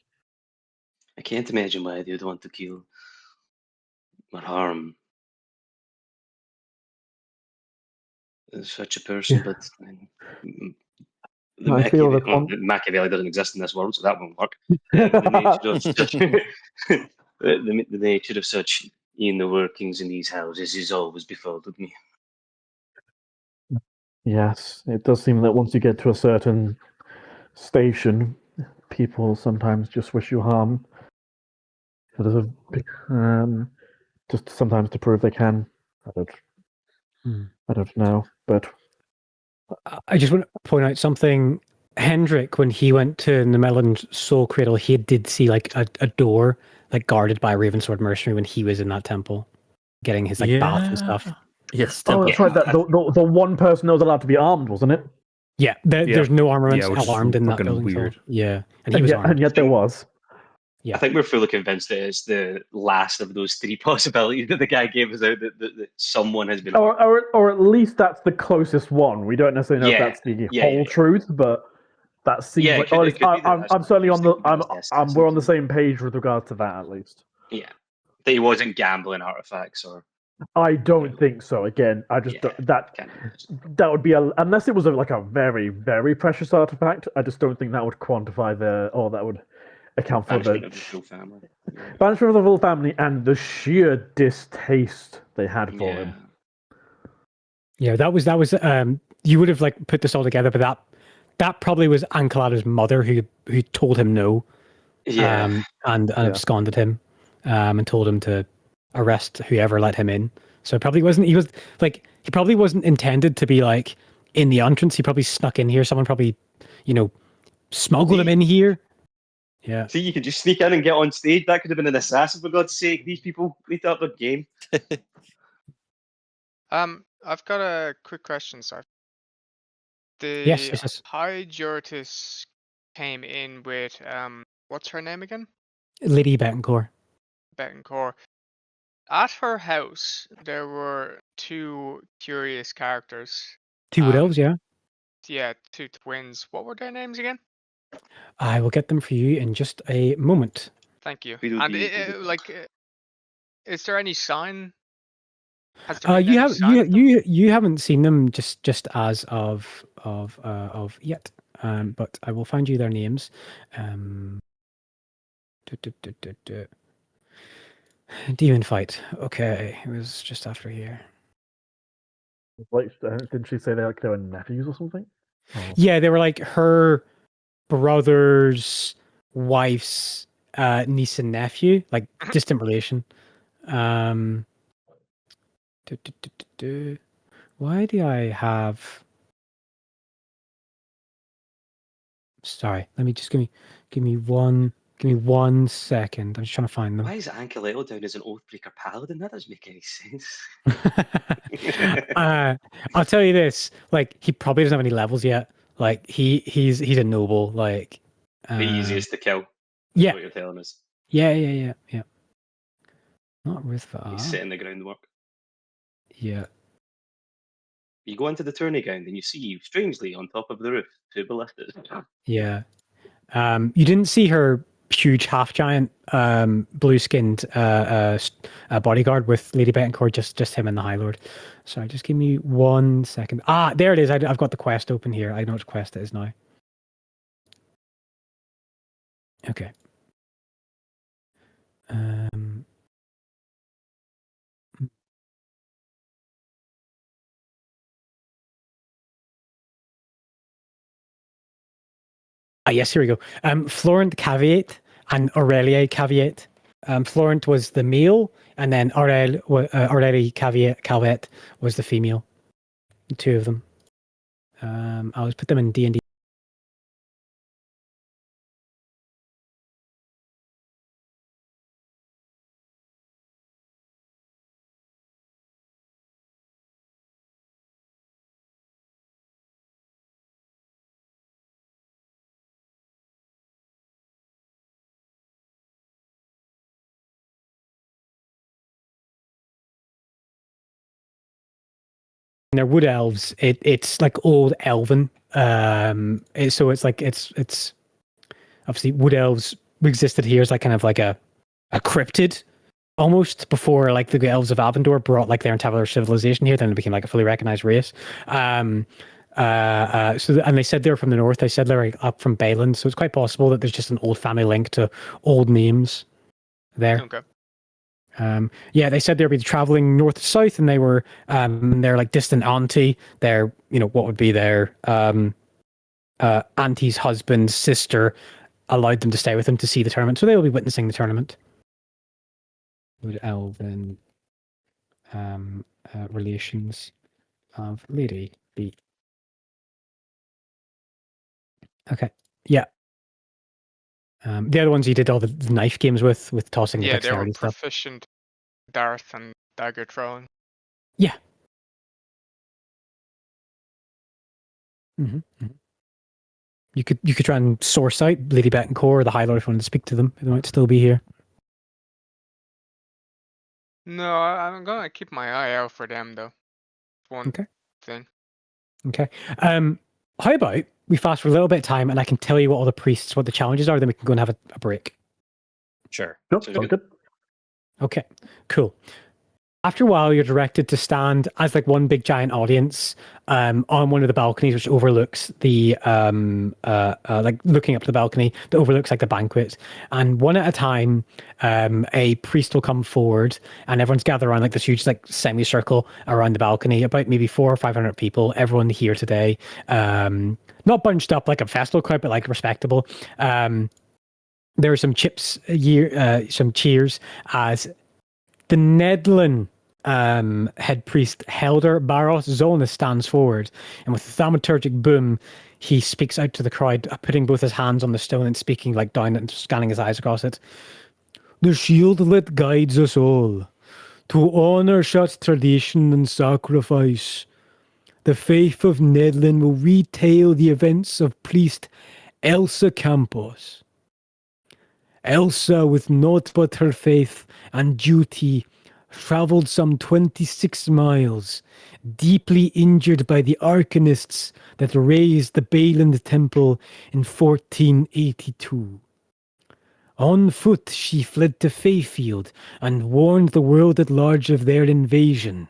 I can't imagine why they would want to kill or harm such a person, but I feel that Machiavelli doesn't exist in this world, so that won't work. The nature of such, the nature of such inner workings in these houses has always befuddled me. Yes, it does seem that once you get to a certain station, people sometimes just wish you harm. Just sometimes to prove they can. I don't know, but I just want to point out something. Hendrik, when he went to Nemelin's Soul Cradle, he did see like a door like guarded by a Ravensword mercenary when he was in that temple, getting his like bath and stuff. Yes, oh, that's right. That the one person that was allowed to be armed, wasn't it? Yeah, there's no armaments which is alarmed in that fucking building. weird. So, yeah, and he was armed. And yet there was. Yeah. I think we're fully convinced that it's the last of those three possibilities that the guy gave us out that someone has been, or at least that's the closest one. We don't necessarily know if that's the whole truth, but that seems like. I'm certainly on the. We're on the same page with regard to that, at least. Yeah, that he wasn't gambling artifacts, or I don't think so. Again, I just that would be unless it was like a very, very precious artifact. I just don't think that would quantify that would account for the banishment of the full family. Banishment of the full family and the sheer distaste they had for him. Yeah, that was. You would have like put this all together, but that probably was Ancalado's mother who told him no. Yeah. And absconded him, and told him to arrest whoever let him in. So it probably wasn't. He probably wasn't intended to be like in the entrance. He probably snuck in here. Someone probably, smuggled him in here. Yeah. See, you could just sneak in and get on stage. That could have been an assassin, for God's sake. These people need to up their game. I've got a quick question, sir. Yes. High Juritus came in with what's her name again? Lady Betancourt. At her house, there were two curious characters. Two wood elves, yeah. Yeah, two twins. What were their names again? I will get them for you in just a moment. Thank you. And is there any sign? You haven't seen them just as of yet. but I will find you their names. Demon fight. Okay, it was just after here. Like, didn't she say they were nephews or something? Oh. Yeah, they were like her brother's wife's niece and nephew, like distant relation. Why do I have? Sorry, let me just give me one second. I'm just trying to find them. Why is Ankeletto down as an Oathbreaker paladin? That doesn't make any sense. I'll tell you this: like, he probably doesn't have any levels yet. Like, he's a noble. Like, The easiest to kill. Yeah. What you're telling us. Yeah. Not He's Rithvar. setting the groundwork. Yeah. You go into the tourney ground and you see, strangely, on top of the roof, two ballistas. Yeah. You didn't see her huge half giant blue skinned bodyguard with Lady Betancourt, just him and the High Lord. Sorry, just give me 1 second. Ah, there it is. I've got the quest open here. I know which quest it is now. Okay. Yes, here we go. Florent Caveat and Aurelie Caveat. Florent was the male, and then Aurelie Caveat was the female. The two of them. I'll just put them in D&D. They're wood elves. It's like old elven. So it's like it's obviously wood elves existed here as like kind of like a cryptid almost before like the elves of Avendor brought like their entire civilization here. Then it became like a fully recognized race. And they said they're from the north. They said they're up from Bayland. So it's quite possible that there's just an old family link to old names there. Okay. Yeah, they said they'd be traveling north to south, and they were their like distant auntie, their what would be their auntie's husband's sister, allowed them to stay with them to see the tournament, so they will be witnessing the tournament. Wood elven relations of Lady B. Okay, yeah. The other ones you did all the knife games with tossing the Yeah, they were dexterity stuff. proficient dart and dagger throwing. Yeah. You could try and source out Lady Betancourt or the High Lord if you wanted to speak to them. They might still be here. No, I'm gonna keep my eye out for them though. One thing. Okay. How about we fast for a little bit of time and I can tell you what all the priests, what the challenges are, then we can go and have a break. Sure. Nope, sounds good. Okay, cool. After a while, you're directed to stand as like one big giant audience on one of the balconies, which overlooks the like looking up to the balcony that overlooks like the banquet. And one at a time, a priest will come forward, and everyone's gathered around like this huge like semicircle around the balcony. About maybe 400 or 500 people. Everyone here today, not bunched up like a festival crowd, but like respectable. There are some some cheers as the Nedlin head priest Helder Baros Zolnus stands forward, and with a thaumaturgic boom, he speaks out to the crowd, putting both his hands on the stone and speaking like down and scanning his eyes across it. The shieldlet guides us all to honor such tradition and sacrifice. The faith of Nedlin will retell the events of priest Elsa Campos. Elsa, with naught but her faith and duty, travelled some 26 miles, deeply injured by the arcanists that razed the Bayland Temple in 1482. On foot she fled to Fayfield and warned the world at large of their invasion.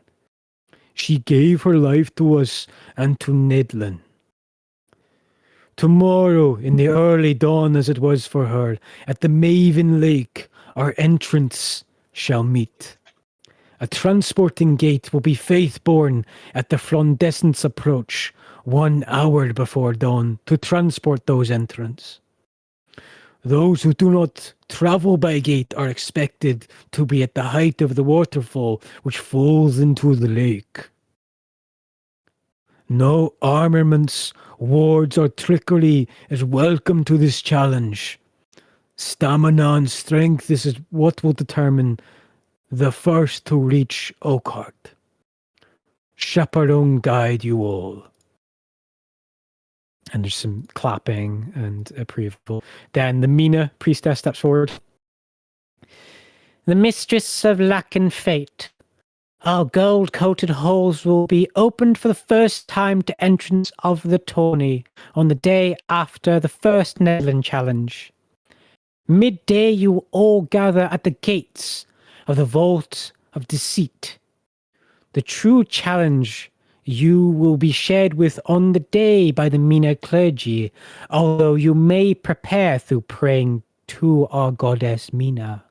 She gave her life to us and to Nedlin. Tomorrow, in the early dawn as it was for her, at the Maven Lake, our entrance shall meet. A transporting gate will be faith-born at the frondescent's approach, 1 hour before dawn, to transport those entrants. Those who do not travel by gate are expected to be at the height of the waterfall which falls into the lake. No armaments, wards, or trickery is welcome to this challenge. Stamina and strength, this is what will determine the first to reach Oakhart. Chaperone guide you all. And there's some clapping and approval. Then the Mina priestess steps forward. The mistress of luck and fate. Our gold-coated halls will be opened for the first time to entrance of the tourney on the day after the first Netherland challenge. Midday you will all gather at the gates of the Vault of Deceit. The true challenge you will be shared with on the day by the Mina clergy, although you may prepare through praying to our goddess Mina.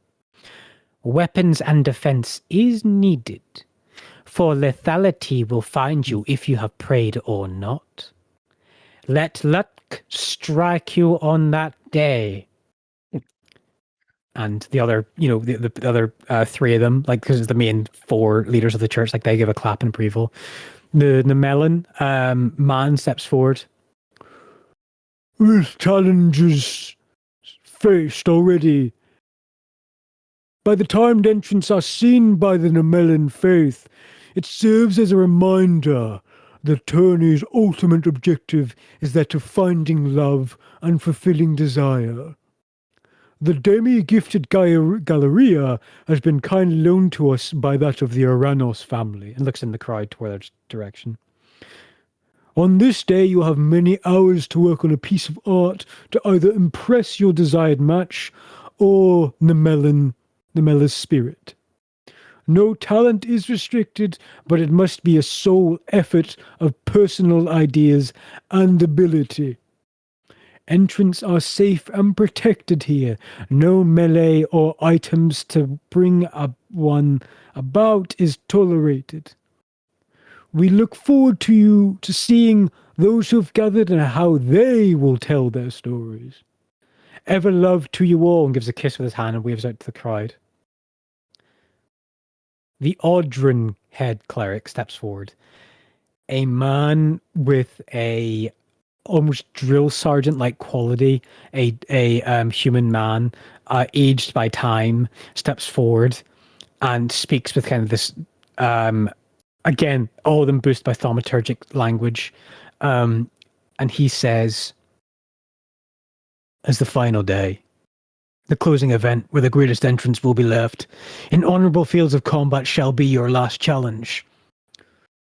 Weapons and defense is needed, for lethality will find you if you have prayed or not. Let luck strike you on that day. And the other, the other three of them, like, because it's the main 4 leaders of the church, like, they give a clap and approval. The Melon man steps forward. This challenge is faced already. By the time the entrants are seen by the Nemelin faith, it serves as a reminder the tourney's ultimate objective is that of finding love and fulfilling desire. The demi-gifted Galleria has been kindly loaned to us by that of the Oranos family, and looks in the crowd toward their direction. On this day, you have many hours to work on a piece of art to either impress your desired match or Nemela's spirit. No talent is restricted, but it must be a sole effort of personal ideas and ability. Entrants are safe and protected here. No melee or items to bring one about is tolerated. We look forward to seeing those who've gathered and how they will tell their stories. Ever love to you all, and gives a kiss with his hand and waves out to the crowd. The Audrin head cleric steps forward. A man with a almost drill sergeant-like quality, a human man, aged by time, steps forward and speaks with kind of this, again, all of them boosted by thaumaturgic language, and he says, as the final day, the closing event where the greatest entrance will be left, in honourable fields of combat shall be your last challenge.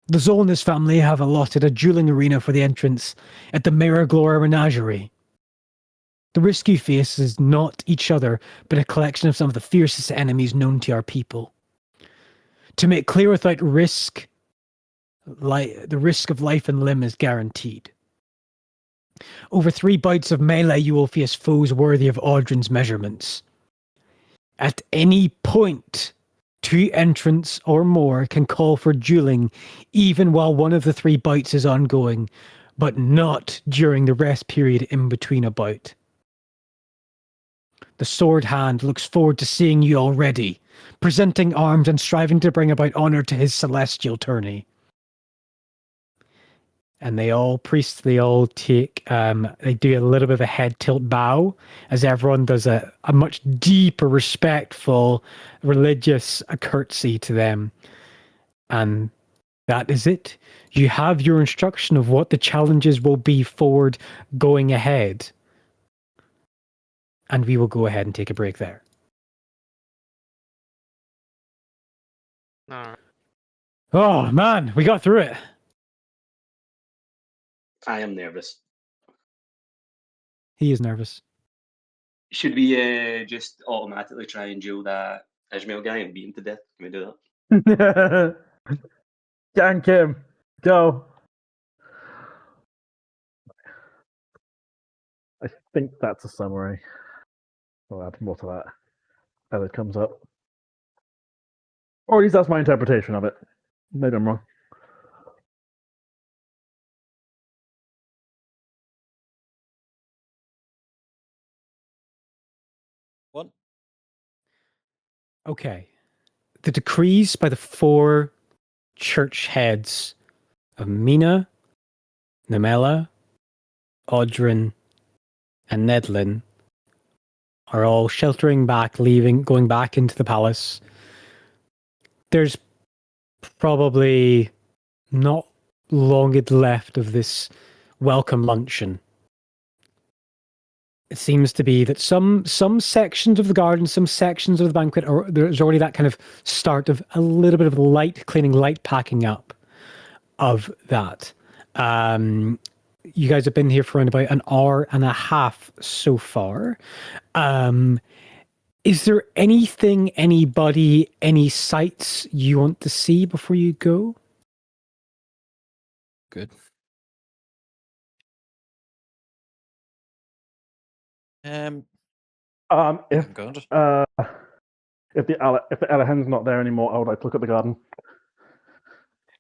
The Zolnus family have allotted a dueling arena for the entrance at the Miraglora Menagerie. The risk you face is not each other, but a collection of some of the fiercest enemies known to our people. To make clear, without risk, the risk of life and limb is guaranteed. Over 3 bouts of melee, you will face foes worthy of Audrin's measurements. At any point, 2 entrants or more can call for dueling, even while one of the 3 bouts is ongoing, but not during the rest period in between a bout. The sword hand looks forward to seeing you already, presenting arms and striving to bring about honour to his celestial tourney. And they all take, they do a little bit of a head tilt bow, as everyone does a much deeper, respectful, religious curtsy to them. And that is it. You have your instruction of what the challenges will be forward going ahead. And we will go ahead and take a break there. Alright. Oh, man, we got through it. I am nervous. He is nervous. Should we just automatically try and duel that Ishmael guy and beat him to death? Can we do that? Gank him. Go. think that's a summary. I'll add more to that as it comes up. Or at least that's my interpretation of it. Maybe I'm wrong. What? Okay. The decrees by the 4 church heads of Mina, Namela, Audrin, and Nedlin are all sheltering back, going back into the palace. There's probably not long left of this welcome luncheon. It seems to be that some sections of the garden, some sections of the banquet, there's already that kind of start of a little bit of light cleaning, light packing up of that. You guys have been here for around about an hour and a half so far. Is there anything, anybody, any sights you want to see before you go? Good. If I'm going to. if the Elehen's not there anymore, I would like to look at the garden.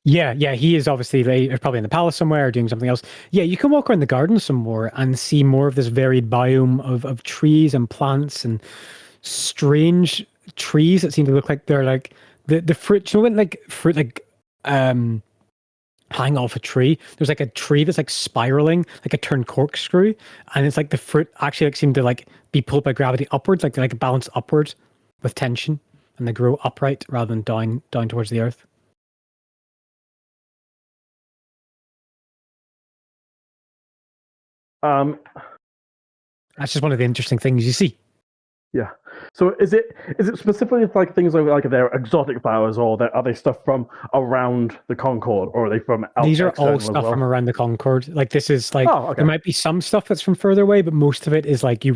Yeah, he is obviously probably in the palace somewhere or doing something else. Yeah, you can walk around the garden some more and see more of this varied biome of trees and plants and strange trees that seem to look like they're like the fruit. You know when like fruit hang off a tree? There's like a tree that's like spiraling, like a turned corkscrew, and it's like the fruit actually like seem to like be pulled by gravity upwards, like balance upwards with tension, and they grow upright rather than down towards the earth. That's just one of the interesting things you see. Yeah. So is it specifically like things like they're exotic flowers, or are they stuff from around the Concord, or are they from out? These are all stuff from around the Concord. Like this is like there might be some stuff that's from further away, but most of it is like you're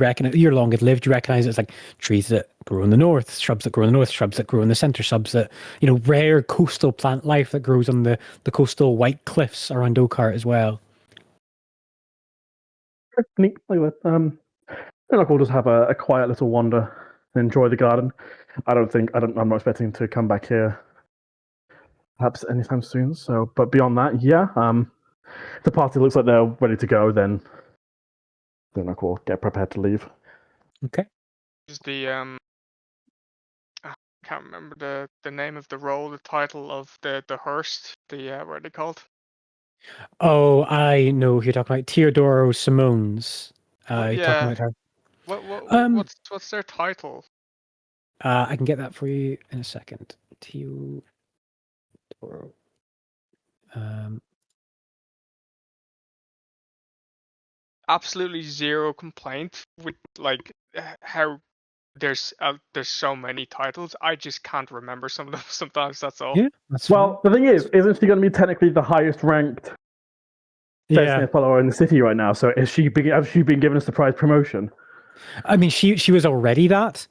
long lived. You recognize it's like trees that grow in the north, shrubs that grow in the north, shrubs that grow in the center, shrubs that rare coastal plant life that grows on the coastal white cliffs around Oakhart as well. Neat. Like that. I think we'll just have a quiet little wander and enjoy the garden. I'm not expecting to come back here perhaps anytime soon. So, but beyond that, yeah. If the party looks like they're ready to go, then we'll get prepared to leave. Okay. Is the I can't remember the name of the role, the title of the hearse. What are they called? Oh, I know who you're talking about. Teodoro Simone's. You're talking about her. What's their title? I can get that for you in a second. Teodoro. Absolutely zero complaint with like how there's so many titles. I just can't remember some of them sometimes. That's all. Yeah, that's well, fine. The thing is, isn't she going to be technically the highest ranked follower in the city right now? So has she been given a surprise promotion? I mean, she was already that.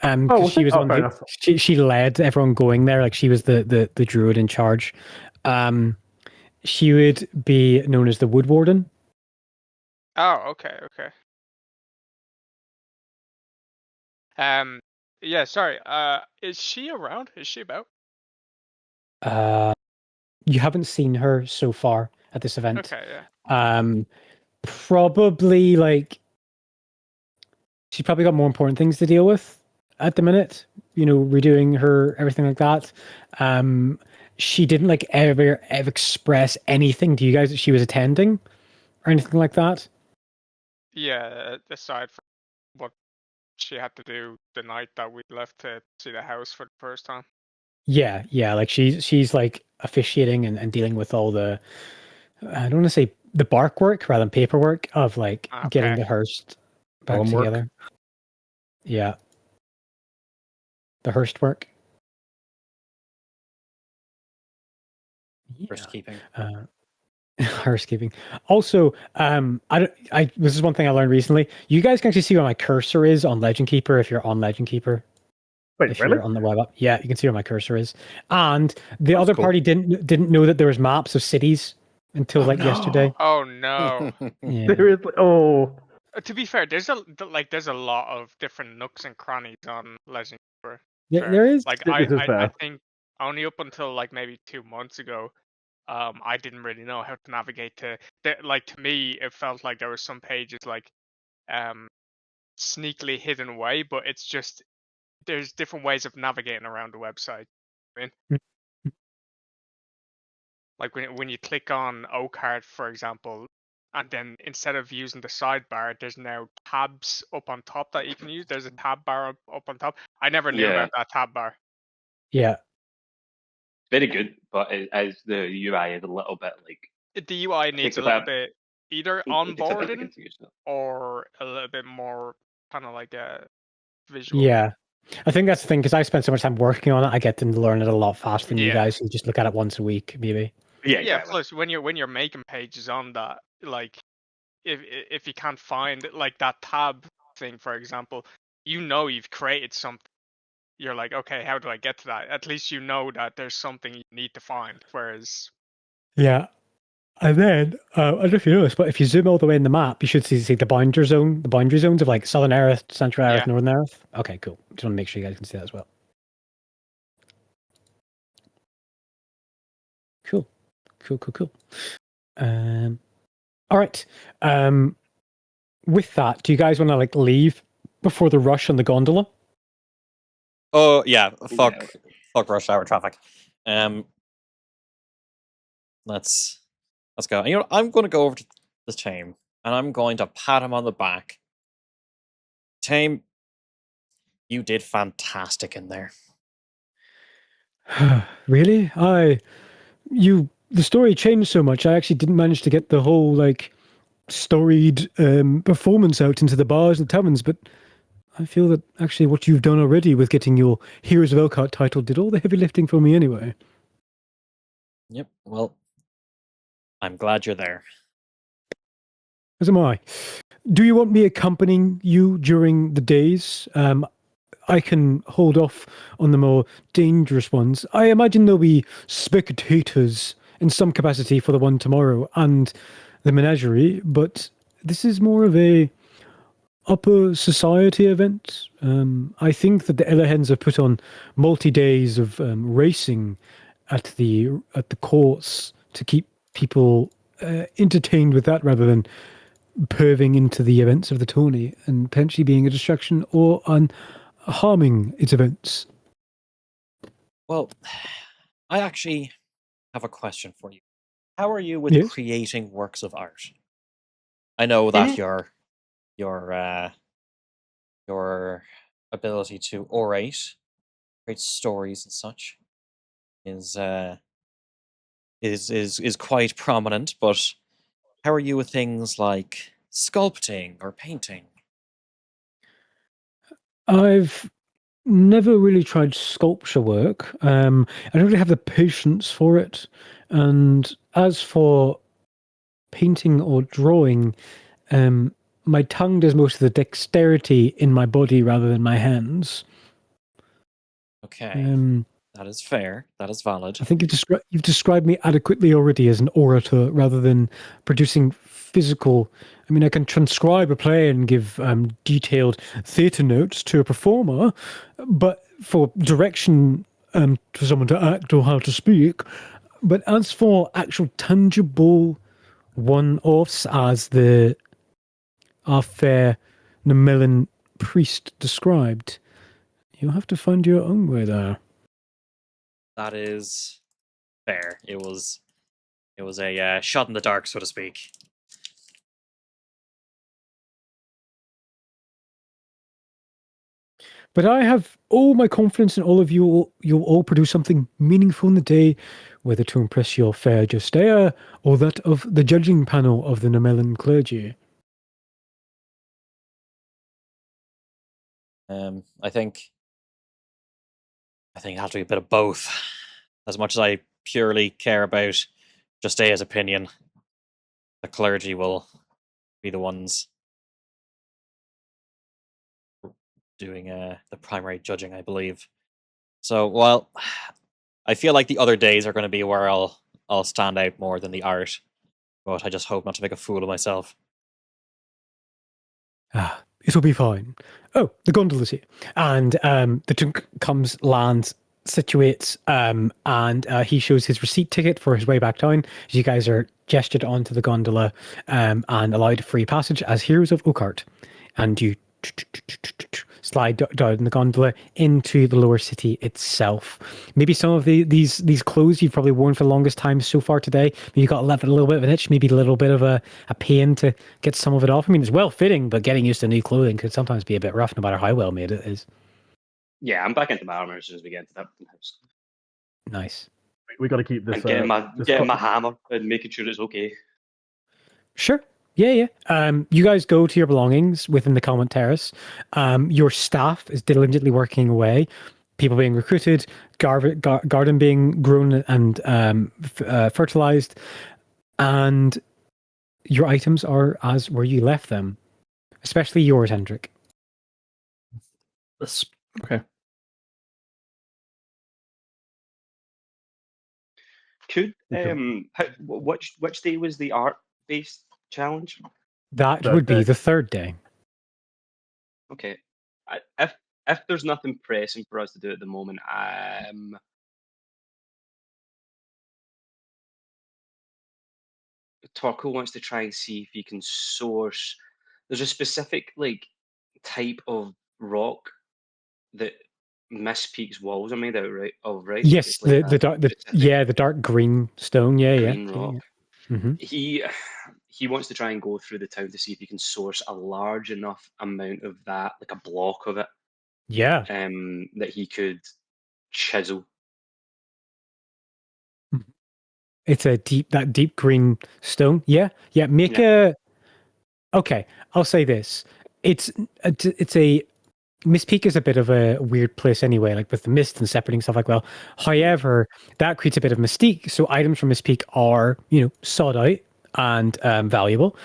She was she led everyone going there. Like she was the druid in charge. She would be known as the Wood Warden. Oh, okay. Yeah, sorry. Is she around? Is she about? You haven't seen her so far at this event. Okay, yeah. Probably like she's probably got more important things to deal with at the minute. Redoing her everything like that. She didn't like ever express anything to you guys that she was attending or anything like that. Yeah, aside from what she had to do the night that we left to see the house for the first time. Yeah, like she's like officiating and dealing with all the I don't want to say the bark work rather than paperwork of like getting the hearse back together. Yeah. The hearse work. Hearse keeping. Hearse keeping. Also, this is one thing I learned recently. You guys can actually see where my cursor is on Legend Keeper if you're on Legend Keeper. Wait, really? You're on the web app. Yeah, you can see where my cursor is. And the other party didn't know that there was maps of cities until yesterday. Oh no. Yeah. Seriously? Oh. To be fair, there's a lot of different nooks and crannies on Legend of There is. Like This is I fair. think only up until like maybe 2 months ago, I didn't really know how to navigate to. Like to me, it felt like there were some pages like sneakily hidden away, but it's just there's different ways of navigating around the website. I mean, like when you click on Ocard, for example, and then instead of using the sidebar, there's now tabs up on top that you can use. There's a tab bar up on top. I never knew Yeah. about that tab bar. Yeah. Very good, but as the UI is a little bit like The UI needs takes a a little bit. bit either It takes a bit to onboarding get used to. or a little bit more kind of like a visual. Yeah. I think that's the thing, because I spent so much time working on it, I get to learn it a lot faster than you Yeah. guys who just look at it once a week, maybe. Yeah, Yeah. exactly. Plus, when you're making pages on that, like if you can't find like that tab thing, for example, you've created something. You're like, okay, how do I get to that? At least you know that there's something you need to find. Whereas, Yeah. And then, I don't know if you noticed, but if you zoom all the way in the map, you should see the boundary zones of like Southern Erith, Central Erith, Yeah. Northern Erith. Okay, cool. Just want to make sure you guys can see that as well. Cool. All right. With that, do you guys want to like leave before the rush on the gondola? Oh yeah, fuck, Yeah. fuck rush hour traffic. Let's go. You know, I'm going to go over to the Tame and I'm going to pat him on the back. Tame, you did fantastic in there. Really? The story changed so much. I actually didn't manage to get the whole like storied performance out into the bars and taverns, but I feel that actually what you've done already with getting your Heroes of Elkhart title did all the heavy lifting for me anyway. Yep. Well, I'm glad you're there. As am I. Do you want me accompanying you during the days? I can hold off on the more dangerous ones. I imagine there'll be spectators in some capacity for the one tomorrow and the menagerie, but this is more of a upper society event. I think that the Elahens have put on multi-days of racing at the course to keep people entertained with that rather than perving into the events of the tourney and potentially being a distraction or harming its events. Well, I actually have a question for you. How are you with Yes? creating works of art? I know that your ability to orate, create stories and such is quite prominent, but how are you with things like sculpting or painting? I've never really tried sculpture work. I don't really have the patience for it. And as for painting or drawing, my tongue does most of the dexterity in my body rather than my hands. Okay, that is fair. That is valid. I think you've described me adequately already as an orator rather than producing physical. I mean, I can transcribe a play and give detailed theatre notes to a performer, but for direction for someone to act or how to speak. But as for actual tangible one-offs, as our fair Nemelin priest described, you'll have to find your own way there. That is fair. It was a shot in the dark, so to speak. But I have all my confidence in all of you. You'll all produce something meaningful in the day, whether to impress your fair Justea or that of the judging panel of the Nemelin clergy. I think it'll have to be a bit of both. As much as I purely care about Justea's opinion, the clergy will be the ones doing the primary judging, I believe. So, well, I feel like the other days are going to be where I'll stand out more than the art, but I just hope not to make a fool of myself. It'll be fine. Oh, the gondola's here. And the junk comes, lands, situates, and he shows his receipt ticket for his way back down. As you guys are gestured onto the gondola and allowed free passage as heroes of Oakheart. And you slide down the gondola into the lower city itself. Maybe some of these clothes you've probably worn for the longest time so far today, maybe you got a little bit of an itch, maybe a little bit of a pain to get some of it off. I mean, it's well fitting, but getting used to new clothing could sometimes be a bit rough, no matter how well made it is. Yeah, I'm back into my armor as soon as we get into that house. Nice. We got to keep this. And getting my hammer and making sure it's okay. Sure. Yeah. You guys go to your belongings within the Calmont Terrace. Your staff is diligently working away. People being recruited, garden being grown and fertilized, and your items are as where you left them, especially yours, Hendrik. Okay. Could which day was the art-based challenge? That Third would be day. the third day. Okay. If there's nothing pressing for us to do at the moment, Torko wants to try and see if he can source. There's a specific type of rock that Miss Peak's walls are made out right? Yes, It's like the dark green stone. green rock. Yeah. Mm-hmm. He wants to try and go through the town to see if he can source a large enough amount of that, like a block of it. Yeah. That he could chisel. It's that deep green stone. Yeah. Make a. Okay, I'll say this. It's a Miss Peak is a bit of a weird place anyway, like with the mist and separating stuff like well. However, that creates a bit of mystique. So items from Miss Peak are, sought out and valuable.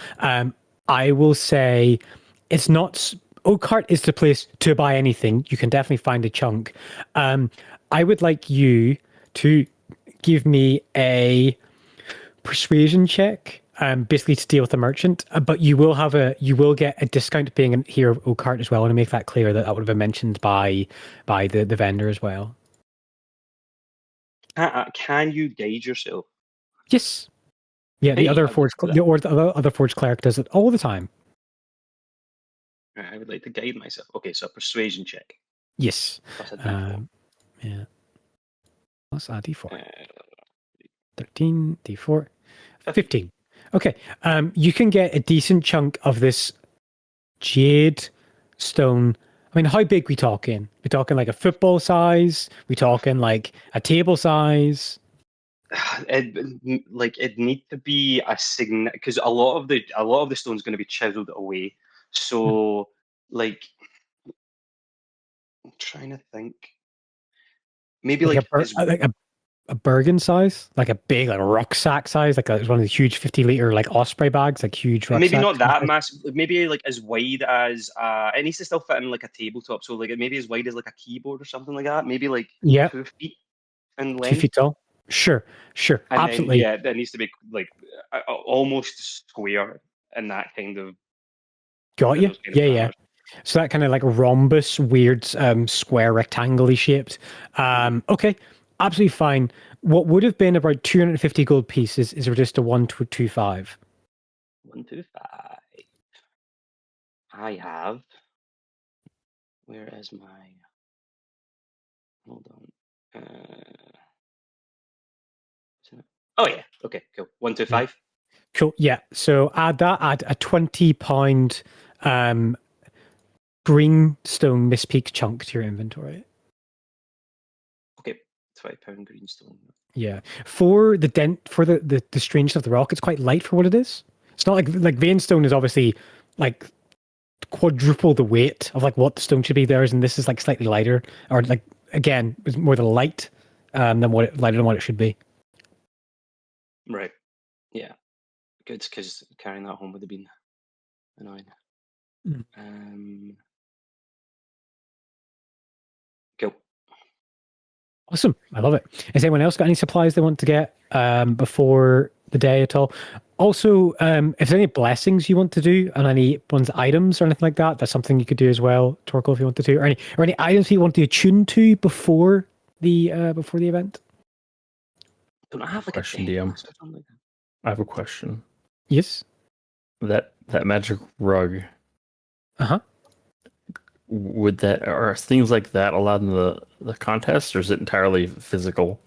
I will say it's not. Oakheart is the place to buy anything. You can definitely find a chunk. I would like you to give me a persuasion check. Basically to deal with the merchant, but you will get a discount being a hero of Oakheart as well. I want to make that clear that would have been mentioned by the vendor as well. Can you guide yourself? Yes. Yeah, the other forged cleric does it all the time. I would like to guide myself. Okay, so a persuasion check. Yes. Plus a D4. Yeah. Plus a D4. 13, D4, 15. Okay, you can get a decent chunk of this jade stone. I mean, how big we talking? We talking like a football size? We talking like a table size? It need to be a significant, because a lot of the stone's going to be chiseled away. So, I'm trying to think. Maybe a Bergen size, like a big rucksack size, like one of the huge 50-liter Osprey bags, like huge rucksack. Maybe not that massive. Maybe as wide as it needs to still fit in a tabletop. So maybe as wide as a keyboard or something like that. Maybe 2 feet in length. 2 feet tall. Sure, and absolutely. Then, that needs to be almost square in that kind of. Got you. Yeah. So that kind of rhombus, weird, square, rectangle-y shaped. Okay. Absolutely fine. What would have been about 250 gold pieces is reduced to 125. 125. I have. Where is my? Hold on. Oh yeah. Okay. Cool. 125. Cool. Yeah. So add a 20-pound greenstone Miss Peak chunk to your inventory. 5-pound greenstone. Yeah, for the strangeness of the rock, it's quite light for what it is. It's not like veinstone is obviously quadruple the weight of what the stone should be there, and this is slightly lighter, or again, it's more the lighter than what it should be. Right. Yeah. Good, because carrying that home would have been annoying. Cool. Awesome. I love it. Has anyone else got any supplies they want to get before the day at all? Also, if there's any blessings you want to do on anyone's items or anything like that, that's something you could do as well, Torkel, if you want to do, or any items you want to attune to before the event. Don't I have like Question, a deck DM. list or something like that? I have a question. Yes. That magic rug, Uh-huh. would that, are things like that allowed in the contest, or is it entirely physical?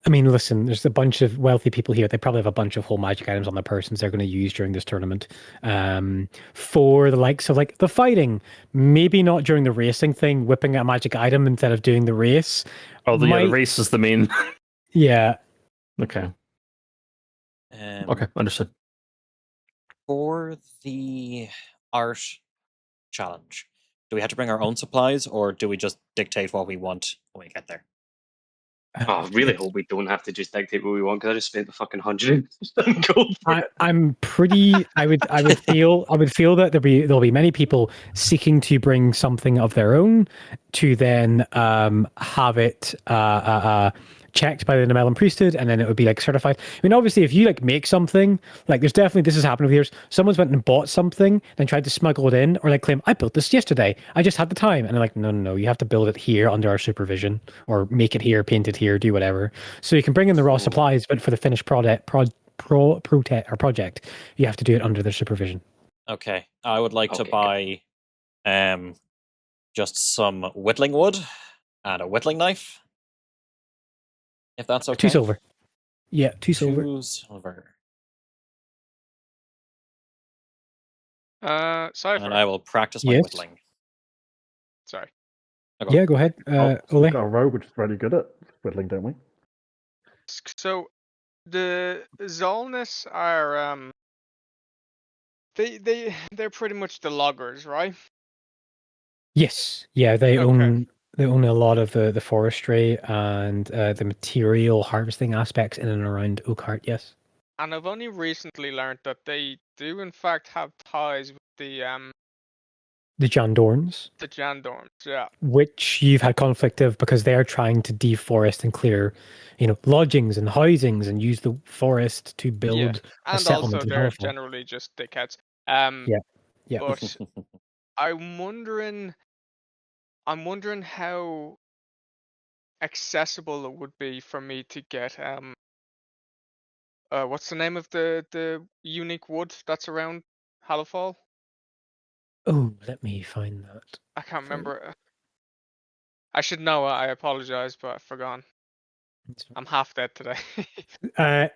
I mean, listen, there's a bunch of wealthy people here. They probably have a bunch of whole magic items on their persons they're going to use during this tournament. For the likes of like the fighting, maybe not during the racing thing, whipping out a magic item instead of doing the race. Oh, the race is the main. Yeah. Okay. Okay, understood. For the art challenge, do we have to bring our own supplies, or do we just dictate what we want when we get there? Oh, I really hope we don't have to just dictate what we want, because I just spent the fucking 100 gold. I'm pretty. I would feel that there'll be many people seeking to bring something of their own to then have it checked by the Nemellan priesthood, and then it would be like certified. I mean, obviously, if you like make something, like there's definitely, this has happened with years. Someone's went and bought something, then tried to smuggle it in, or like claim, I built this yesterday. I just had the time, and they're like, no, you have to build it here under our supervision, or make it here, paint it here, do whatever. So you can bring in the raw supplies, but for the finished project, you have to do it under their supervision. Okay, I would like to buy just some whittling wood and a whittling knife, if that's okay. 2 silver. Yeah, 2 silver. 2 silver. Cypher. And I will practice my whittling. Sorry. Yeah, go ahead. Ole. We've got a rogue which is really good at whittling, don't we? So the Zolnus are they're pretty much the loggers, right? Yes. Yeah, they own a lot of the forestry and the material harvesting aspects in and around Oakhart, yes. And I've only recently learned that they do in fact have ties with the Jandorns. The Jandorns, yeah. Which you've had conflict of because they're trying to deforest and clear, lodgings and housings and use the forest to build a and settlement. Also they're generally just dickheads. Yeah. But I'm wondering how accessible it would be for me to get what's the name of the unique wood that's around Hallowfall? Oh, let me find that. I can't remember. I should know. I apologize, but I've forgotten. I'm half dead today.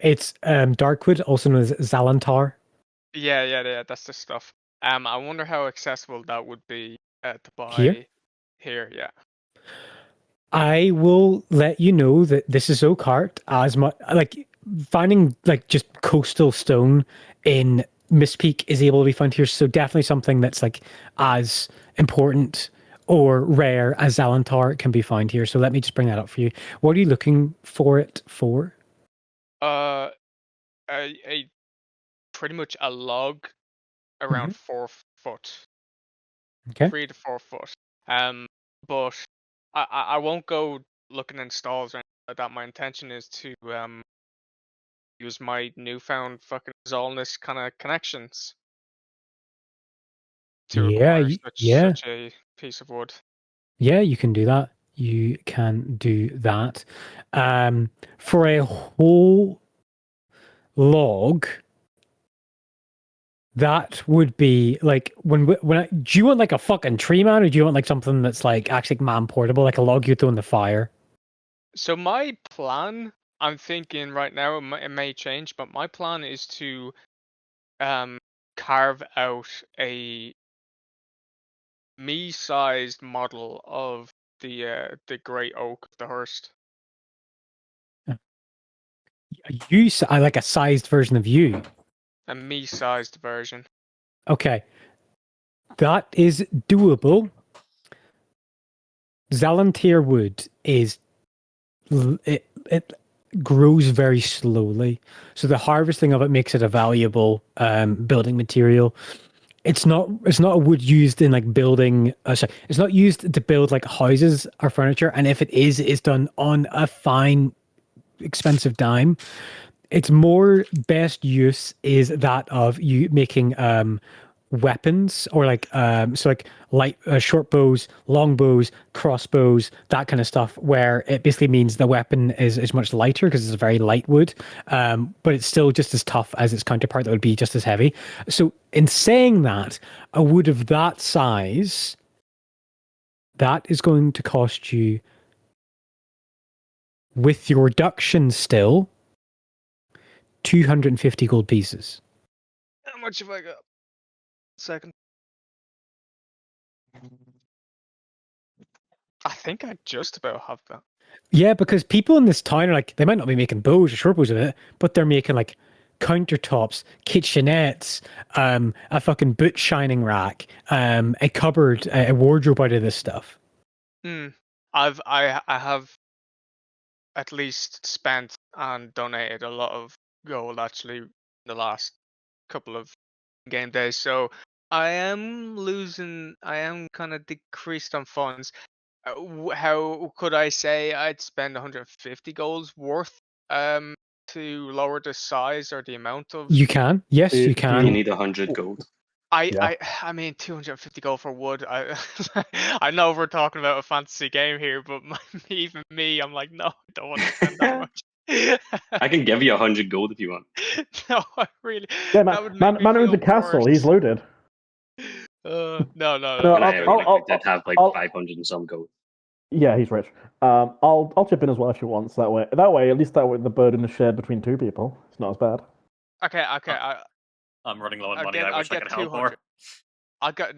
It's Darkwood, also known as Zalantar. Yeah. That's the stuff. I wonder how accessible that would be to buy here. Yeah. I will let you know that this is Oakhart as much like finding like just coastal stone in Mistpeak is able to be found here. So definitely something that's like as important or rare as Zalantar can be found here. So let me just bring that up for you. What are you looking for it for? A pretty much a log around 4 foot. Okay. 3 to 4 foot. But I won't go looking in stalls or anything like that. My intention is to use my newfound fucking Zolnus kind of connections to acquire such a piece of wood. Yeah, you can do that. You can do that. For a whole log, that would be like do you want like a fucking tree man, or do you want like something that's like actually man portable, like a log you throw in the fire? So my plan, I'm thinking right now, it may change, but my plan is to carve out a me-sized model of the great oak of the Hearst. You like a sized version of you. A me-sized version. Okay, that is doable. Zalantir wood is it grows very slowly, so the harvesting of it makes it a valuable building material. It's not a wood used in like building. It's not used to build like houses or furniture. And if it is, it's done on a fine, expensive dime. Its more best use is that of you making weapons or like light short bows, long bows, crossbows, that kind of stuff, where it basically means the weapon is much lighter because it's a very light wood, but it's still just as tough as its counterpart that would be just as heavy. So in saying that, a wood of that size, that is going to cost you, with your reduction still, 250 gold pieces. How much have I got? Second. I think I just about have that. Yeah, because people in this town are like, they might not be making bows or short bows of it, but they're making like countertops, kitchenettes, a fucking boot shining rack, a cupboard, a wardrobe out of this stuff. I have at least spent and donated a lot of gold actually in the last couple of game days, so I am kind of decreased on funds. How could I say I'd spend 150 golds worth to lower the size or the amount of? You can, yes, you You can. need 100 gold. I mean 250 gold for wood. I know we're talking about a fantasy game here, but even me, I'm like, no, I don't want to spend that much. I can give you 100 gold if you want. No, I really. Yeah, that would man, make me man owns feel a castle. worse. He's loaded. No. When I did have like I'll- 500 and some gold. Yeah, he's rich. I'll chip in as well if he wants. That way, at least that way, the burden is shared between two people. It's not as bad. Okay. I'm running low on I'll money. get- I I'll wish I get could help 200.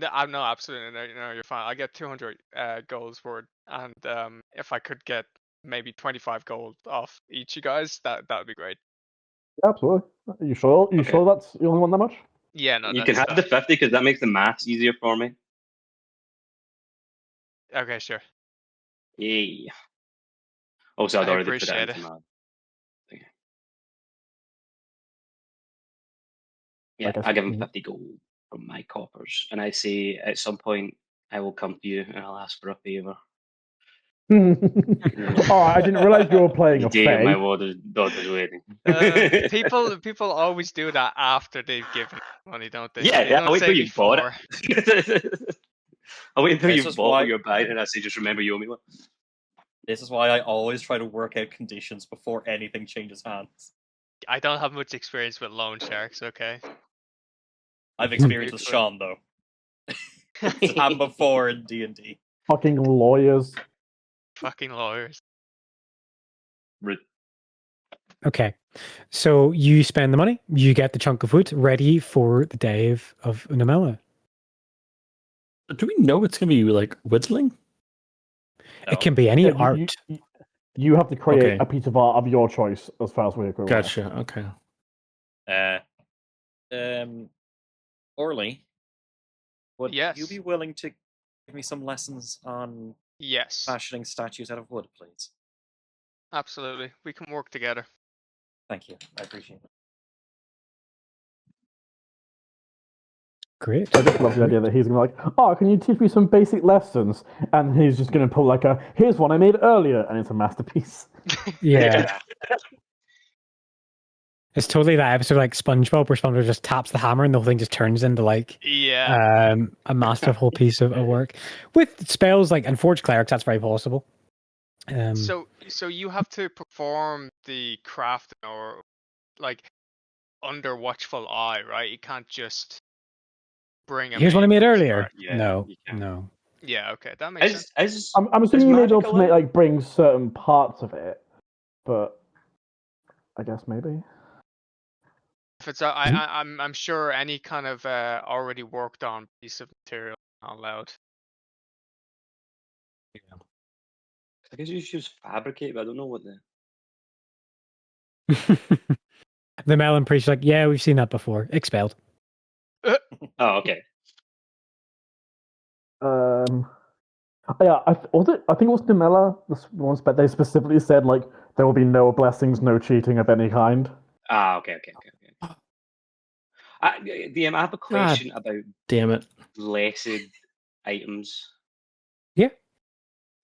more. No, absolutely no, you're fine. I get 200 golds worth, and if I could get maybe 25 gold off each you guys, that would be great. Absolutely. You sure? You Okay. sure that's you only want that much? Yeah, no, You can have the 50 because that makes the maths easier for me. Okay, sure. Yay. Also, I'd I already put it appreciate into it. my thing. Yeah, Like I I said, give him 50 gold from my coppers. And I say at some point I will come to you and I'll ask for a favour. Oh, I didn't realize you were playing The a day of my Fae. daughter's wedding. People always do that after they've given money, don't they? Yeah, They yeah. don't I'll wait say till you've bought before. it. I'll wait until This you've is bought why- what you're buying and I say, just remember you owe me one. This is why I always try to work out conditions before anything changes hands. I don't have much experience with loan sharks. Okay. I've experienced with Seriously. Sean though. It's happened before in D&D. Fucking lawyers. Fucking lawyers. Rude. Okay, so you spend the money, you get the chunk of wood ready for the day of Namela. Do we know it's gonna be like whittling? No. It can be any Yeah, art. You have to create Okay. a piece of art of your choice, as far as we're aware. Gotcha. Okay. Orly, would you Yes. be willing to give me some lessons on Yes. fashioning statues out of wood, please? Absolutely. We can work together. Thank you. I appreciate it. Great. I just love the idea that he's gonna be like, oh, can you teach me some basic lessons? And he's just gonna pull like here's one I made earlier, and it's a masterpiece. Yeah. It's totally that episode like SpongeBob where SpongeBob just taps the hammer and the whole thing just turns into like Yeah. a masterful piece of work. With spells like and Forge Clerics, that's very possible. So you have to perform the craft or like under watchful eye, right? You can't just bring him Here's what I in made from the earlier. start. Yeah, No, you can. no. Yeah, okay, that makes sense. I'm assuming you may be able to make, bring certain parts of it, but I guess maybe. If it's I'm sure any kind of already worked on piece of material is not allowed. I guess you should use fabricate, but I don't know what the. The melon priest's like, yeah, we've seen that before. Expelled. Oh, okay. Yeah, I think it was Demella. This once, but they specifically said like there will be no blessings, no cheating of any kind. Ah, okay. DM, I have a question about Damn it. blessed items. Yeah.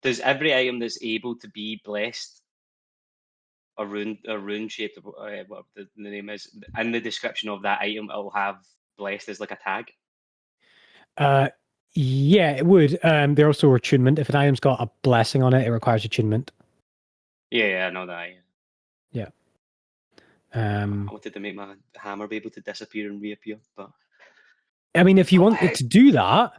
Does every item that's able to be blessed rune shaped, what the name is, in the description of that item, it'll have blessed as like a tag. Yeah, it would. There also are attunement. If an item's got a blessing on it, it requires attunement. Yeah, I know that. Yeah. I wanted to make my hammer be able to disappear and reappear, but I mean, if you wanted to do that,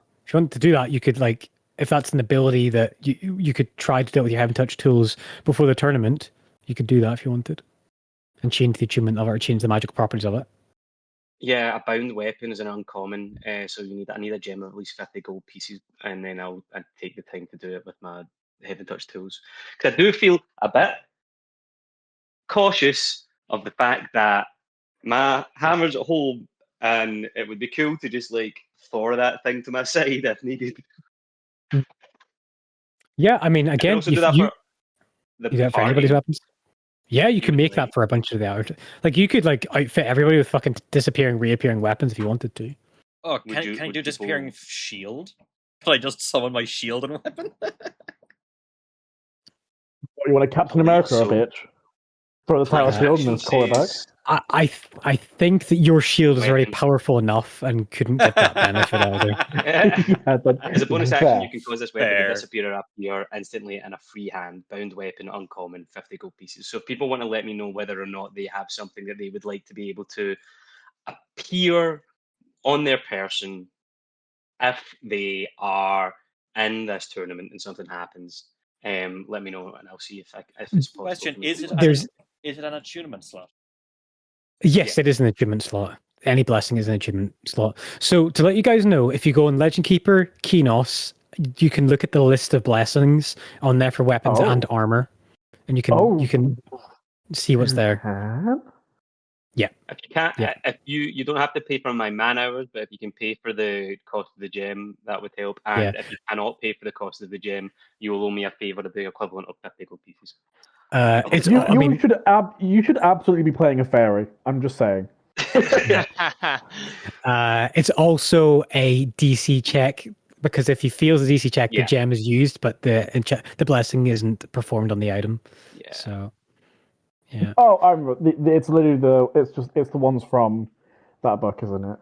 you could like, if that's an ability that you could try to do it with your Heaven Touch tools before the tournament, you could do that if you wanted, and change the attunement of it or change the magical properties of it. yeah, a bound weapon is an uncommon, so I need a gem of at least 50 gold pieces, and then I'd take the time to do it with my Heaven Touch tools, because I do feel a bit cautious of the fact that my hammer's at home, and it would be cool to just like throw that thing to my side if needed. Yeah, I mean, I can again, also do that for the you do that for party. anybody's weapons. Yeah, you can Even make like- that for a bunch of the hours. Like you could like outfit everybody with fucking disappearing, reappearing weapons if you wanted to. Oh, Would can you- I would do disappearing people- shield? Can I just summon my shield and weapon? You want to Captain believe America so. a bitch? Throw the tower Flex shield and action just call it back. says- I think that your shield is already Weapon. powerful enough and couldn't get that benefit either. Yeah, but As a bonus action, fair. you can cause this weapon Fair. to disappear or appear instantly in a free hand. Bound weapon, uncommon, 50 gold pieces. So if people want to let me know whether or not they have something that they would like to be able to appear on their person if they are in this tournament and something happens, let me know and I'll see if it's possible. Question: for me Is to it do that. There's is it an attunement slot? yes, Yeah. it is an achievement slot. Any blessing is an achievement slot. So to let you guys know, if you go on Legend Keeper, Kinos, you can look at the list of blessings on there for weapons Oh. and armor, and you can see what's there. Can? If you can't, Yeah. if you don't have to pay for my man hours, but if you can pay for the cost of the gem, that would help. And if you cannot pay for the cost of the gem, you will owe me a favor of the equivalent of 50 gold pieces. It's You, I mean, you should absolutely be playing a fairy. I'm just saying. it's also a DC check because if he fails the DC check, the Yeah. gem is used, but the blessing isn't performed on the item. Yeah. So, yeah, Oh, I remember. It's literally it's the ones from that book, isn't it?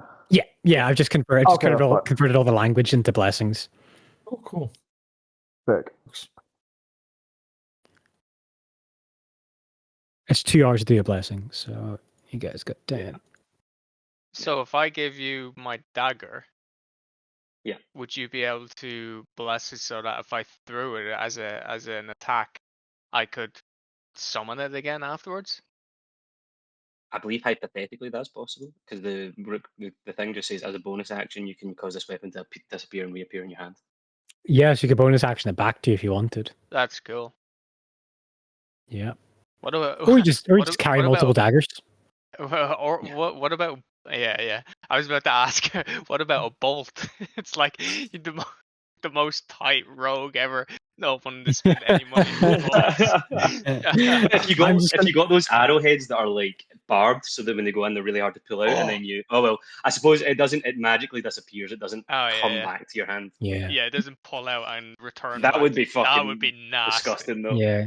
yeah. I've just converted, Okay, that's fine. converted all the language into blessings. Oh, cool. Sick. It's 2 hours to do a blessing, so you guys got 10. So if I gave you my dagger, Yeah. would you be able to bless it so that if I threw it as an attack, I could summon it again afterwards? I believe hypothetically that's possible because the thing just says as a bonus action you can cause this weapon to disappear and reappear in your hand. Yeah, so you could bonus action it back to you if you wanted. That's cool. Yeah, What about or you just what carry about- multiple daggers. or what about yeah. I was about to ask what about a bolt? It's like the most tight rogue ever. No one to spend any money on bolts. if you got those arrowheads that are like barbed so that when they go in they're really hard to pull out and then I suppose it magically disappears, it doesn't come back to your hand. Yeah, Yeah, it doesn't pull out and return. That back. would be fucking That would be nasty. disgusting though. yeah.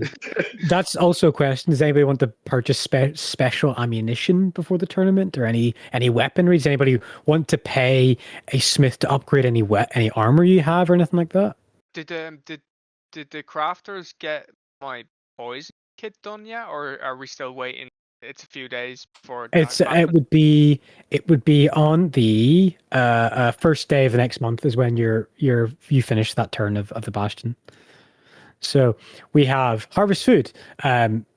That's also a question. Does anybody want to purchase special ammunition before the tournament, or any weaponry? Does anybody want to pay a smith to upgrade any armor you have, or anything like that? Did the crafters get my poison kit done yet, or are we still waiting? It's a few days before. It would be on the first day of the next month is when you finish that turn of the Bastion. So we have harvest food,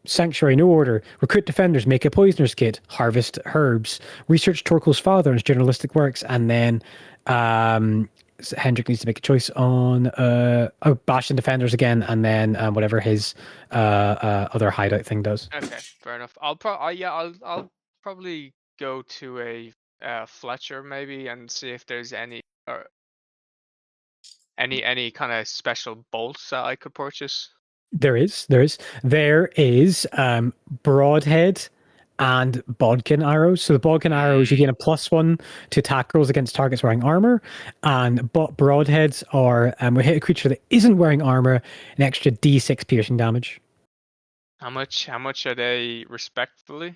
sanctuary, no order, recruit defenders, make a poisoner's kit, harvest herbs, research Torkel's father and his journalistic works, and then Hendrik needs to make a choice on Bastion defenders again, and then whatever his other hideout thing does. Okay, fair enough. I'll probably go to a Fletcher maybe and see if there's any kind of special bolts that I could purchase. There is broadhead and bodkin arrows. So the bodkin arrows, you gain a +1 to attack rolls against targets wearing armor, and broadheads are we hit a creature that isn't wearing armor, an extra D6 piercing damage. How much are they respectively?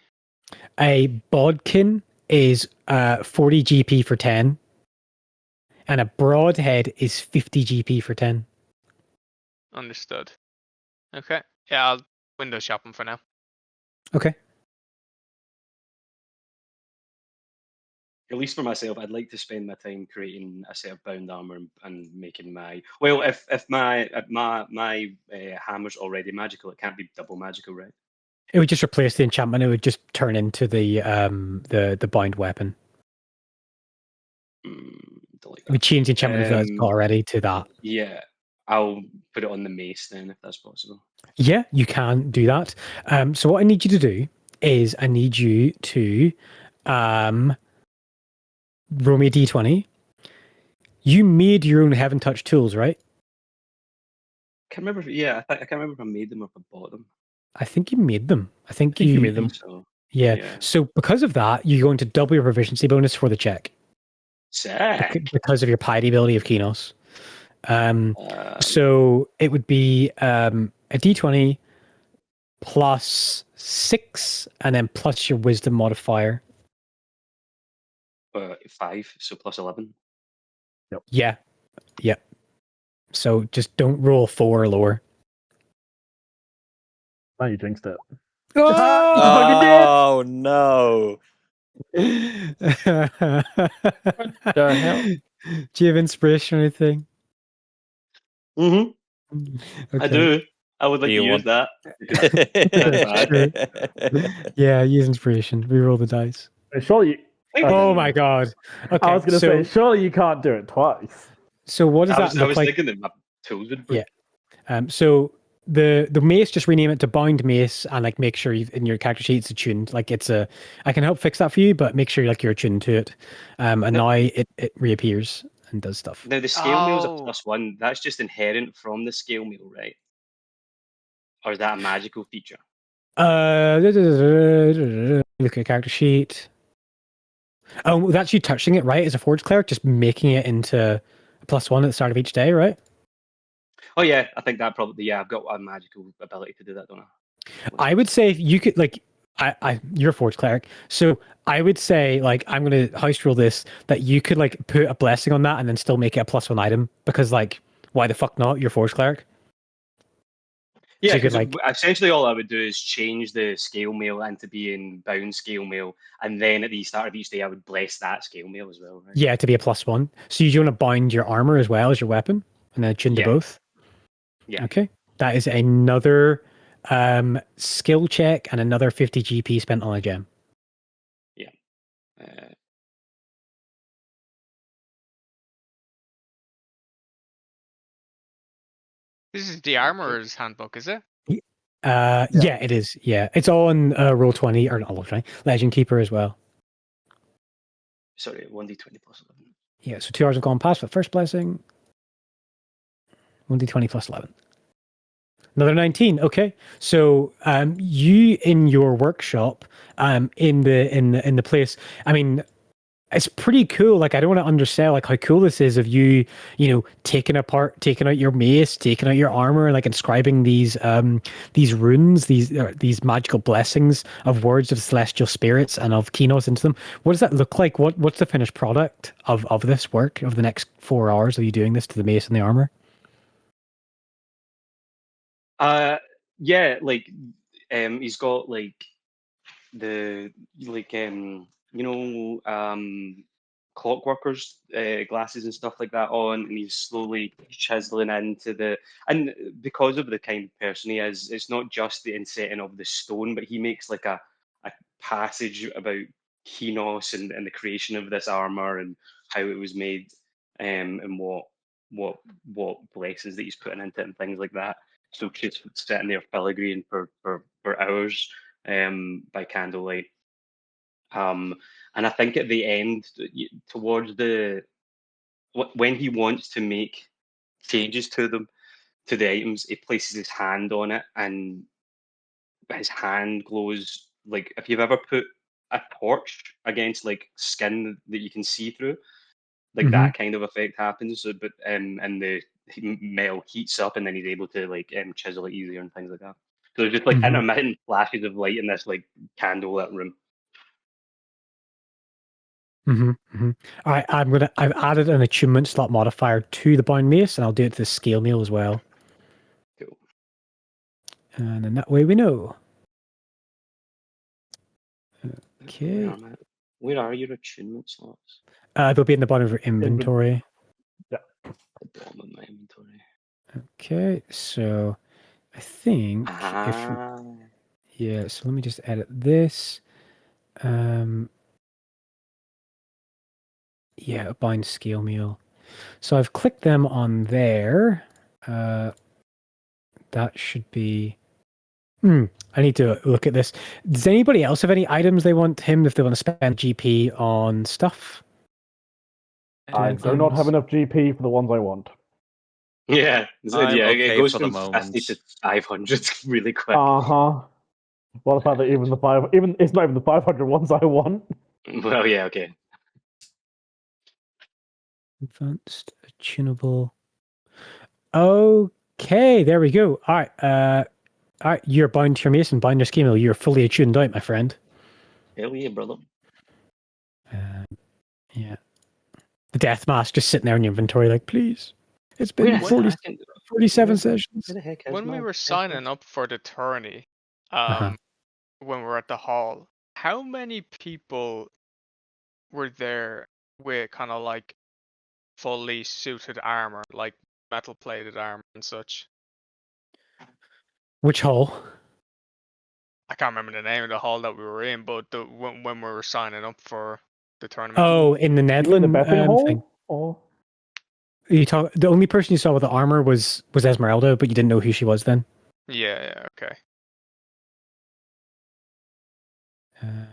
A bodkin is 40 GP for 10, and a broadhead is 50 GP for 10. Understood. Okay. Yeah, I'll window shop them for now. Okay. At least for myself, I'd like to spend my time creating a set of bound armor and making my. Well, if my hammer's already magical, it can't be double magical, right? It would just replace the enchantment. It would just turn into the bound weapon. Don't like It would that. change the enchantment that it's got already to that. Yeah, I'll put it on the mace then, if that's possible. Yeah, you can do that. So what I need you to do is I need you to roll me a d20. You made your own Heaven Touch tools, right? Can't remember. I can't remember if I made them or if I bought them. I think you made them. I think you made them. So, yeah. So because of that, you're going to double your proficiency bonus for the check. Sick. Because of your piety ability of Kinos. So it would be a d20 plus 6 and then plus your wisdom modifier. 5, so plus 11. Yep. Yeah. Yep. So just don't roll 4 or lower. Now you jinxed it. Oh no! What the hell? Do you have inspiration or anything? Mm-hmm. Okay. I do. I would like You to use want- that. Because that's bad. Yeah, use inspiration. Reroll the dice. Surely. Oh my god. Okay. I was going to say, surely you can't do it twice. So what does I that was, look I was like? thinking that my tools would break. Yeah. So the mace, just rename it to bound mace and like make sure in your character sheet it's attuned. Like I can help fix that for you, but make sure like you're attuned to it. And now it reappears and does stuff. Now the scale mail is a +1. That's just inherent from the scale mail, right? Or is that a magical feature? Look at character sheet. Oh, that's you touching it, right? As a forge cleric, just making it into a +1 at the start of each day, right? Oh yeah, I think that probably. Yeah, I've got a magical ability to do that, don't I? I would say if you could like, you're a forge cleric, so I would say like I'm gonna house rule this that you could like put a blessing on that and then still make it a +1 item because like why the fuck not? You're forge cleric. Yeah, So because like, essentially all I would do is change the scale mail into being bound scale mail, and then at the start of each day I would bless that scale mail as well. Right? Yeah, to be a +1. So you want to bind your armor as well as your weapon, and then attune to both. Yeah. Okay, that is another skill check and another 50 GP spent on a gem. Yeah. This is the Armorer's Handbook, is it? Yeah, it is. Yeah, it's on Roll20 or not Roll20, Legend Keeper as well. Sorry, 1d20 plus 11. Yeah, so 2 hours have gone past for the first blessing. 1d20 plus 11. Another 19. Okay, so you in your workshop, in the place. I mean, it's pretty cool. Like, I don't want to undersell like how cool this is of you taking out your mace, taking out your armor, and like inscribing these runes, these magical blessings of words of celestial spirits and of Kinos into them. What does that look like? What's the finished product of this work of the next 4 hours of you doing this to the mace and the armor? Yeah, like he's got like clockworkers glasses and stuff like that on, and he's slowly chiseling into and because of the kind of person he is, it's not just the insetting of the stone, but he makes like a passage about Kinos and the creation of this armor and how it was made, and what blessings that he's putting into it and things like that. So she's sitting there filigraning for hours by candlelight. And I think at the end, towards when he wants to make changes to the items, he places his hand on it, and his hand glows like if you've ever put a torch against like skin that you can see through, like that kind of effect happens. So, but and the metal heats up, and then he's able to like chisel it easier and things like that. So there's just like Mhm. intermittent flashes of light in this like candlelit room. All right, I've added an attunement slot modifier to the bound mace, and I'll do it to the scale mail as well. Cool. And then that way we know. Okay. Where are your attunement slots? They'll be in the bottom of your inventory. The bottom of my inventory. Okay, so I think Ah. yeah, so let me just edit this. Yeah, bind scale meal. So I've clicked them on there. That should be. I need to look at this. Does anybody else have any items they want him if they want to spend GP on stuff? I do not have enough GP for the ones I want. Yeah, I'm yeah. okay It goes for the from 50 moment. to 500 really quick. What about that? Even it's not even the 500 ones I want. Well, yeah, okay. Advanced tunable. Okay, there we go. All right. All right, you're bound to your mason, bind your schema. You're fully attuned out, my friend. Hell yeah, brother. Yeah. The death mask just sitting there in your inventory, like, please. It's been Wait, 47 sessions. Where the heck is When we my were signing up for the tourney, when we were at the hall, how many people were there with kind of like fully suited armor, like metal plated armor and such? Which hall? I can't remember the name of the hall that we were in, but when we were signing up for the tournament. Oh, in the You mean Nedlin the betting hall? thing. Or The only person you saw with the armor was Esmeralda, but you didn't know who she was then. Yeah, okay. I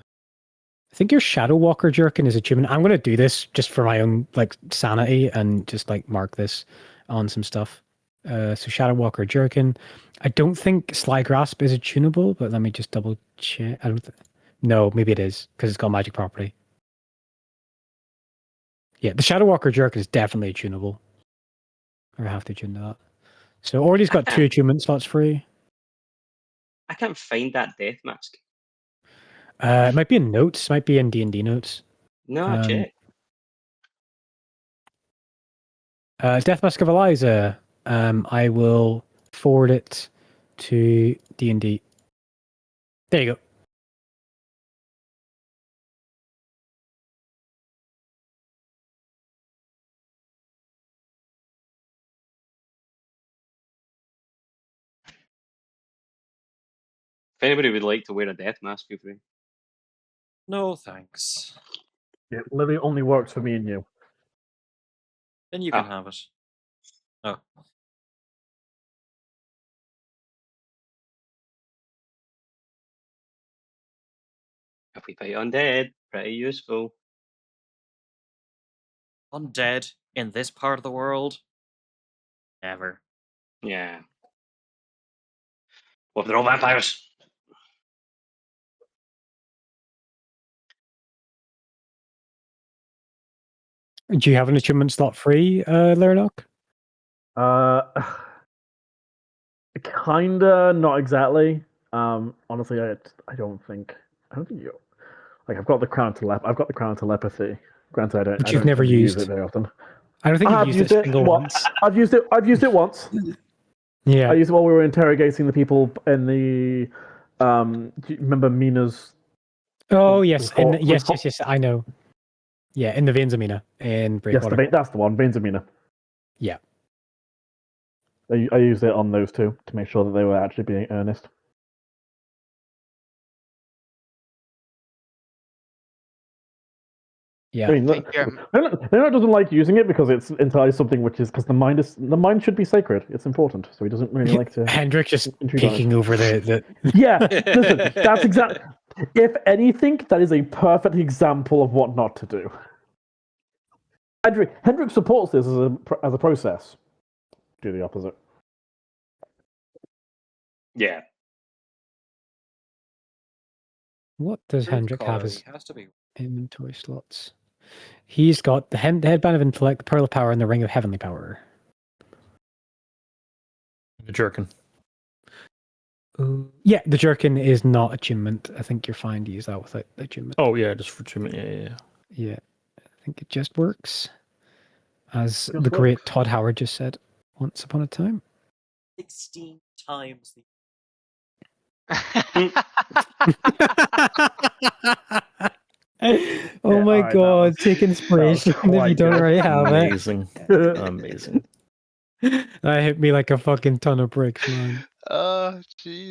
think your Shadow Walker jerkin is achievement. I'm going to do this just for my own like sanity and just like mark this on some stuff. So Shadow Walker jerkin. I don't think Sly Grasp is attunable, but let me just double check. No, maybe it is because it's got magic property. Yeah, the Shadow Walker jerkin is definitely attunable. Or I have to tune to that. So Orly's got 2 attunement slots free. I can't find that death mask. It might be in notes. Might be in D&D notes. No, check. Death Mask of Eliza. I will forward it to D&D. There you go. If anybody would like to wear a death mask, feel free. No, thanks. it literally only works for me and you. Then you can have it. Oh. If we fight undead, pretty useful. Undead in this part of the world? Never. Yeah. Well, they're all vampires. Do you have an attunement slot free, Lernok? Kinda, not exactly. Honestly, I don't think you. Like, I've got the crown telepathy. Granted, I don't. Which I you've don't never tend to use used. it very often. I don't think I you've have used it a single Well, once. I've used it once. Yeah. I used it while we were interrogating the people in the. Do you remember Mina's? Oh yes, yes. I know. Yeah, in the Veins of Mina in Breakwater. Yes, that's the one. Veins of Mina. Yeah. I used it on those two to make sure that they were actually being earnest. Yeah. I mean, Leonard doesn't like using it because it's entirely something which is because the mind should be sacred. It's important, so he doesn't really like to. Hendrik just peeking over the. Yeah, listen, that's exactly. If anything, that is a perfect example of what not to do. Hendrik supports this as a process. Do the opposite. Yeah. What does Hendrik have as Has to be. inventory slots? He's got the headband of intellect, the pearl of power, and the ring of heavenly power. The jerkin. Yeah, the jerkin is not attunement. I think you're fine to use that without attunement. Oh yeah, just for attunement. Yeah. Yeah, I think it just works. As Just the great works. Todd Howard just said once upon a time. 16 times the. Oh my alright, god, take inspiration if you quite don't good. already have Amazing. Amazing. it. That hit me like a fucking ton of bricks, man. Oh, jeez.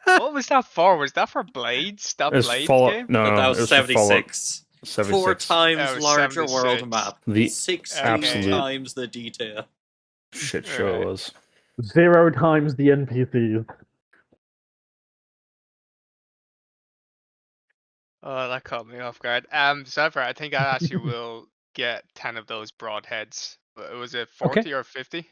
What was that for? Was that for Blades? That It's Blades Fallout. game? No, That it was was for Fallout 76. 76. 4 times Oh, larger world 76. map. The 16 absolute times the detail. shit show it Right. was. 0 times the NPCs. Oh, that caught me off guard. Zephyr, I think I actually will get 10 of those broadheads. Was it 40 or 50?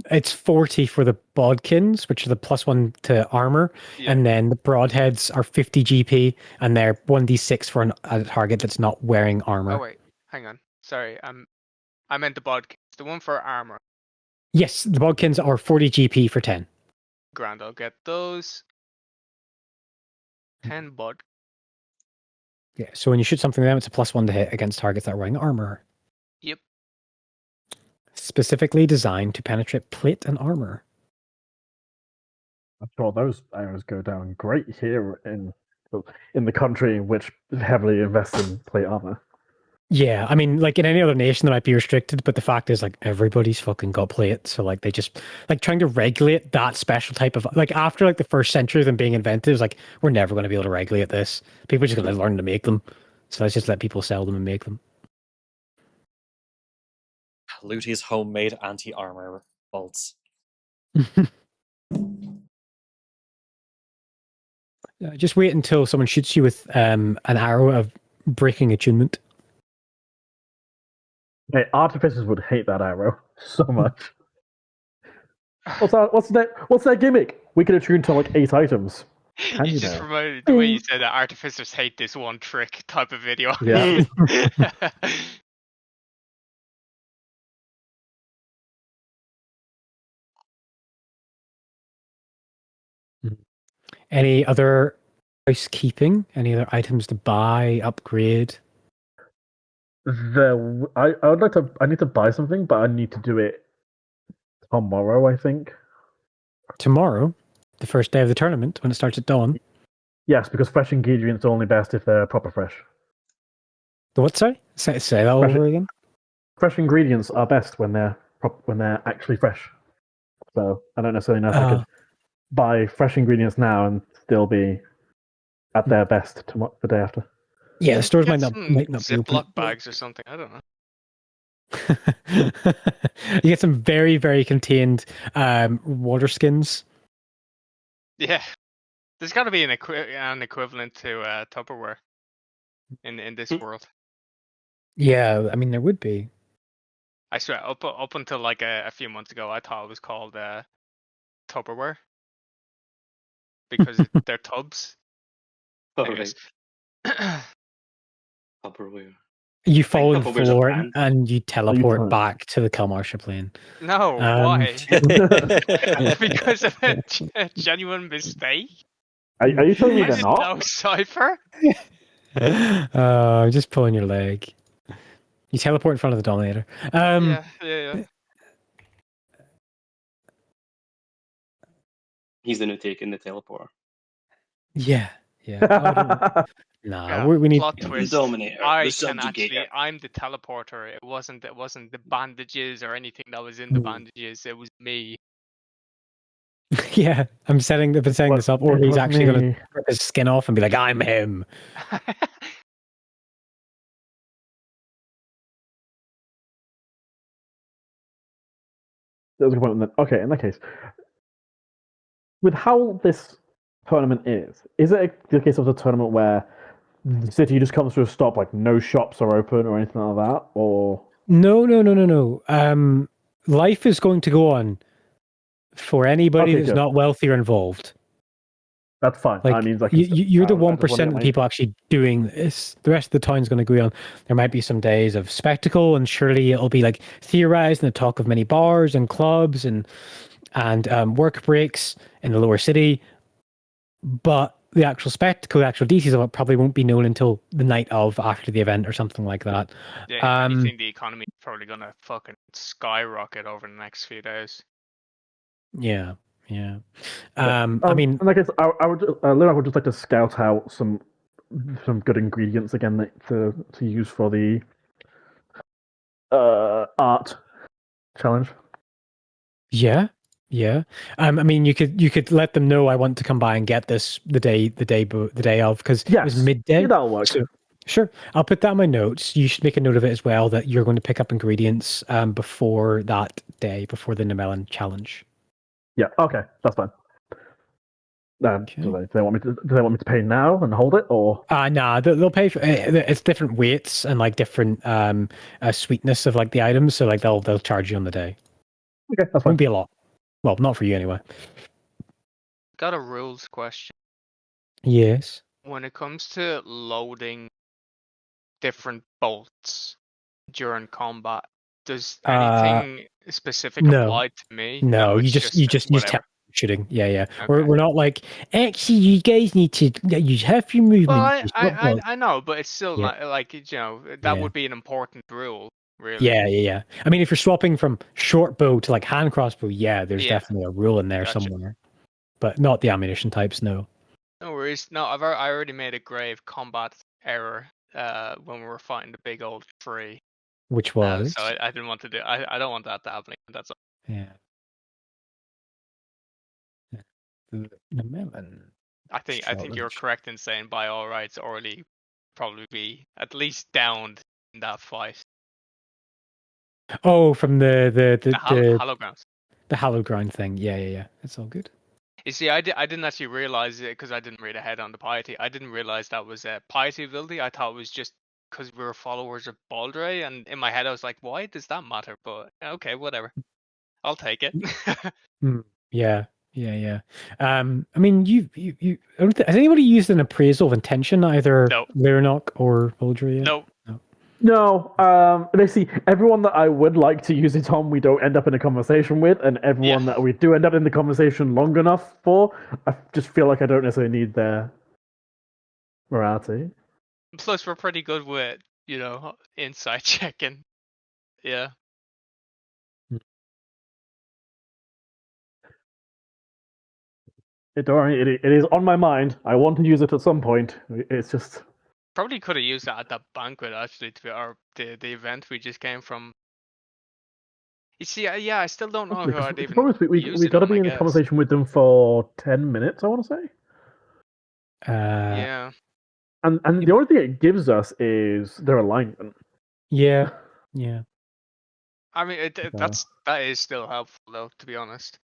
It's 40 for the bodkins, which are the +1 to armor, Yeah. and then the broadheads are 50 GP, and they're 1d6 for a target that's not wearing armor. Oh wait, hang on. Sorry, I meant the bodkins. The one for armor. Yes, the bodkins are 40 GP for 10. Grand, I'll get those. 10 bod. Yeah, so when you shoot something at them, it's a +1 to hit against targets that are wearing armor. Yep. Specifically designed to penetrate plate and armor. I'm sure those arrows go down great here in the country which heavily invests in plate armor. Yeah, I mean, like in any other nation, that might be restricted, but the fact is, like, everybody's fucking got plate. So, like, they just, like, trying to regulate that special type of, like, after, like, the first century of them being invented, it's like, we're never going to be able to regulate this. People are just going to learn to make them. So let's just let people sell them and make them. Luty's homemade anti-armor bolts. Just wait until someone shoots you with an arrow of breaking attunement. Hey, artificers would hate that arrow so much. What's their gimmick? We can attune to like 8 items. Can You you just now? reminded the way you said that artificers hate this one trick type of video. Yeah. Any other housekeeping? Any other items to buy, upgrade? I would like to. I need to buy something, but I need to do it tomorrow. I think. Tomorrow, the first day of the tournament, when it starts at dawn. Yes, because fresh ingredients are only best if they're proper fresh. The what? Sorry, say that over again. Fresh ingredients are best when they're actually fresh. So I don't necessarily know if I could buy fresh ingredients now and still be at their best the day after. Yeah, the stores Get might some not be open. Ziploc bags or something. I don't know. You get some very, very contained water skins. Yeah, there's got to be an equivalent to Tupperware in this world. Yeah, I mean there would be. I swear, up until like a few months ago, I thought it was called Tupperware because they're tubs. Anyways. Tupperware. You fall on the Tupperware's a floor brand. and you teleport telling- back to the Kalmarsha plane. No, why? Because of a genuine mistake? Are you telling me I they're didn't not? know, Cypher. I'm just pulling your leg. You teleport in front of the Dominator. Yeah. He's the new take in the teleporter. Yeah. Nah, Yeah, we need. plot The twist. Dominator, I the can actually. subjugator. I'm the teleporter. It wasn't the bandages or anything that was in the bandages. It was me. Yeah, I've been setting this up, or It he's was actually going me. to rip his skin off and be like, "I'm him." That was a good point. Okay, in that case, with how this tournament is it the case of the tournament where the city just comes to a stop, like no shops are open or anything like that, or No. Life is going to go on for anybody Okay, who's good. not wealthy or involved. that's fine. Like, I mean, like you're the I just 1% wanna of the get people actually doing this. The rest of the town's going to go on. There might be some days of spectacle, and surely it'll be like theorized in the talk of many bars and clubs and and work breaks in the lower city, but the actual spectacle, the actual details of it probably won't be known until the night of, after the event or something like that. Yeah, if anything, the economy is probably gonna fucking skyrocket over the next few days. Yeah. I mean, and I guess I would, Luna would just like to scout out some good ingredients again to use for the art challenge. yeah. I mean, you could let them know I want to come by and get this the day of, because it was midday. Yeah, that'll work. So, sure, I'll put that in my notes. You should make a note of it as well, that you're going to pick up ingredients before that day, before the Nemelin challenge. Yeah. Okay, that's fine. Okay. Do they want me to pay now and hold it, or? Nah, they'll pay for it's different weights and like different sweetness of like the items. So like they'll charge you on the day. Okay, that's fine. Won't be a lot. Well, not for you anyway. Got a rules question. Yes. When it comes to loading different bolts during combat, does anything specific no. apply to me? No, you it's just use whatever. shooting. Yeah. Okay. We're not like, actually, you guys need to use half your movement. Well, I know, but it's still Yeah. not, like, that Yeah. would be an important rule, really. Yeah. I mean, if you're swapping from short bow to like hand crossbow, there's Yeah. definitely a rule in there Gotcha. somewhere, but not the ammunition types. No. No worries. No, I already made a grave combat error when we were fighting the big old tree. Which was? So I didn't want to do. I don't want that to happen. That's all. Yeah. The melon. I think you're correct in saying by all rights, Orly probably be at least downed in that fight. Oh, from the Hallowed Grounds. The hallowed ground thing. Yeah. It's all good. You see, I didn't actually realize it because I didn't read ahead on the piety. I didn't realize that was a piety ability. I thought it was just because we were followers of Baldre, and in my head I was like, why does that matter? But okay, whatever. I'll take it. Yeah. I mean, you has anybody used an appraisal of intention, either No. Lyrnock or Baldre? No. No, basically, everyone that I would like to use it on, we don't end up in a conversation with, and everyone that we do end up in the conversation long enough for, I just feel like I don't necessarily need their morality. Plus, we're pretty good with, insight checking. Yeah. Don't worry, it is on my mind. I want to use it at some point. It's just... Probably could have used that at that banquet, actually, or the event we just came from. You see, I still don't know who I'd even we got to be in a conversation with them for 10 minutes, I want to say. Yeah. And the only thing it gives us is their alignment. Yeah. I mean, that is still helpful, though, to be honest.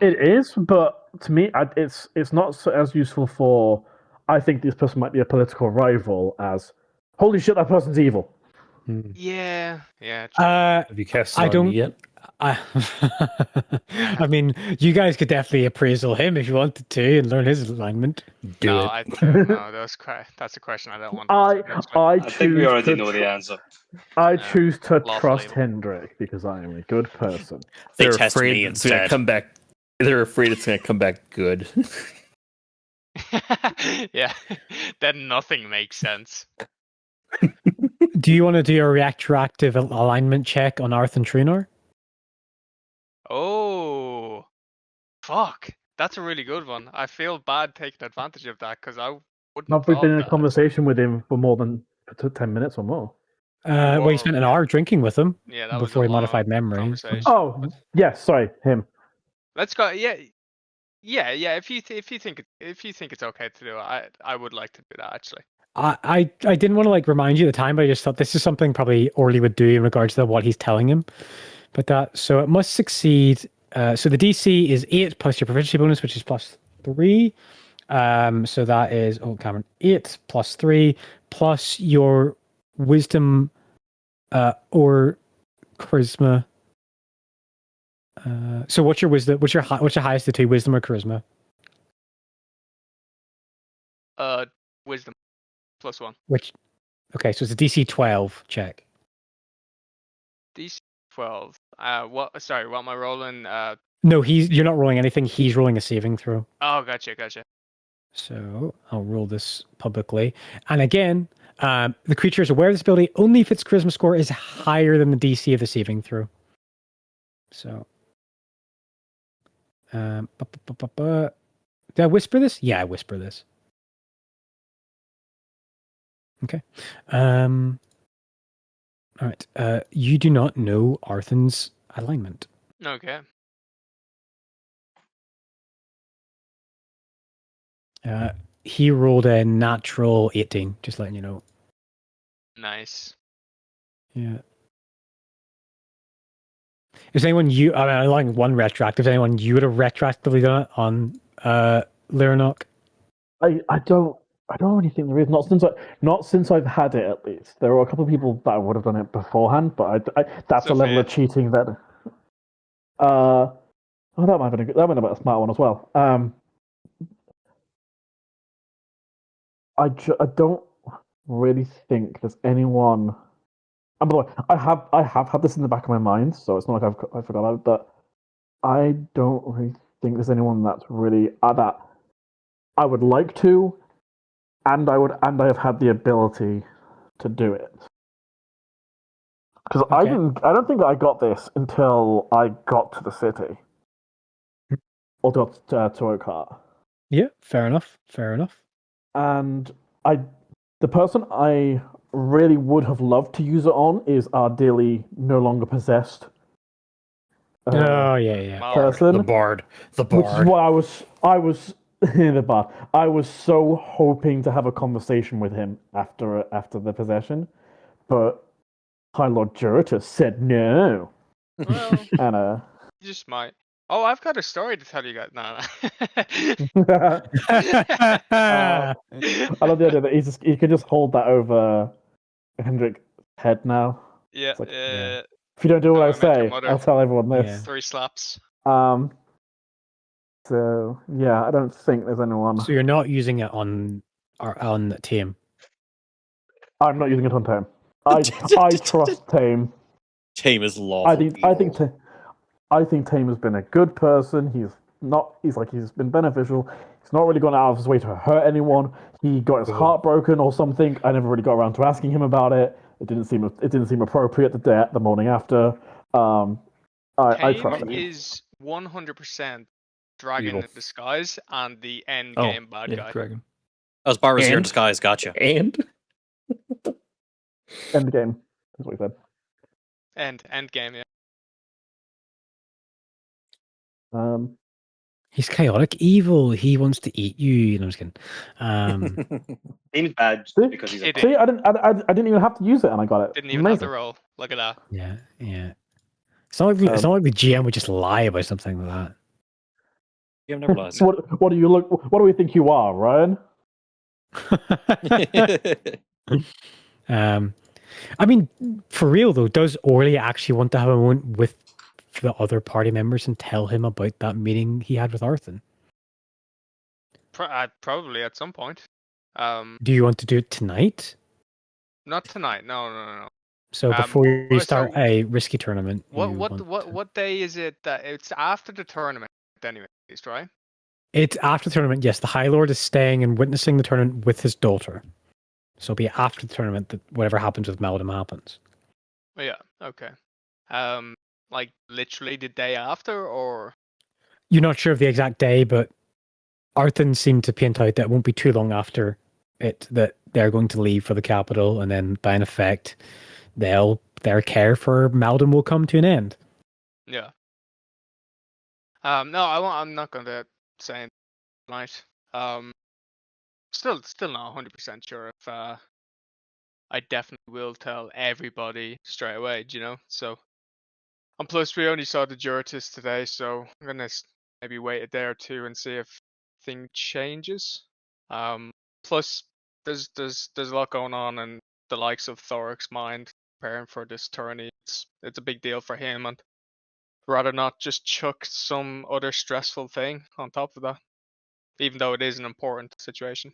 It is, but to me, it's not as useful for, I think this person might be a political rival, as, holy shit, that person's evil. Yeah. Have you cast it on me yet? I mean, you guys could definitely appraisal him if you wanted to and learn his alignment. No, that's a question I don't want to answer. I think we already know the answer. I choose to trust Hendrik because I am a good person. They're afraid it's going to come back. They're afraid it's going to come back good. Yeah, then nothing makes sense. Do you want to do a retroactive alignment check on Arth and Trunor? Oh, fuck. That's a really good one. I feel bad taking advantage of that because I wouldn't have We've been in a conversation with him for more than 10 minutes or more. Well, you spent an hour drinking with him before he modified memories. Oh, yes, sorry, him. Let's go. Yeah. If you think it's okay to do it, I would like to do that actually. I didn't want to like remind you at the time, but I just thought this is something probably Orly would do in regards to what he's telling him. But so it must succeed. So the DC is 8 plus your proficiency bonus, which is +3. So that is Cameron 8 plus 3 plus your wisdom or charisma. So what's your wisdom? What's your highest of 2, wisdom or charisma? Wisdom +1. Okay, so it's a DC 12 check. DC 12. What am I rolling? No, you're not rolling anything. He's rolling a saving throw. Oh, gotcha. So I'll roll this publicly. And again, the creature is aware of this ability only if its charisma score is higher than the DC of the saving throw. So, did I whisper this? Yeah, I whisper this. Okay. All right. You do not know Arthur's alignment. Okay. He rolled a natural 18, just letting you know. Nice. Yeah. Is anyone I like one retroactive. Is anyone you would have retroactively done it on Lyranok? I don't really think there is. Not since I've had it, at least. There are a couple of people that would have done it beforehand, but that's a level of cheating that. That might have been that might have been a smart one as well. I don't really think there's anyone. And by the way, I have had this in the back of my mind, so it's not like I forgot about it. But I don't really think there's anyone that's really that I would like to, and I have had the ability to do it. Because I don't think I got this until I got to the city, or got to Oakhart. Yeah, fair enough. And the person I really would have loved to use it on is our dearly no longer possessed. Person. The bard. Which is what I was the bard. I was so hoping to have a conversation with him after the possession, but High Lord Juratus said no. Well, and you just might. Oh, I've got a story to tell you guys. No. I love the idea that he can just hold that over Hendrik's head now. Yeah, like, If you don't do what I say, I'll tell everyone this. Yeah. 3 slaps. So yeah, I don't think there's anyone. So you're not using it on Tame. I'm not using it on Tame. I trust Tame. Tame is lawful. I think Tame has been a good person. He's been beneficial. He's not really gone out of his way to hurt anyone. He got his heart broken or something. I never really got around to asking him about it. It didn't seem appropriate the morning after. I trust him. Tame is 100% dragon in disguise and the end game bad guy. Dragon. Oh, Bar was here in disguise. Gotcha. And end game. That's what he said. End game. Yeah. He's chaotic evil. He wants to eat you. I'm just kidding. Tame's bad because he's a See, I didn't even have to use it, and I got it. Didn't even have to roll. Look at that. Yeah. It's not like the GM would just lie about something like that. You have never lied. What do you look? What do we think you are, Ryan? I mean, for real though, does Orly actually want to have a moment with the other party members and tell him about that meeting he had with Arthur? Probably at some point. Do you want to do it tonight? Not tonight. No. So before you start a risky tournament. What day is it? It's after the tournament, anyways, right? It's after the tournament. Yes, the High Lord is staying and witnessing the tournament with his daughter. So it'll be after the tournament that whatever happens with Malcolm happens. Yeah. Okay. Like literally the day after, or you're not sure of the exact day, but Arthur seemed to paint out that it won't be too long after it that they're going to leave for the capital, and then by an effect, their care for Malden will come to an end. Yeah. No, I'm not going to say anything tonight. Still not 100% sure if I definitely will tell everybody straight away. Do you know? So, and plus we only saw the Juratus today, so I'm gonna maybe wait a day or two and see if thing changes. Plus there's a lot going on in the likes of Thoric's mind preparing for this tourney. It's a big deal for him, and rather not just chuck some other stressful thing on top of that, even though it is an important situation.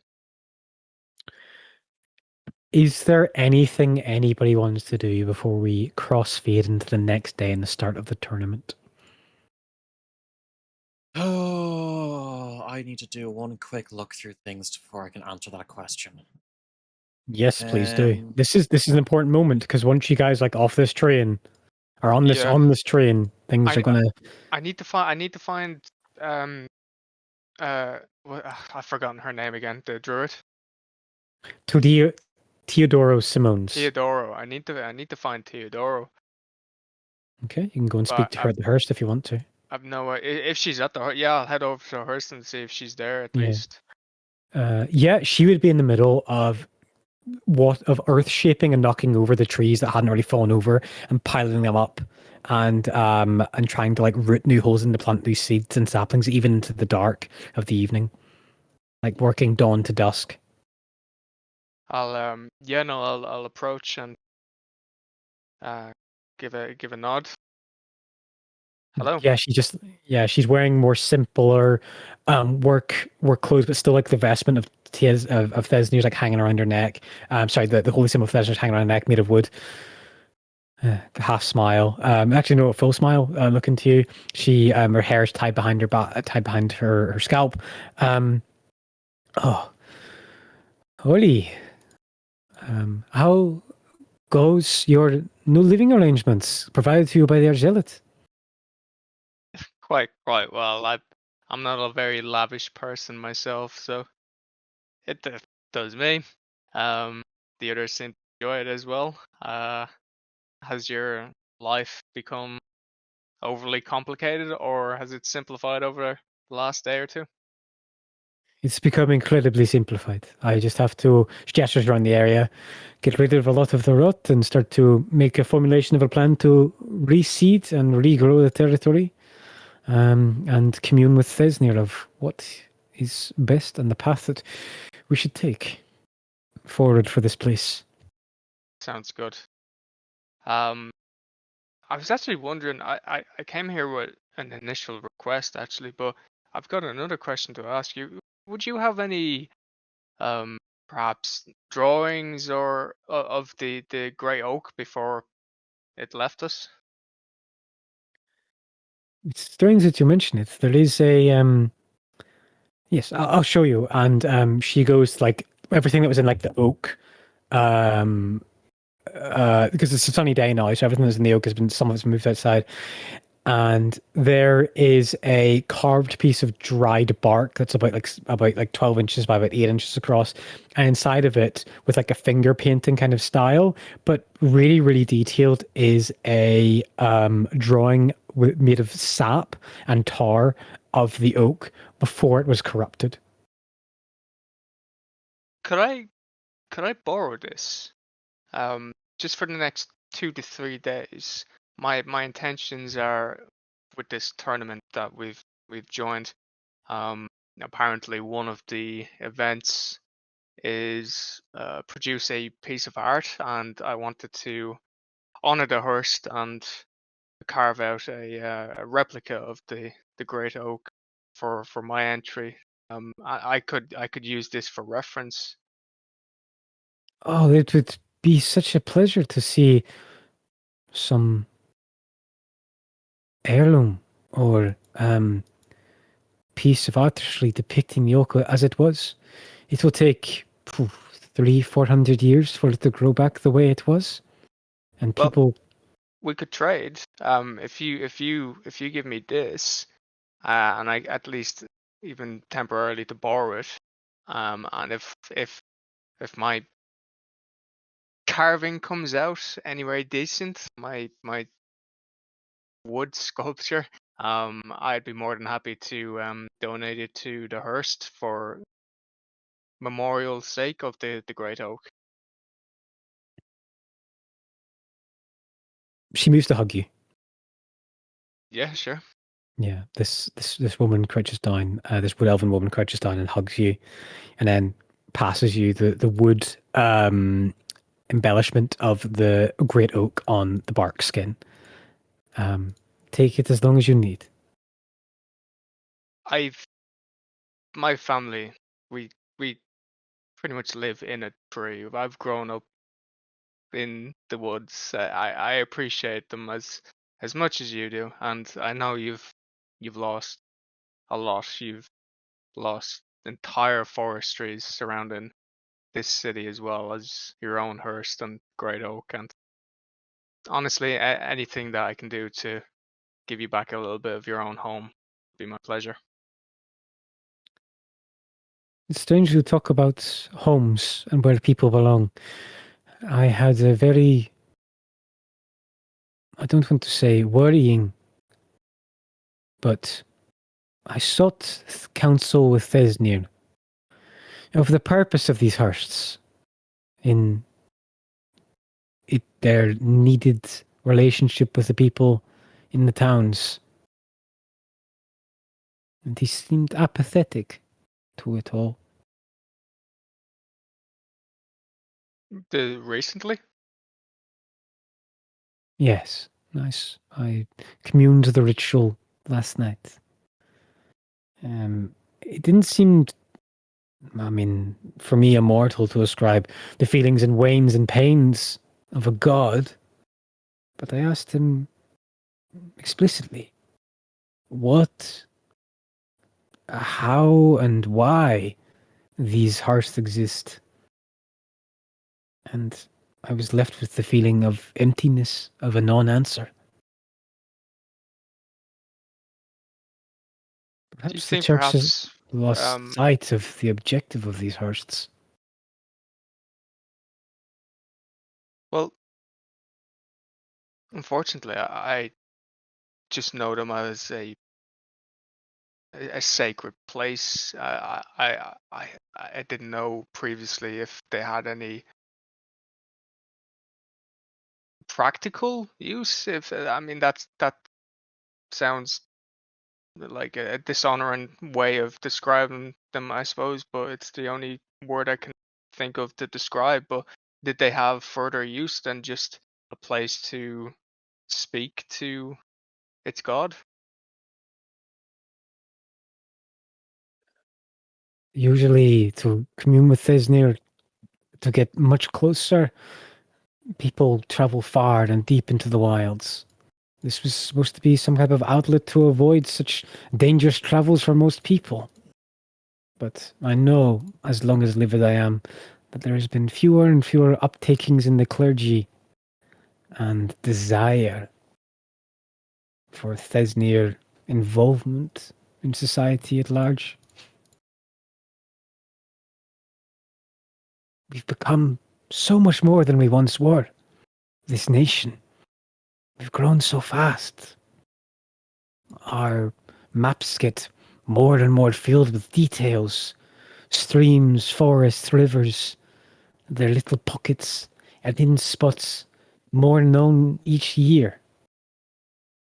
Is there anything anybody wants to do before we crossfade into the next day and the start of the tournament? I need to do one quick look through things before I can answer that question. Yes, please do. Um, This is an important moment because once you guys like off this train or on this train, things are gonna. I need to find I've forgotten her name again. The druid. Teodoro Simones. Teodoro. I need to find Teodoro. Okay, you can go and speak to her at the Hearst if you want to. I've no if she's at the I'll head over to Hearst and see if she's there at least. Yeah, she would be in the middle of earth shaping and knocking over the trees that hadn't already fallen over and piling them up and trying to like root new holes in to plant new seeds and saplings even into the dark of the evening, like working dawn to dusk. I'll I'll approach and give a nod. Hello. Yeah, she's wearing more simpler work clothes, but still like the vestment of Thesnir's like hanging around her neck. Sorry, the holy symbol of Thesnir's hanging around her neck, made of wood. Half smile. Actually, no, a full smile. Looking to you, she her hair is tied behind her scalp. Oh, holy. How goes your new living arrangements provided to you by the Argelit? Quite well. I'm not a very lavish person myself, so it does me. The others seem to enjoy it as well. Has your life become overly complicated, or has it simplified over the last day or two? It's become incredibly simplified. I just have to gestures around the area, get rid of a lot of the rot, and start to make a formulation of a plan to reseed and regrow the territory, and commune with Thesnir of what is best and the path that we should take forward for this place. Sounds good. I was actually wondering. I came here with an initial request actually, but I've got another question to ask you. Would you have any perhaps drawings or of the great oak before it left us? It's strange that you mention it. There is a yes, I'll show you. And she goes like everything that was in like the oak, because it's a sunny day now, so everything that's in the oak has been some of it's moved outside. And there is a carved piece of dried bark that's about 12 inches by about 8 inches across, and inside of it, with like a finger painting kind of style, but really really detailed, is a drawing made of sap and tar of the oak before it was corrupted. Could I borrow this? Just for the next 2 to 3 days. My intentions are with this tournament that we've joined. Apparently one of the events is produce a piece of art, and I wanted to honor the Hearst and carve out a replica of the great oak for my entry. I could use this for reference. Oh, it would be such a pleasure to see some heirloom or piece of artistry depicting the oak as it was. It will take 300-400 years for it to grow back the way it was, and Well, people. we could trade. If you give me this, and I at least even temporarily to borrow it, and if my carving comes out anywhere decent, my wood sculpture, I'd be more than happy to donate it to the Hearst for memorial sake of the great oak. She moves to hug you. Yeah, sure. Yeah, this woman crouches down. This wood elven woman crouches down and hugs you, and then passes you the wood embellishment of the great oak on the bark skin. Take it as long as you need. My family, we pretty much live in a tree. I've grown up in the woods. I appreciate them as much as you do, and I know you've lost a lot. You've lost entire forestries surrounding this city as well as your own Hearst and Great Oak, and honestly, anything that I can do to give you back a little bit of your own home would be my pleasure. It's strange to talk about homes and where people belong. I had a very, I don't want to say worrying, but I sought counsel with Thesnir of the purpose of these Hearsts in their needed relationship with the people in the towns. And he seemed apathetic to it all. Recently? Yes, nice. I communed the ritual last night. It didn't seem, I mean, for me, immortal to ascribe the feelings and wanes and pains of a god. But I asked him explicitly, what, how, and why these hearths exist. And I was left with the feeling of emptiness, of a non-answer. Do you Perhaps the think church has perhaps lost sight of the objective of these hearths. well, unfortunately, I just know them as a sacred place. I didn't know previously if they had any practical use. If I mean that sounds like a dishonoring way of describing them, I suppose, but it's the only word I can think of to describe. But did they have further use than just a place to speak to its god? Usually, to commune with Thesnir, to get much closer, people travel far and deep into the wilds. This was supposed to be some type of outlet to avoid such dangerous travels for most people. But I know, as long as lived I am, that there has been fewer and fewer uptakings in the clergy and desire for Thesnir involvement in society at large. We've become so much more than we once were. This nation. We've grown so fast. Our maps get more and more filled with details. Streams, forests, rivers, their little pockets and hidden spots, more known each year.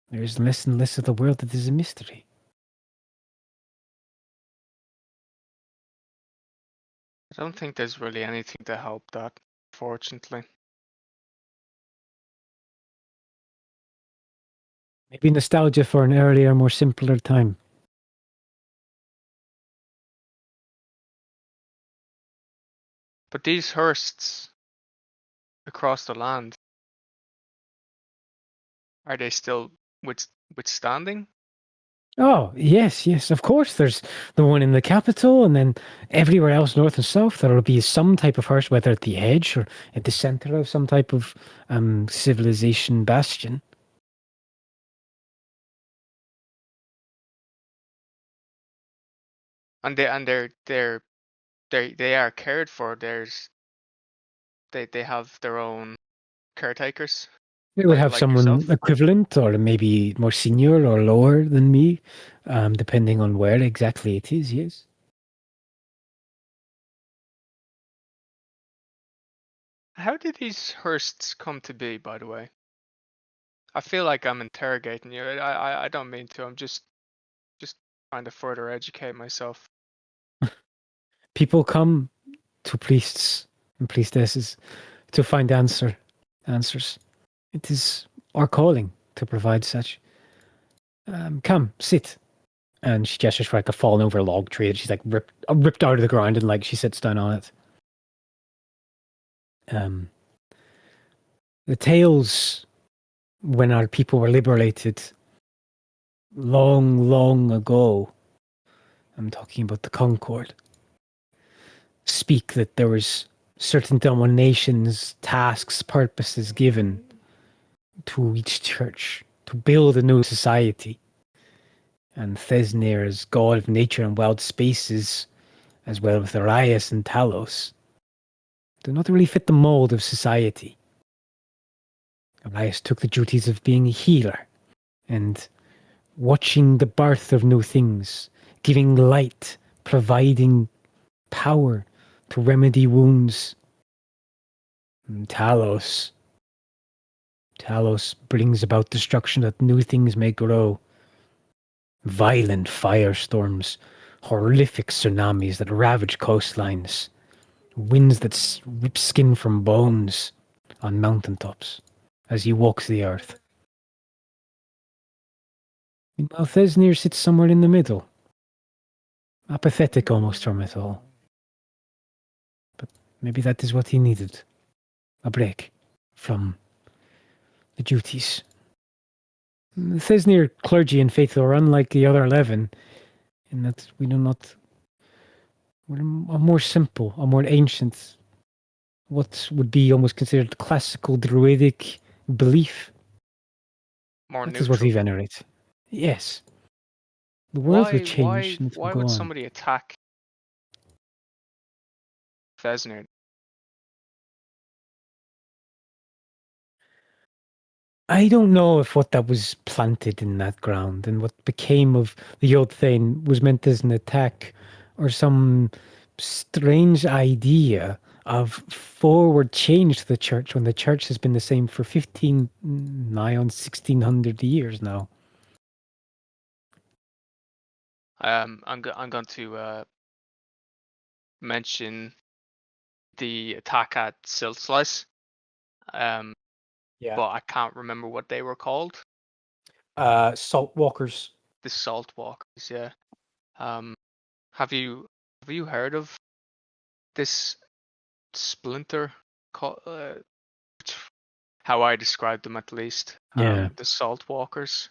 There is less and less of the world that is a mystery. I don't think there's really anything to help that, fortunately. Maybe nostalgia for an earlier, more simpler time. But these Hearsts across the land, are they still withstanding? Oh, yes, yes, of course. There's the one in the capital, and then everywhere else, north and south, there will be some type of hearse, whether at the edge or at the center of some type of civilization bastion. And they are cared for. They have their own caretakers, It would have like someone yourself. equivalent, or maybe more senior or lower than me, depending on where exactly it is, yes. How did these Hearsts come to be, by the way? I feel like I'm interrogating you. I don't mean to. I'm just trying to further educate myself. People come to priests and priestesses to find answers. It is our calling to provide such. Come, sit. And she gestures for like a fallen over log tree that she's like ripped out of the ground, and like she sits down on it. The tales when our people were liberated long, long ago I'm talking about the Concord, speak that there was certain dominations, tasks, purposes given to each church to build a new society. And Thesnir, as god of nature and wild spaces, as well with Arias and Talos, do not really fit the mold of society. Arias took the duties of being a healer and watching the birth of new things, giving light, providing power to remedy wounds. And Talos brings about destruction that new things may grow. Violent firestorms, horrific tsunamis that ravage coastlines, winds that rip skin from bones on mountaintops as he walks the earth. Meanwhile, Thesnir sits somewhere in the middle, apathetic almost from it all. But maybe that is what he needed, a break from the duties. The Thesnir clergy and faithful are unlike the other 11 in that we're more simple, a more ancient, what would be almost considered classical druidic belief. More That is what neutral. we venerate. Yes. The world will change and it will Why go would on. somebody attack Thesnir? I don't know if what that was planted in that ground and what became of the old thing was meant as an attack or some strange idea of forward change to the church when the church has been the same for 15, nigh on 1600 years now. I'm going to mention the attack at Silt Slice. Yeah. But I can't remember what they were called. Salt walkers. The Salt Walkers, yeah. Have you heard of this splinter? How I described them at least. Yeah. The Salt Walkers.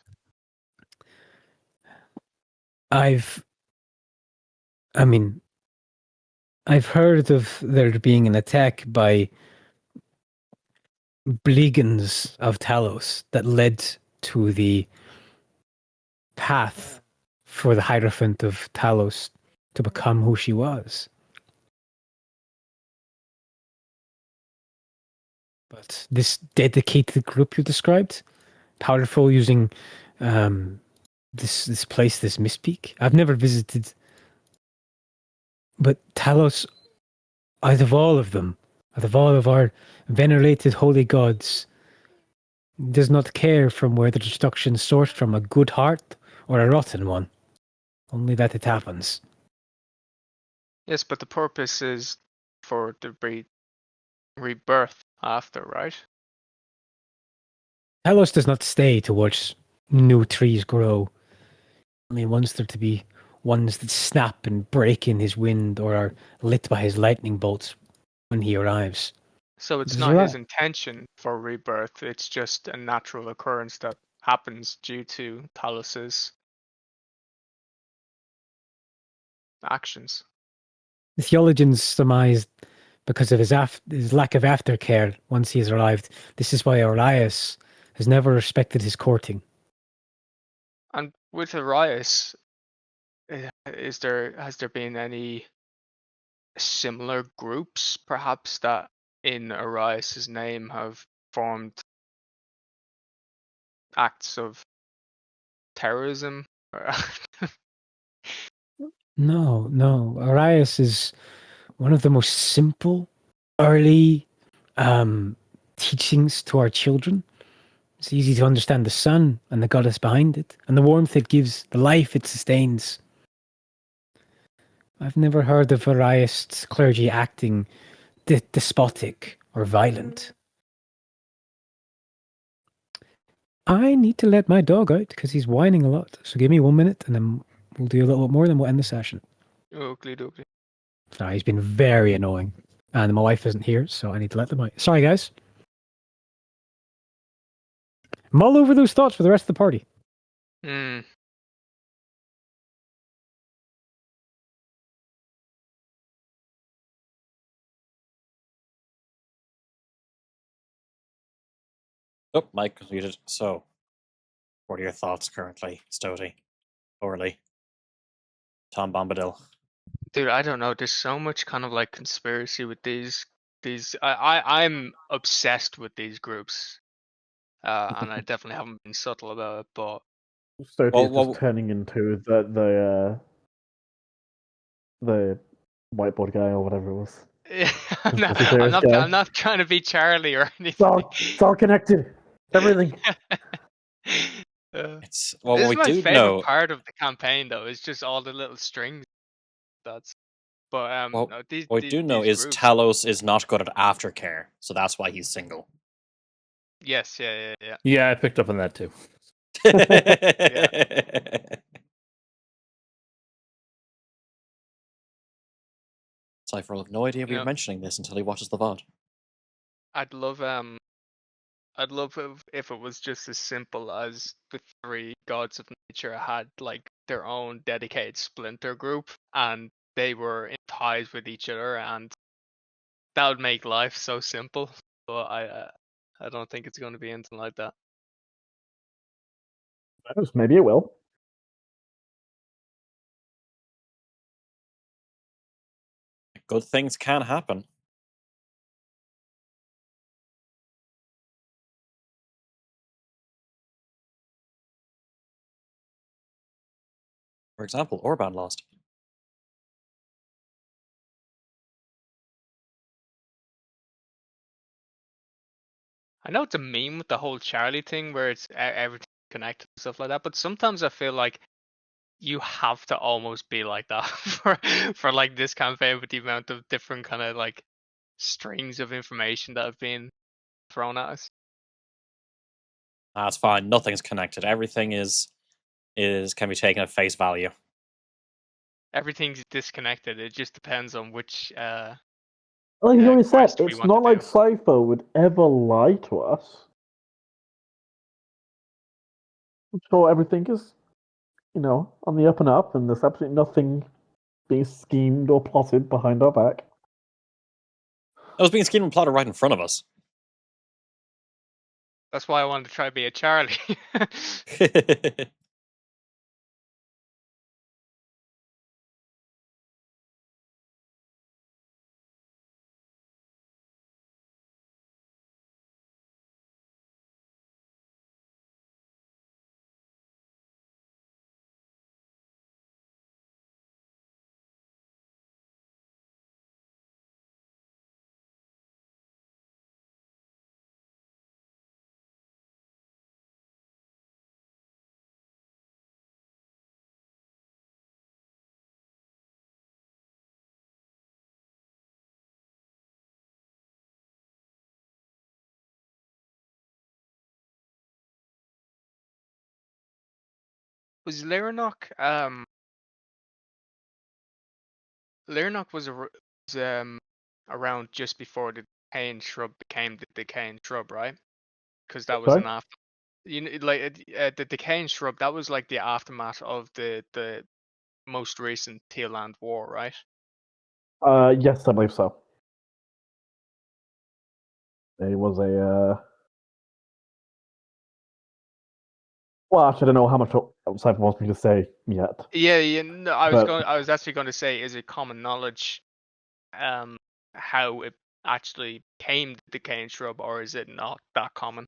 I've heard of there being an attack by Brigands of Talos that led to the path for the Hierophant of Talos to become who she was. But this dedicated group you described, powerful using this place, this Mistpeak, I've never visited. But Talos, out of all of them, out of all of our venerated holy gods, does not care from where the destruction sourced from, a good heart or a rotten one. Only that it happens. Yes, but the purpose is for the rebirth after, right? Talos does not stay to watch new trees grow. He wants there to be ones that snap and break in his wind or are lit by his lightning bolts when he arrives. So it's There's not his right. intention for rebirth, it's just a natural occurrence that happens due to Talos's actions. The theologians surmised because of his lack of aftercare once he has arrived. This is why Arias has never respected his courting. And with Arias, has there been any similar groups, perhaps, that in Arias's name have formed acts of terrorism? No. Arias is one of the most simple, early teachings to our children. It's easy to understand the sun and the goddess behind it, and the warmth it gives, the life it sustains. I've never heard of Arias clergy acting despotic or violent. I need to let my dog out because he's whining a lot. So give me 1 minute and then we'll do a little bit more, then we'll end the session. Oakley dokley. Sorry, he's been very annoying. And my wife isn't here, so I need to let them out. Sorry, guys. Mull over those thoughts for the rest of the party. Oh, Mike was muted. So, what are your thoughts currently, Stody, Orly, Tom Bombadil? Dude, I don't know. There's so much kind of like conspiracy with these. I'm obsessed with these groups, and I definitely haven't been subtle about it. But Stody is just turning into the whiteboard guy or whatever it was. I'm not trying to be Charlie or anything. It's all connected. Everything. It's this is we my do favorite know. part of the campaign, though. It's just all the little strings. But What no, we do know these is groups. Talos is not good at aftercare, so that's why he's single. Yes, yeah. Yeah, I picked up on that too. Cypher will have no idea we No. were mentioning this until he watches the VOD. I'd love if it was just as simple as the three gods of nature had like their own dedicated splinter group, and they were in ties with each other, and that would make life so simple. But I don't think it's going to be anything like that. Maybe it will. Good things can happen. For example, Orban lost. I know it's a meme with the whole Charlie thing where it's everything connected and stuff like that, but sometimes I feel like you have to almost be like that for like this campaign with the amount of different kind of like strings of information that have been thrown at us. That's fine. Nothing's connected. Everything is can be taken at face value. Everything's disconnected. It just depends on which. Like you always said, quest we it's want not to like do. Cypher would ever lie to us. I'm sure everything is, on the up and up, and there's absolutely nothing being schemed or plotted behind our back. It was being schemed and plotted right in front of us. That's why I wanted to try to be a Charlie. Was Lyranok Lyranok was around just before the decaying shrub became the decaying shrub, right? Because that was Sorry? an after. The decaying shrub, that was like the aftermath of the most recent Tearland War, right? Yes, I believe so. It was a. Well, actually, I don't know how much Cypher wants me to say yet. Yeah. No, I was actually going to say, is it common knowledge, how it actually came the decaying shrub, or is it not that common?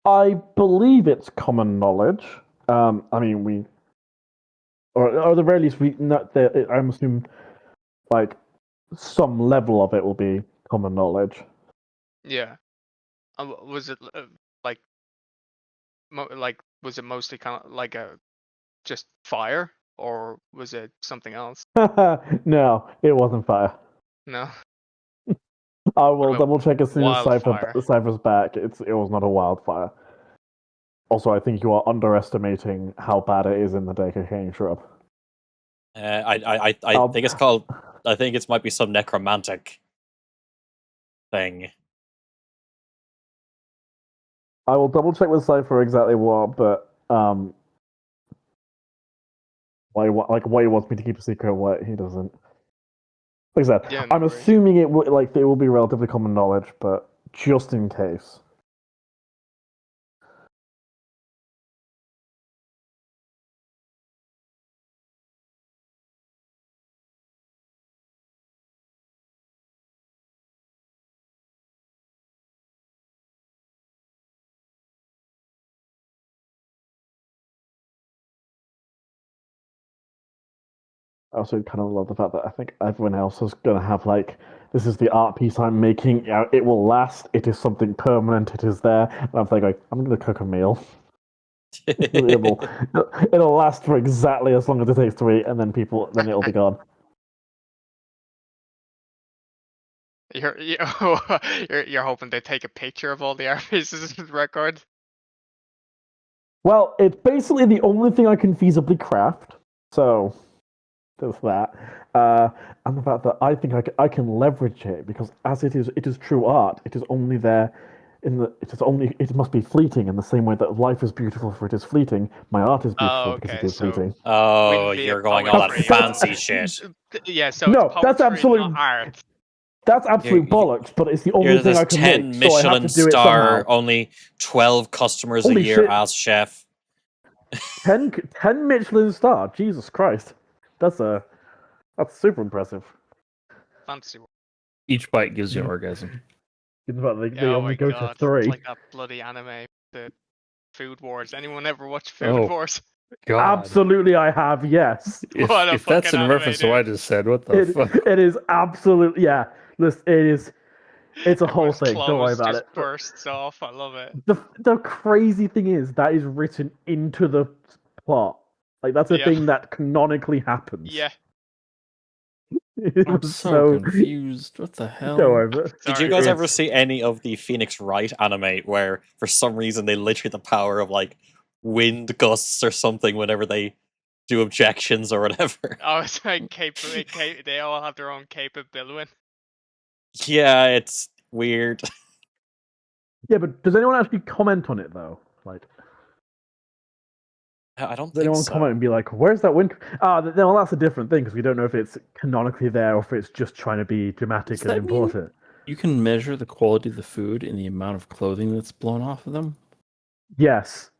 I believe it's common knowledge. I mean, or at the very least, I'm assuming, like, some level of it will be common knowledge. Yeah. Was it like, was it mostly kind of like a just fire, or was it something else? No, it wasn't fire. No. I will about double check as soon as wildfire? Cypher's back. It was not a wildfire. Also, I think you are underestimating how bad it is in the decaying shrub. I think it's called. I think it might be some necromantic thing. I will double check with Cypher exactly what, but why he wants me to keep a secret, what he doesn't. Like I said, Yeah, no I'm worries. assuming it will be relatively common knowledge, but just in case. I also kind of love the fact that I think everyone else is going to have like, this is the art piece I'm making. It will last. It is something permanent. It is there. And I'm thinking, I'm going to cook a meal. It'll last for exactly as long as it takes to eat, and then it'll be gone. You're hoping they take a picture of all the art pieces of the record. Well, it's basically the only thing I can feasibly craft. So there's that. And the fact that I think I can leverage it because as it is true art. It is only there it must be fleeting in the same way that life is beautiful for it is fleeting. My art is beautiful because it is fleeting. Oh, you're going all that fancy shit. Yeah, so no, it's poetry, that's absolute not art. That's absolute bollocks, but it's the only thing I can 10 make. Michelin so I have to do star, it only 12 customers Holy a year shit. as chef. 10 Michelin star. Jesus Christ, that's super impressive. Fancy. Each bite gives you an orgasm. They only go to 3. It's like that bloody anime, the Food Wars. Anyone ever watch Food Wars? God. Absolutely, I have. Yes. If that's in reference to what I just said, what the fuck? It is absolutely Listen, it's a whole thing. Don't worry about just it. Bursts off. I love it. The crazy thing is that is written into the plot. Like that's a thing that canonically happens. Yeah. I'm so confused. What the hell? Did you guys ever see any of the Phoenix Wright anime where, for some reason, they literally the power of like wind gusts or something whenever they do objections or whatever? Oh, it's like they all have their own capability. Yeah, it's weird. Yeah, but does anyone actually comment on it though? Like, I don't does think anyone so. comment and be like, "Where's that wind?" Well, that's a different thing because we don't know if it's canonically there or if it's just trying to be dramatic and important. You can measure the quality of the food in the amount of clothing that's blown off of them? Yes.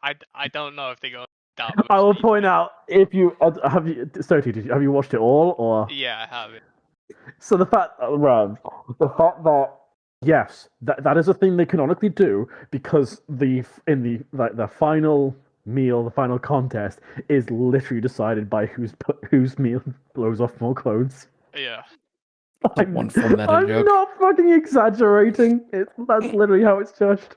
I don't know if they go that much. I will point out if you have you watched it all or yeah, I have it. So the fact that yes, that is a thing they canonically do because the final meal, the final contest is literally decided by whose meal blows off more clothes. Yeah. I'm not fucking exaggerating. That's literally how it's judged.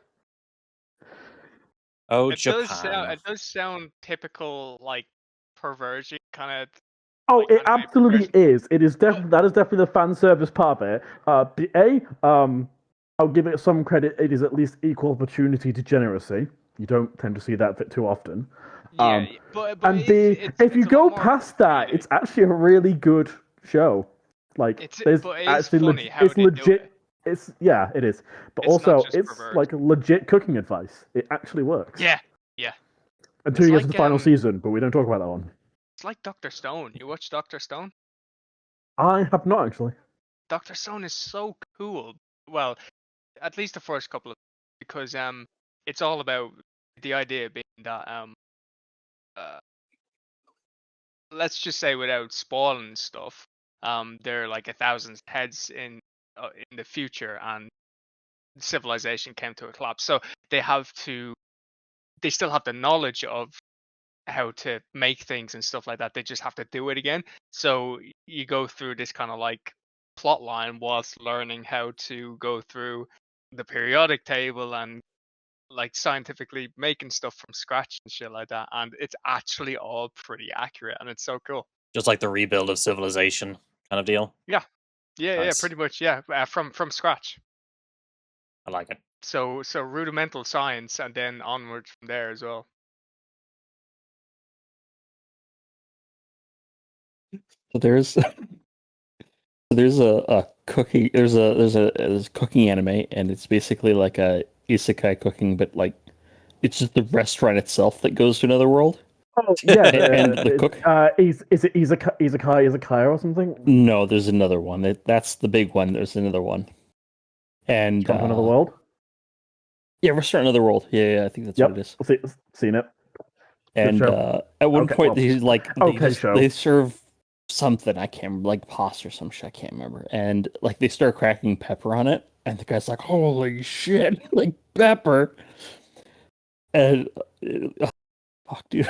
Oh, it Japan. Does sound typical, like perversion kind of. Oh, it absolutely is. It is that is definitely the fan service part of it. I'll give it some credit. It is at least equal opportunity degeneracy. You don't tend to see that too often. Yeah, but and if you go past that, it's actually a really good show. Like it's actually it's legit. It is. But also it's like legit cooking advice. It actually works. Yeah. Until you get to the final season, but we don't talk about that one. It's like Dr. Stone. You watch Dr. Stone? I have not actually. Dr. Stone is so cool. Well, at least the first couple of because it's all about the idea being that let's just say without spoiling stuff, there are like 1,000 heads in the future and civilization came to a collapse. So they still have the knowledge of how to make things and stuff like that. They just have to do it again. So you go through this kind of like plot line whilst learning how to go through the periodic table and like scientifically making stuff from scratch and shit like that. And it's actually all pretty accurate and it's so cool. Just like the rebuild of civilization kind of deal. Yeah, pretty much. Yeah, from scratch. I like it. So rudimental science and then onwards from there as well. So there's a cooking there's a cooking anime and it's basically like a isekai cooking, but like it's just the restaurant itself that goes to another world. Oh yeah, and the cook. Is it Izakaya or something? No, there's another one. That's the big one. There's another one. And Another World. Yeah, Restaurant Another World. Yeah, I think that's what it is. Seen it. And at one point, they serve something I can't remember, like pasta or some shit. I can't remember. And like they start cracking pepper on it, and the guy's like, "Holy shit! Like pepper!" And fuck, dude.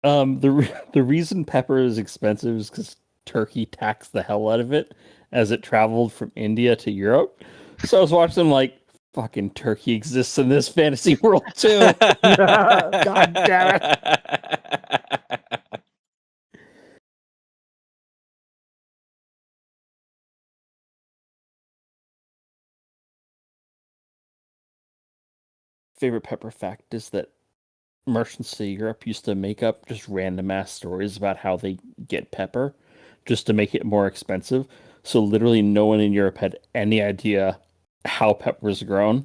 The reason pepper is expensive is because Turkey taxed the hell out of it as it traveled from India to Europe. So I was watching them like, fucking Turkey exists in this fantasy world too. God damn it. Favorite pepper fact is that merchants to Europe used to make up just random ass stories about how they get pepper just to make it more expensive. So literally no one in Europe had any idea how pepper is grown.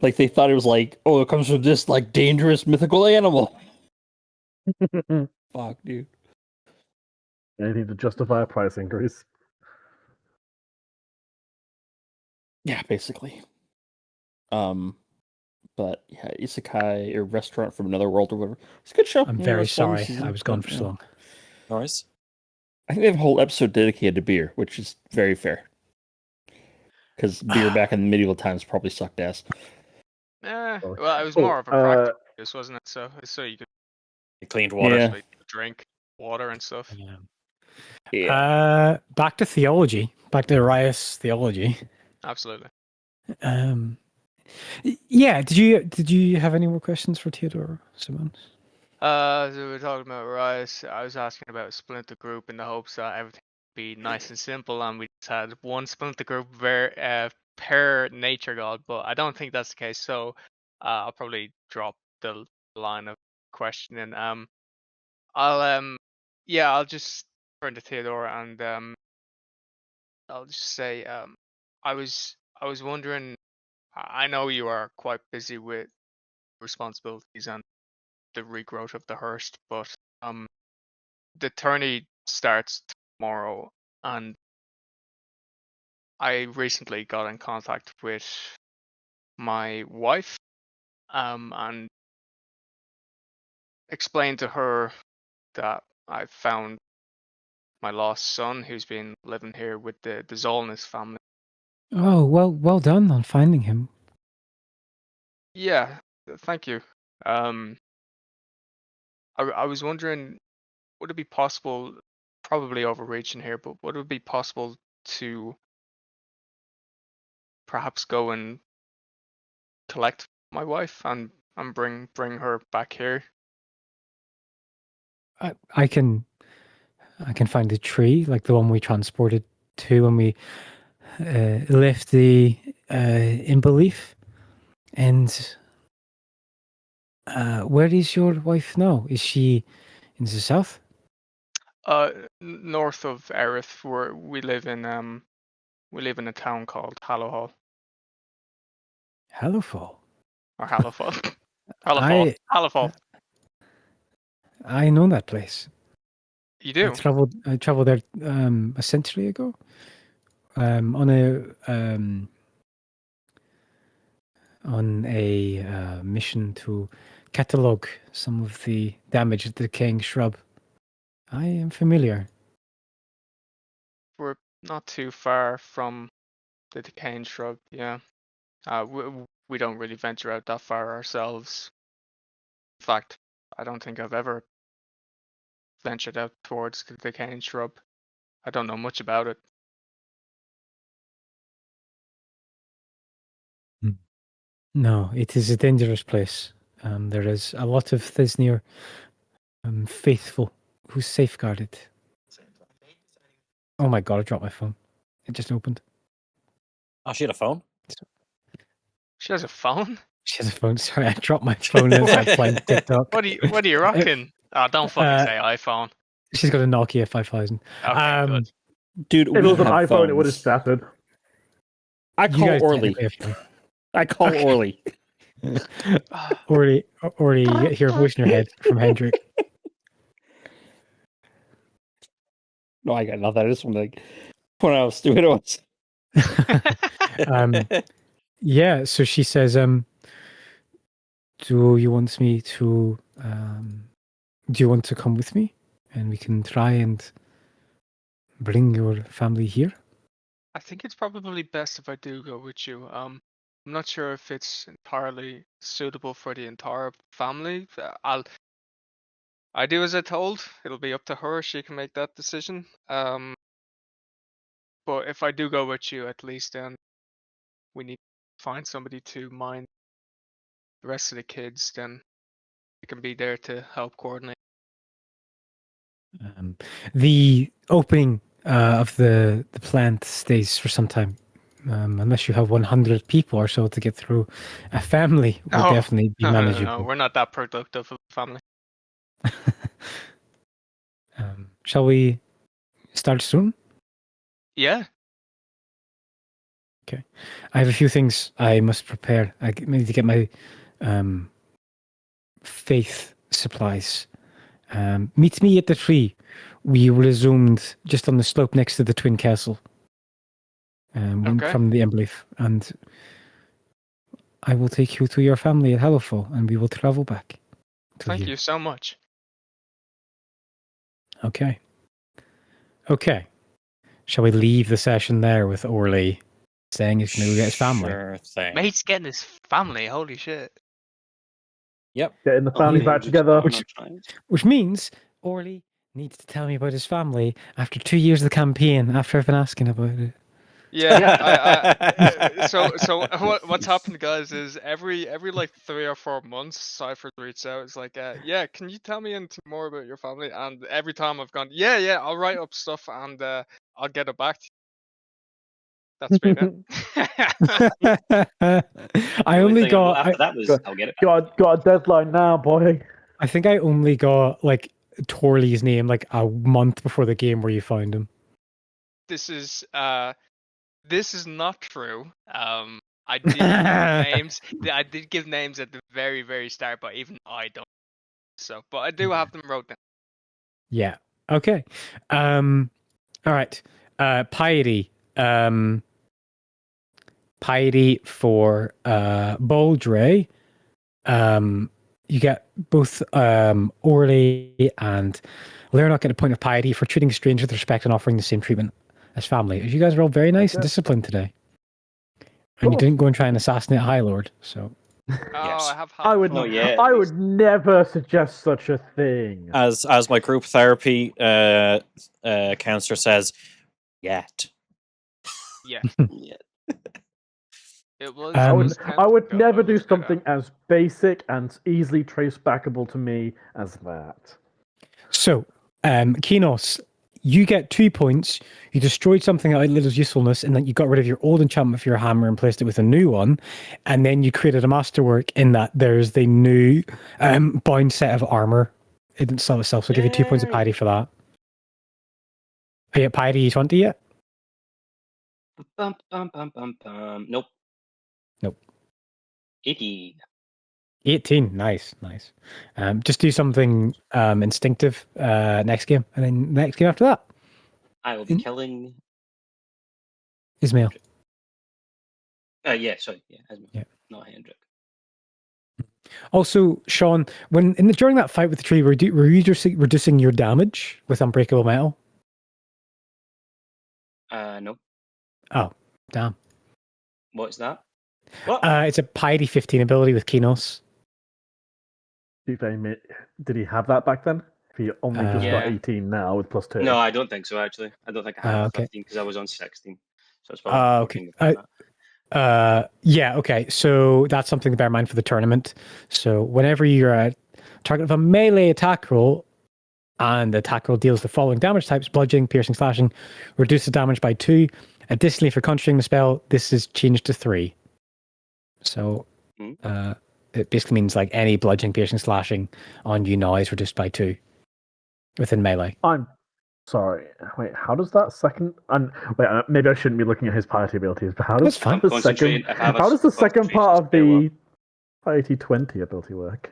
Like they thought it was like, oh, it comes from this like dangerous mythical animal. Fuck, dude. Anything to justify a price increase. Yeah, basically. But yeah, Isekai or Restaurant from Another World or whatever. It's a good show. I'm Yeah, very that's one sorry. season, I was gone but, for so long. Nice. I think they have a whole episode dedicated to beer, which is very fair. Because beer back in the medieval times probably sucked ass. Well, Oh, it was oh, more of a practice use, wasn't it? So you could You cleaned water. Yeah. actually drink water and stuff. Yeah. Back to theology. Back to Arias theology. Absolutely. Yeah. Did you have any more questions for Theodore Simons? So we were talking about Rise. I was asking about Splinter Group in the hopes that everything would be nice and simple, and we just had one Splinter Group per nature god, but I don't think that's the case. So I'll probably drop the line of questioning. I'll just turn to Theodore and I'll just say I was wondering. I know you are quite busy with responsibilities and the regrowth of the Hearst, but the tourney starts tomorrow, and I recently got in contact with my wife, and explained to her that I found my lost son, who's been living here with the Zolness family. Oh, well done on finding him. Yeah, thank you. I was wondering, would it be possible, probably overreaching here, but would it be possible to perhaps go and collect my wife and bring her back here? I can find a tree like the one we transported to when we left the Impa Leaf. And where is your wife now? Is she in the south? North of Erith, where we live in a town called Hallowhall Hallowfall. or Hallowfall. I Hallowfall. I know that place. You do? I traveled there a century ago. On a mission to catalog some of the damage of the decaying shrub. I am familiar. We're not too far from the decaying shrub. Yeah. We don't really venture out that far ourselves. In fact, I don't think I've ever ventured out towards the decaying shrub. I don't know much about it. No, it is a dangerous place. There is a lot of Thisnir faithful who safeguard it. Oh my god, I dropped my phone. It just opened. Oh, she had a phone? She has a phone? She has a phone. Sorry, I dropped my phone and started playing TikTok. What are you rocking? Oh, don't fucking say iPhone. She's got a Nokia 5000. Okay, good. Dude, If it we was an have iPhone, it would have phones. shattered. I You call guys Orly. technically have phone. I call Okay. Orly. Orly, you hear a voice in your head from Hendrik. No, I got nothing. I just want to point out how stupid it was. Yeah, so she says, do you want to come with me? And we can try and bring your family here? I think it's probably best if I do go with you. I'm not sure if it's entirely suitable for the entire family. I do as I told. It'll be up to her. She can make that decision. But if I do go with you, at least then we need to find somebody to mind the rest of the kids. Then we can be there to help coordinate. The opening of the plant stays for some time. Unless you have 100 people or so to get through, a family will definitely be manageable. No, we're not that productive of a family. Shall we start soon? Yeah. Okay. I have a few things I must prepare. I need to get my faith supplies. Meet me at the tree. We resumed just on the slope next to the Twin Castle. Okay. From the Emberleaf, and I will take you to your family at Hallowfall, and we will travel back. Thank you so much. Okay. Shall we leave the session there with Orly saying he's going to get his family? Sure thing. Mate's getting his family. Holy shit. Yep. Getting the family back together. Which means Orly needs to tell me about his family after 2 years of the campaign, after I've been asking about it. Yeah. So what's happened, guys, is every like 3 or 4 months, Cypher reaches out. It's like, yeah, can you tell me anything more about your family? And every time I've gone, yeah, I'll write up stuff and I'll get it back to you. That's been it. I only got. After that was, I'll get it back. Got a deadline now, boy. I think I only got like Torley's name like a month before the game where you found him. This is not true. I did give names. I did give names at the very, very start, but even I don't. So, but I do have them wrote down. Yeah. Okay. All right. Piety. Piety for Baldre. You get both Orly and Lernock get a point of piety for treating strangers with respect and offering the same treatment as family. You guys are all very nice and disciplined today. And you didn't go and try and assassinate High Lord, so. Yes. I would never suggest such a thing. As my group therapy counselor says, yet. Yeah. It was. I would never do something as basic and easily tracebackable to me as that. So, Kinos, you get 2 points. You destroyed something that outlived its usefulness, and then you got rid of your old enchantment for your hammer and replaced it with a new one. And then you created a masterwork in that there's the new bound set of armor. It didn't sell itself, so I'll give you 2 points of piety for that. Are you at piety 20 yet? Nope. 18. Nice. Just do something instinctive next game, and then next game after that. I will be killing Ismail. Ismail. Yeah. Not Hendrik. Also, Sean, during that fight with the tree, were you reducing your damage with unbreakable metal? No. Oh, damn. What's that? What? It's a piety 15 ability with Kinos. Did he have that back then? If he only just got 18 now with +2. No, I don't think so, actually. I don't think I had 15 because I was on 16. So it's probably yeah, okay. So that's something to bear in mind for the tournament. So whenever you're at target of a melee attack roll, and the attack roll deals the following damage types: bludgeoning, piercing, slashing, reduce the damage by 2. Additionally, for conjuring the spell, this is changed to 3. So it basically means like any bludgeoning, piercing, slashing on you now is reduced by 2 within melee. I'm sorry. Wait, how does that second? Maybe I shouldn't be looking at his piety abilities, but how does the second part of the piety 20 ability work?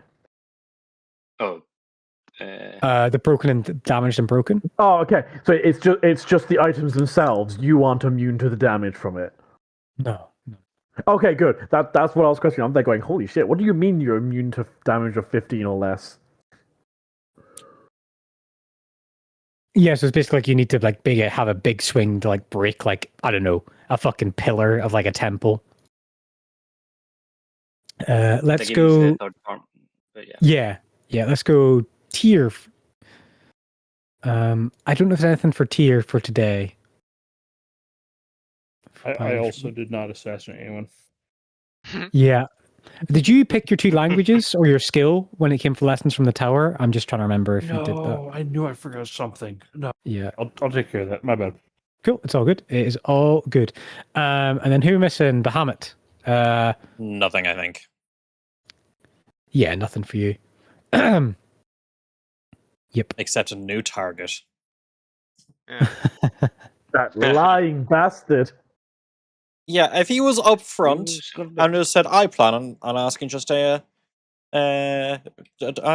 Oh. The broken and damaged and broken. Oh, okay. So it's just the items themselves. You aren't immune to the damage from it. No. Okay, good. That's what I was questioning. I'm there going, holy shit! What do you mean you're immune to damage of 15 or less? Yeah, so it's basically like you need to have a big swing to like break I don't know, a fucking pillar of like a temple. Let's go. But yeah. Let's go tier I don't know if there's anything for tier for today. I also did not assassinate anyone. Yeah. Did you pick your 2 languages or your skill when it came to lessons from the tower? I'm just trying to remember if you did that. No, I knew I forgot something. No. Yeah. I'll take care of that. My bad. Cool. It's all good. It is all good. And then who missing? Bahamut. Nothing, I think. Yeah, nothing for you. Yep. Except a new target. Yeah. That lying bastard. Yeah, if he was up front and just said, I plan on asking Justea, I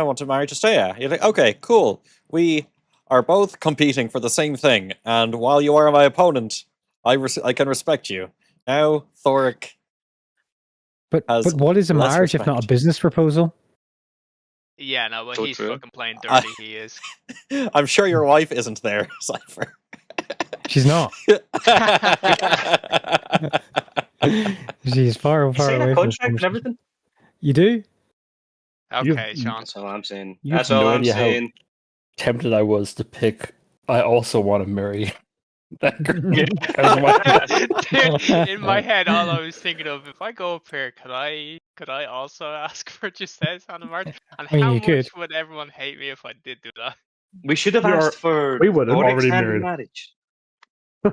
want to marry Justea. You're like, okay, cool. We are both competing for the same thing, and while you are my opponent, I can respect you. Now, Thoric But has what is a less marriage if not a respect. business proposal? Yeah, no, but So he's true. fucking playing dirty. He is. I'm sure your wife isn't there, Cypher. She's not. She's far You far sign away a from contract and the everything? You do? Okay, Sean. That's all I'm saying. You have That's all no I'm idea how saying. tempted I was to pick. I also want to marry that girl. Dude, in my head, all I was thinking of, if I go up here, could I also ask for Justea's hand in marriage? And I mean, how you much could. would everyone hate me if I did do that? We should have You asked are- for we would've Doric's already hand in married. marriage, Oh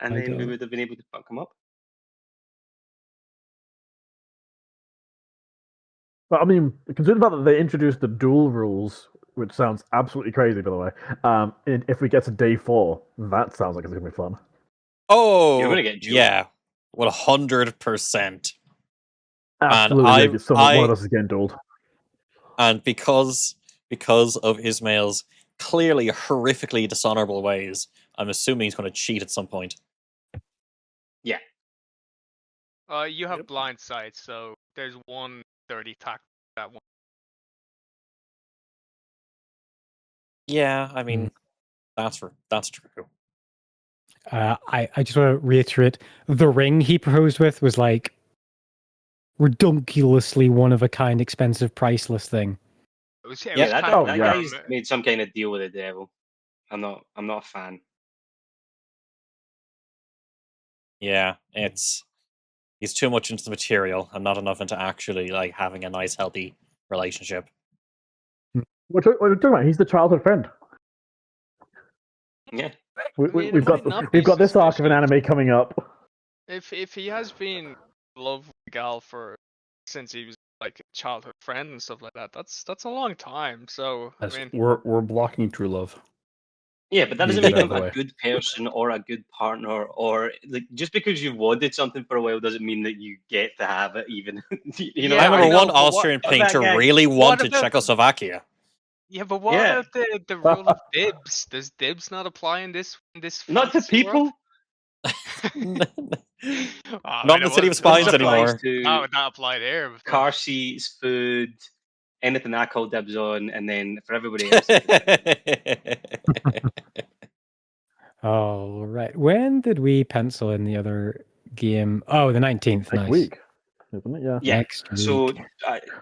and my then we God. would have been able to fuck him up. But I mean, considering the fact that they introduced the duel rules, which sounds absolutely crazy, by the way. If we get to day 4, that sounds like it's gonna be fun. Oh, You're gonna get dueled. yeah, 100%. Absolutely, I- one of us is getting dueled. And because of Ismail's clearly horrifically dishonorable ways, I'm assuming he's going to cheat at some point. You have blind sight, so there's one dirty tack that one. Yeah, I mean, that's true. I just want to reiterate, the ring he proposed with was like redonkulously one of a kind, expensive, priceless thing. It was Yeah, that packed guy's from- made some kind of deal with the devil. I'm not a fan. Yeah, he's too much into the material and not enough into actually like having a nice, healthy relationship. What are you talking about? He's the childhood friend. Yeah. We've got this arc of an anime coming up. If he has been in love with Gal since he was like a childhood friend and stuff like that, that's a long time. So I mean, We're blocking true love. Yeah, but that doesn't Get make out him of the a way. good person or a good partner, or like just because you've wanted something for a while doesn't mean that you get to have it. Even you know. Yeah, I I remember know, one but what Austrian about that painter guy? really wanted about- Czechoslovakia. yeah, but what Yeah. about the rule of dibs? Does dibs not apply in this Not to fantasy world? people. Not in the City of Spines This applies anymore. to That would not apply there. but- car seats, food, anything I call dibs on, and then for everybody else. All right. When did we pencil in the other game? Oh, the 19th. Next Nice. week, isn't it? Yeah. Yeah. Next So week.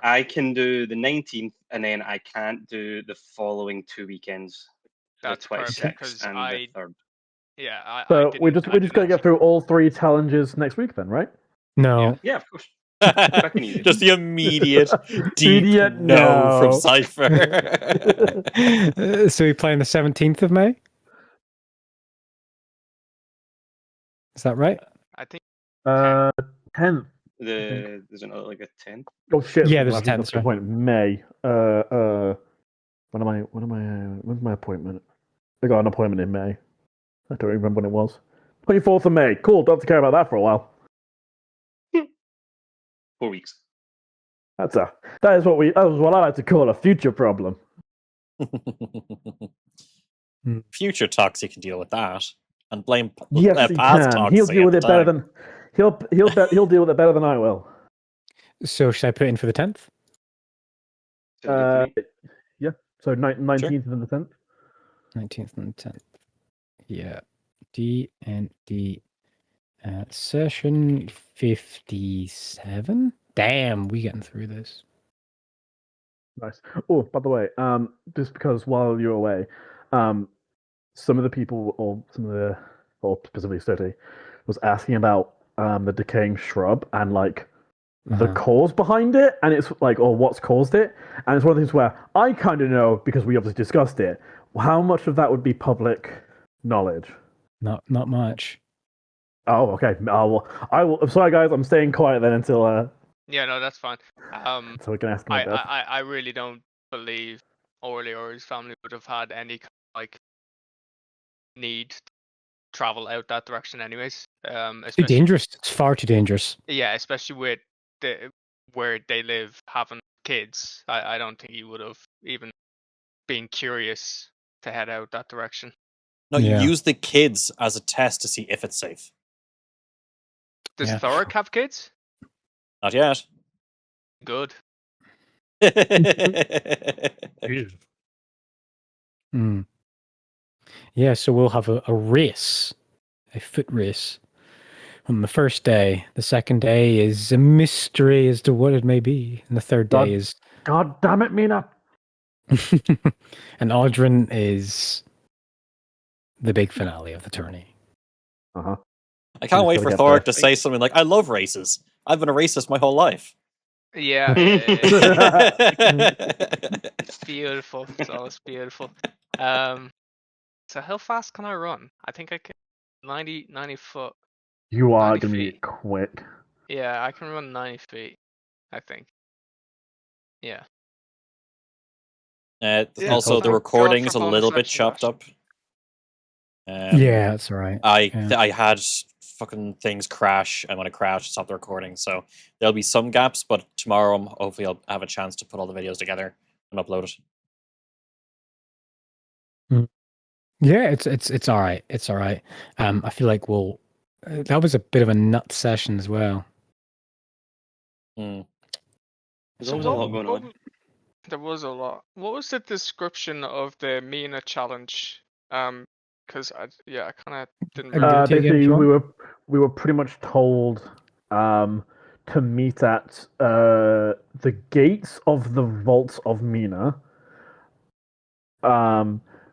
I can do the 19th, and then I can't do the following 2 weekends. That's the perfect 26th because and the 3rd. yeah, I So didn't, we're just gonna get through all 3 challenges next week, then, right? No. Yeah, of course. Quick and easy. Just the immediate deep Immediate no from no. Cypher. So we play on the 17th of May? Is that right? I think 10th. There's another like a 10. Oh shit! Yeah, there's I a think 10th, that's a good point. May. When's my appointment? I got an appointment in May. I don't remember when it was. 24th of May. Cool. Don't have to care about that for a while. 4 weeks. That is what I like to call a future problem. Future Toxie can deal with that and blame Yes, he past can. Toxie He'll deal at with the it better time. than he'll deal with it better than I will. So should I put in for the 10th? Sounds good to me. Yeah. So 19th and the 10th. 19th and 10th. Yeah. D&D session 57? Damn, we getting through this. Nice. Oh, by the way, just because while you're away, some of the people, or specifically Study, was asking about the decaying shrub and like the cause behind it, and it's like, or what's caused it, and it's one of the things where I kind of know because we obviously discussed it. How much of that would be public knowledge? Not much. Oh, okay. I will. I'm sorry, guys. I'm staying quiet then until Yeah, no, that's fine. so we can ask him about. I really don't believe Orly or his family would have had any like need to travel out that direction, anyways. Too Especially, dangerous. It's far too dangerous. yeah, especially with where they live having kids. I don't think he would have even been curious to head out that direction. No, Yeah. use the kids as a test to see if it's safe. Does Yeah. Thoric have kids? Not yet. Good. Mm. Yeah, so we'll have a race, a foot race on the first day. The second day is a mystery as to what it may be. And the third day is... God damn it, Mina! And Aldrin is the big finale of the tourney. Uh-huh. I can't Just wait gotta for get Thoric there. to say something like, I love races. I've been a racist my whole life. Yeah. It's beautiful. It's always beautiful. So how fast can I run? I think I can 90 foot. You are 90 gonna be feet. quick. Yeah, I can run 90 feet, I think. Yeah. Yeah, Also, thank the God recording's for a bonus little bit selection, chopped Ash. up. Yeah, that's all right. I had fucking things crash, and when it crashed, stop the recording. So there'll be some gaps, but tomorrow, hopefully, I'll have a chance to put all the videos together and upload it. Yeah, it's all right. It's all right. I feel like we'll... that was a bit of a nut session as well. Hmm. There's always a lot going on. There was a lot. What was the description of the Mina challenge? Because I kind of didn't Good really. take it, Basically, Sean. we were pretty much told to meet at the gates of the vaults of Mina.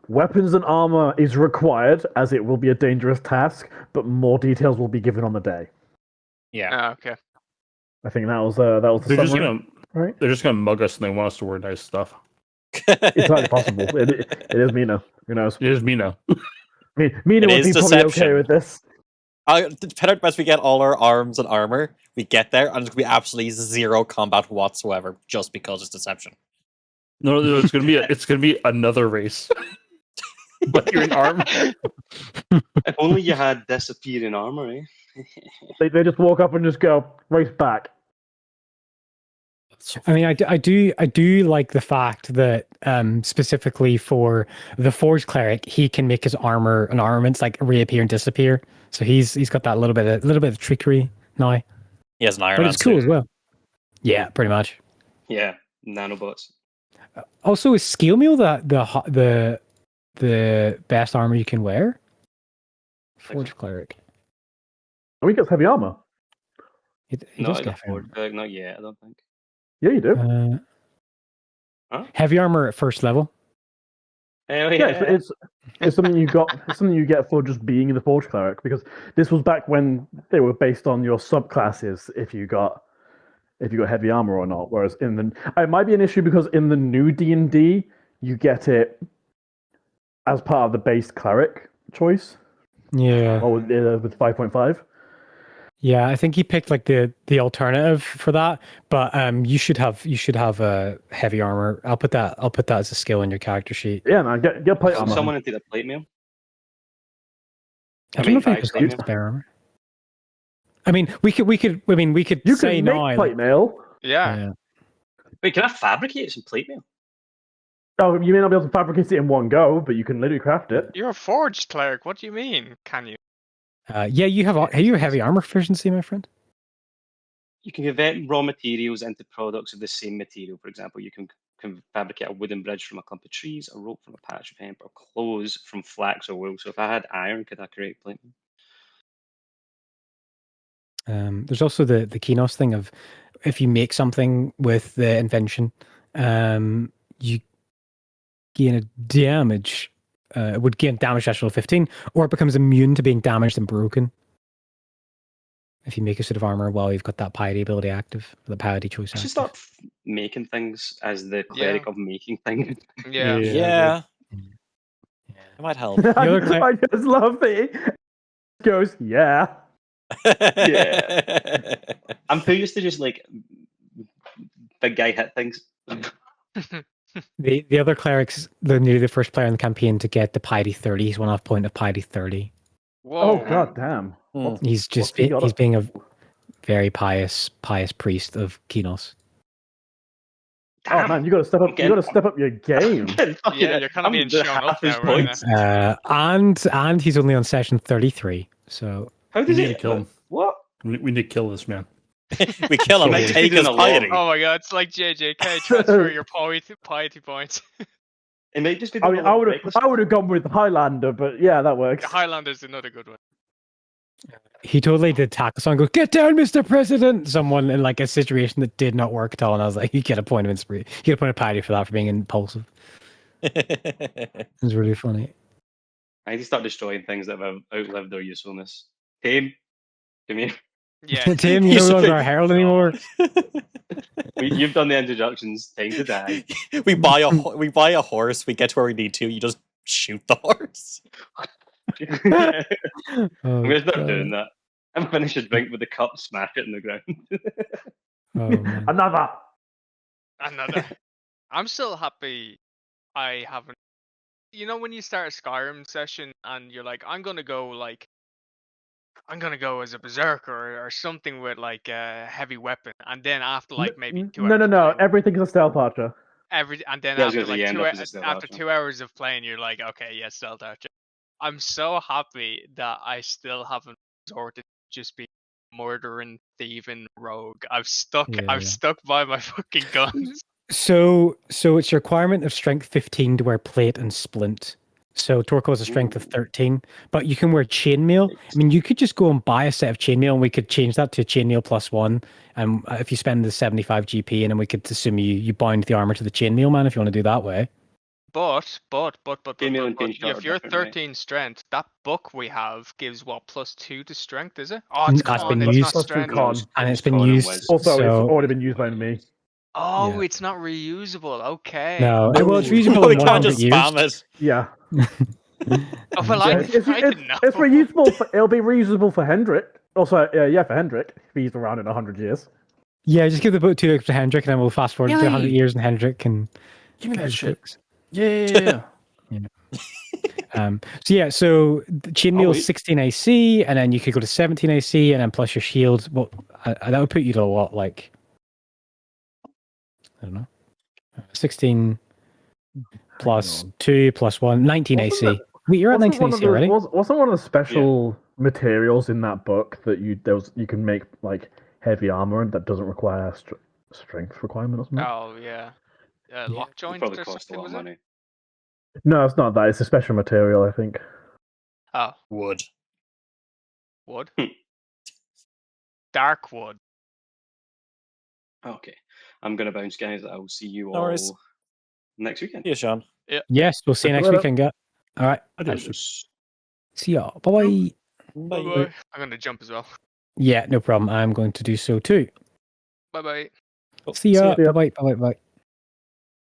Weapons and armor is required, as it will be a dangerous task, but more details will be given on the day. Yeah. Okay. I think that was the They're summary, right? They're just gonna mug us and they want us to wear nice stuff. It's highly possible. It is Mina. Who knows? It is me now. Mina It would is be probably okay deception. with this. Depending on as we get all our arms and armor, we get there, and it's going to be absolutely zero combat whatsoever, just because it's deception. No, it's gonna be another race. But you're in armor. If only you had disappearing armor, eh? They just walk up and just go race back. I mean, I do like the fact that specifically for the Forge Cleric, he can make his armor and armaments like reappear and disappear. So he's got that little bit of trickery now. He has an Iron But Man it's cool suit. as well. Yeah, pretty much. Yeah, nanobots. Also, is scale mail the best armor you can wear? Forge Cleric. And we get heavy armor. He Not does in the get Ford Craig, not yet, I don't think. Yeah, you do. Huh? Heavy armor at first level. Hell Yeah, yeah. it's something you got. It's something you get for just being in the Forge Cleric, because this was back when they were based on your subclasses. If you got heavy armor or not. Whereas it might be an issue because in the new D&D you get it as part of the base cleric choice. Yeah. Or with 5.5. Yeah, I think he picked like the alternative for that, but you should have a heavy armor. I'll put that as a skill in your character sheet. Yeah, man, get plate armor. Someone into the plate mail. I don't know if anybody's got spare armor. I mean, we could You say can make now. plate mail. Yeah. Wait, can I fabricate some plate mail? Oh, you may not be able to fabricate it in one go, but you can literally craft it. You're a forged cleric. What do you mean? Can you? Yeah, you have heavy armor proficiency, my friend. You can convert raw materials into products of the same material. For example, you can fabricate a wooden bridge from a clump of trees, a rope from a patch of hemp, or clothes from flax or wool. So if I had iron, could I create plate mail? There's also the Kinos thing of if you make something with the invention, you gain a damage. It would gain damage at level 15, or it becomes immune to being damaged and broken. If you make a suit of armor while you've got that piety ability active, the piety choice I should active. start making things as the cleric of making things. Yeah. Yeah. It might help. I just love that he goes, yeah. Yeah. I'm too used to just like big guy hit things. The other clerics, they're nearly the first player in the campaign to get the piety 30. He's 1 point of piety 30. Whoa. Oh god damn. He's just he's being a very pious priest of Kinos. Oh man, you gotta step up. You gotta step up your game. Yeah, you're kind of being shown up now, right now. And he's only on session 33. So how we does need it to kill him? What? We need to kill this man. We kill him and take his piety. Oh my god, it's like JJK, transfer your piety points. It might just be. I mean, I would have gone with Highlander, but yeah, that works. The Highlander's another good one. he totally did tackle someone, go, "Get down, Mr. President!" Someone in like a situation that did not work at all, and I was like, "You get a point of inspiration. You get a point of piety for that, for being impulsive." It was really funny. I need to start destroying things that have outlived their usefulness. Tame, come here. Yeah. Tim, you no longer a herald anymore. You've done the introductions. Time to die. we buy a horse. We get to where we need to. You just shoot the horse. I'm gonna start doing that. I'm finish a drink with the cup, smash it in the ground. Another. I'm still happy I haven't. You know when you start a Skyrim session and you're like, I'm gonna go as a berserker or something with like a heavy weapon, and then after like maybe 2 hours. No. Everything's a stealth archer. After 2 hours of playing, you're like, okay, yeah, stealth archer. I'm so happy that I still haven't resorted to just being murdering, thieving rogue. I've stuck by my fucking guns. So it's a requirement of strength 15 to wear plate and splint. So Torko has a strength of 13, but you can wear chainmail. I mean, you could just go and buy a set of chainmail, and we could change that to chainmail +1. And if you spend the 75 GP, and then we could assume you bind the armor to the chainmail, man, if you want to do that way. But if you're 13 strength, that book we have gives what, +2 to strength, is it? Oh, it's con. It's not strength. And it's been used. Also, it's already been used by me. Oh, it's not reusable. Okay. No, well, it's reusable. We can't just spam it. Yeah. Oh, well, I didn't know. It's reusable. It'll be reusable for Hendrik. Also, for Hendrik, if he's around in 100 years. Yeah, just give the book 2 extra to Hendrik, and then we'll fast forward to 100 years, and Hendrik can give me that shit. Books. Yeah. So the chainmail is 16 AC, and then you could go to 17 AC, and then plus your shield. Well, that would put you to what, like, I don't know, 16 plus 2 plus 1, 19 AC. Wait, you're at 19 AC already? Wasn't one of the special materials in that book that you can make like heavy armor and that doesn't require strength requirement or something? Oh yeah, lock joint probably or cost a something, lot of money. No, it's not that. It's a special material, I think. Oh, wood. Dark wood. Okay, I'm gonna bounce, guys. I will see you all next weekend. Yeah, Sean. Yeah. Yes, we'll see you next weekend. All right. See y'all. Bye-bye. Bye-bye. I'm going to jump as well. Yeah, no problem. I'm going to do so too. Bye-bye. See ya. Bye-bye. Bye-bye.